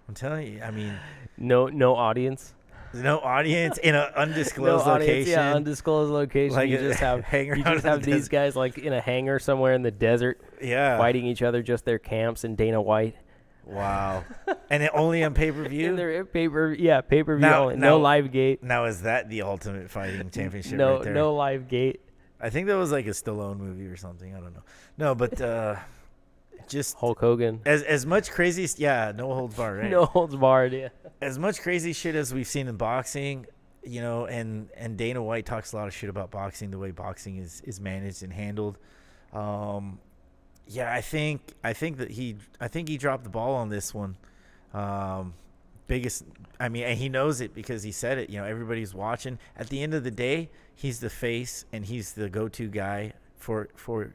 I'm telling you, I mean. No audience. No audience in an undisclosed location. Yeah, undisclosed location. Like, you just have these guys, like, in a hangar somewhere in the desert, fighting each other, just their camps, and Dana White. Wow. And it only on pay-per-view? And they're pay-per-view only. No live gate. Now, is that the Ultimate Fighting Championship right there? No live gate. I think that was like a Stallone movie or something. I don't know. No, but just Hulk Hogan. As much crazy, no holds barred, right? No holds barred, yeah. As much crazy shit as we've seen in boxing, you know, and Dana White talks a lot of shit about boxing, the way boxing is managed and handled. Yeah, I think he dropped the ball on this one. And he knows it because he said it. You know, everybody's watching. At the end of the day, he's the face and he's the go-to guy for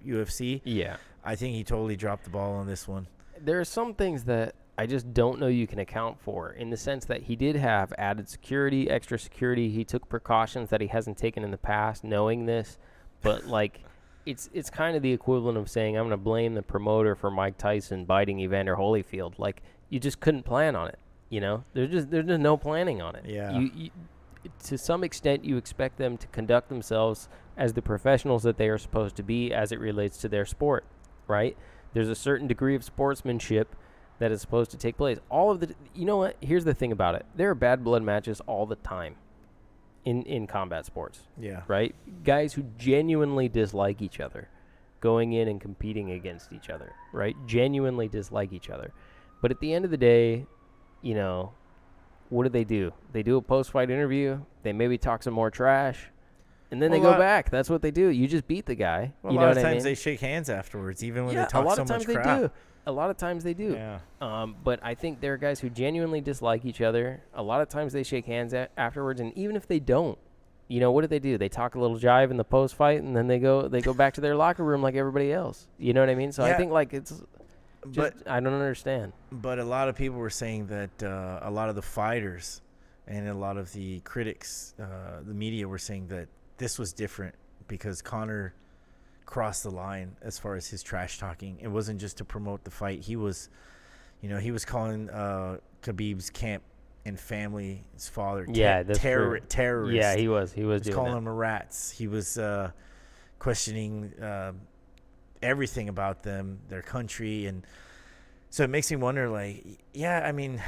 UFC. Yeah, I think he totally dropped the ball on this one. There are some things that I just don't know you can account for, in the sense that he did have added security, extra security. He took precautions that he hasn't taken in the past, knowing this. But, like, it's kind of the equivalent of saying, I'm going to blame the promoter for Mike Tyson biting Evander Holyfield. Like, you just couldn't plan on it, you know? There's just no planning on it. Yeah. You, to some extent, you expect them to conduct themselves as the professionals that they are supposed to be as it relates to their sport, right? There's a certain degree of sportsmanship that is supposed to take place. You know what? Here's the thing about it. There are bad blood matches all the time in combat sports. Yeah. Right? Guys who genuinely dislike each other going in and competing against each other, right? Genuinely dislike each other. But at the end of the day, you know, what do? They do a post-fight interview. They maybe talk some more trash. And then they go back. That's what they do. You just beat the guy. Well, a lot of times they shake hands afterwards, even when they talk so much crap. A lot of times they do. Yeah. But I think there are guys who genuinely dislike each other. A lot of times they shake hands afterwards, and even if they don't, you know, what do? They talk a little jive in the post fight, and then they go back to their locker room like everybody else. You know what I mean? So I think, like, it's just, I don't understand. But a lot of people were saying that a lot of the fighters and a lot of the critics, the media, were saying that this was different because Conor crossed the line as far as his trash talking. It wasn't just to promote the fight. He was, he was calling Khabib's camp and family, his father, terrorists. Yeah, he was doing calling that. them rats. He was questioning everything about them, their country, and so it makes me wonder, like, I mean,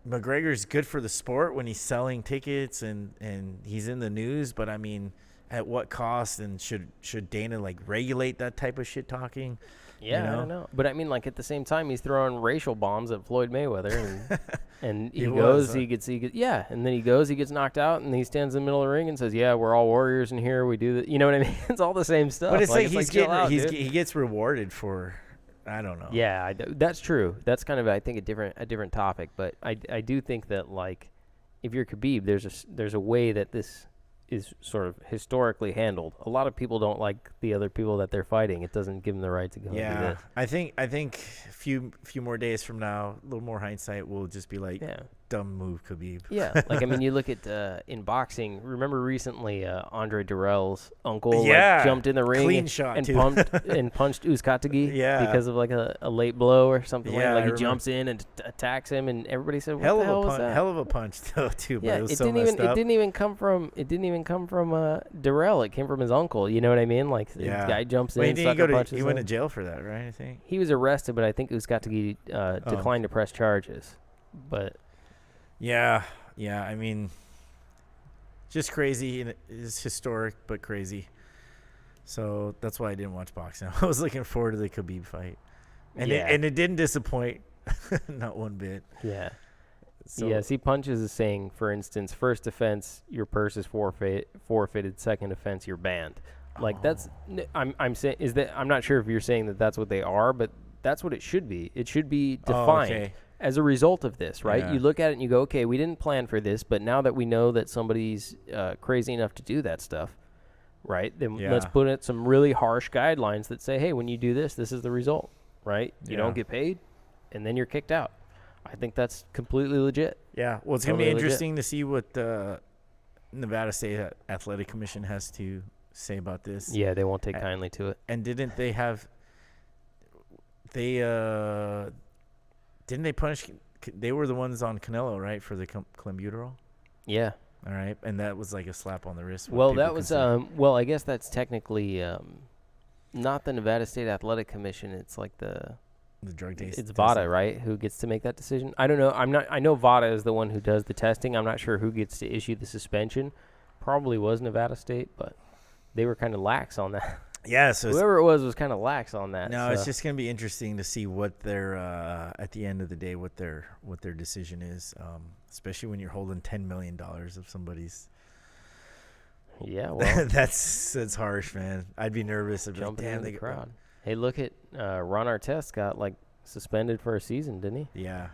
McGregor's good for the sport when he's selling tickets and he's in the news, but I mean, at what cost? And should Dana like regulate that type of shit talking? Yeah, I don't know. But I mean, like, at the same time, he's throwing racial bombs at Floyd Mayweather, and he gets knocked out, and he stands in the middle of the ring and says, "Yeah, we're all warriors in here. We do that." You know what I mean? It's all the same stuff. But it's like he gets rewarded for, I don't know. Yeah, that's true. That's kind of, I think, a different topic. But I do think that, like, if you're Khabib, there's a way that this is sort of historically handled. A lot of people don't like the other people that they're fighting. It doesn't give them the right to go and do this. I think a few more days from now, a little more hindsight, will just be like, dumb move, Khabib. Yeah, like, I mean, you look at in boxing. Remember recently, Andre Dirrell's uncle jumped in the ring and punched Uzcategui because of like a late blow or something. Like he jumps in and attacks him, and everybody said, "What the hell was that?" Hell of a punch though, too. Yeah, but it didn't even come from Dirrell. It came from his uncle. You know what I mean? Like, the guy jumps in, punches he went to jail for that, right? I think he was arrested, but I think Uzcategui declined to press charges. But yeah, I mean, just crazy, and it's historic but crazy. So that's why I didn't watch boxing. I was looking forward to the Khabib fight, and it didn't disappoint, not one bit. Yeah. So, yes, he punches is saying, for instance, first offense, your purse is forfeited. Second offense, you're banned. Like, that's I'm saying is that I'm not sure if you're saying that that's what they are, but that's what it should be. It should be defined as a result of this, right? Yeah. You look at it and you go, okay, we didn't plan for this, but now that we know that somebody's crazy enough to do that stuff, right? Then let's put in some really harsh guidelines that say, hey, when you do this, this is the result, right? You don't get paid, and then you're kicked out. I think that's completely legit. Yeah, well, it's going to be interesting to see what the Nevada State Athletic Commission has to say about this. Yeah, they won't take kindly to it. And didn't they punish? They were the ones on Canelo, right, for the clenbuterol? Yeah. All right, and that was like a slap on the wrist. Well, that was I guess that's technically not the Nevada State Athletic Commission. It's like the drug test. It's VADA, right? Who gets to make that decision? I don't know. I know VADA is the one who does the testing. I'm not sure who gets to issue the suspension. Probably was Nevada State, but they were kind of lax on that. Yeah, so whoever it was kind of lax on that. No, it's just going to be interesting to see what their at the end of the day what their decision is, especially when you're holding $10 million of somebody's. Yeah, well, that's harsh, man. I'd be nervous if jumping in the crowd. Hey, look at Ron Artest got like suspended for a season, didn't he? Yeah.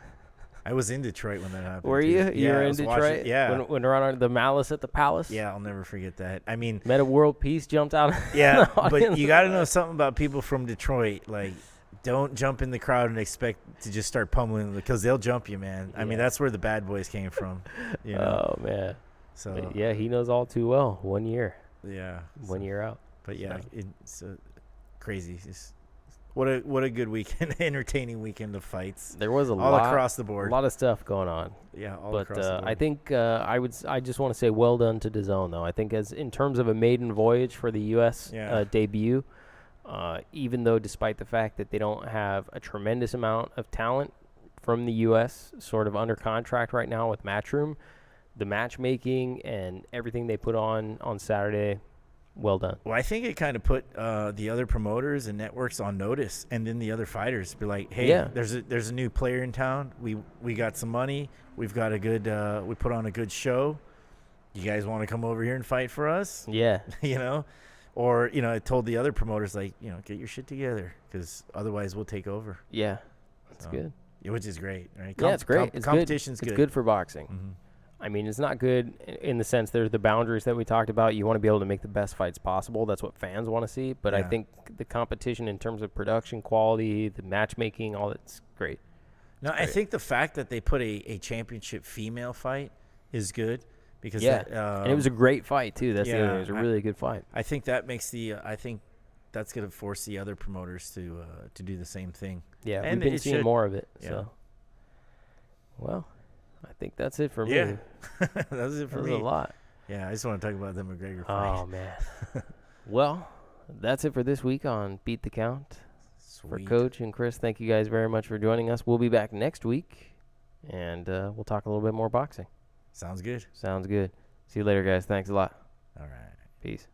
I was in Detroit when that happened. Were you? You were in Detroit? Yeah. When Ron, the Malice at the Palace? Yeah, I'll never forget that. I mean, Meta World Peace jumped out. Yeah, but you got to know something about people from Detroit. Like, don't jump in the crowd and expect to just start pummeling them because they'll jump you, man. I mean, that's where the bad boys came from. You know? Oh, man. So but yeah, he knows all too well. 1 year. Yeah. 1 year out. But yeah, it's crazy. What a good weekend, entertaining weekend of fights. There was all across the board, a lot of stuff going on. Yeah, all across the board. I think I just want to say well done to DAZN though. I think as in terms of a maiden voyage for the U.S. Debut, even though despite the fact that they don't have a tremendous amount of talent from the U.S. sort of under contract right now with Matchroom, the matchmaking and everything they put on Saturday. Well done. Well, I think it kind of put the other promoters and networks on notice, and then the other fighters be like, "Hey, there's a new player in town. We got some money. We've got a good. We put on a good show. You guys want to come over here and fight for us?" Yeah. Or it told the other promoters like, get your shit together because otherwise we'll take over. Yeah, that's good. Which is great, right? Yeah, it's great. Competition's good. It's good for boxing. Mm-hmm. I mean, it's not good in the sense there's the boundaries that we talked about. You want to be able to make the best fights possible. That's what fans want to see. But I think the competition in terms of production quality, the matchmaking, all that's great. No, I think the fact that they put a championship female fight is good because and it was a great fight too. That's the other thing. It was a I- really good fight. I think that makes I think that's going to force the other promoters to do the same thing. Yeah, And we've been it seeing should. more of it. Yeah. So, well, I think that's it for me. Yeah. That was it for That was me. a lot. Yeah, I just want to talk about the McGregor fight. Oh man. Well, that's it for this week on Beat the Count. For Sweet. Coach and Chris, thank you guys very much for joining us. We'll be back next week, and we'll talk a little bit more boxing. Sounds good. Sounds good. See you later, guys. Thanks a lot. All right. Peace.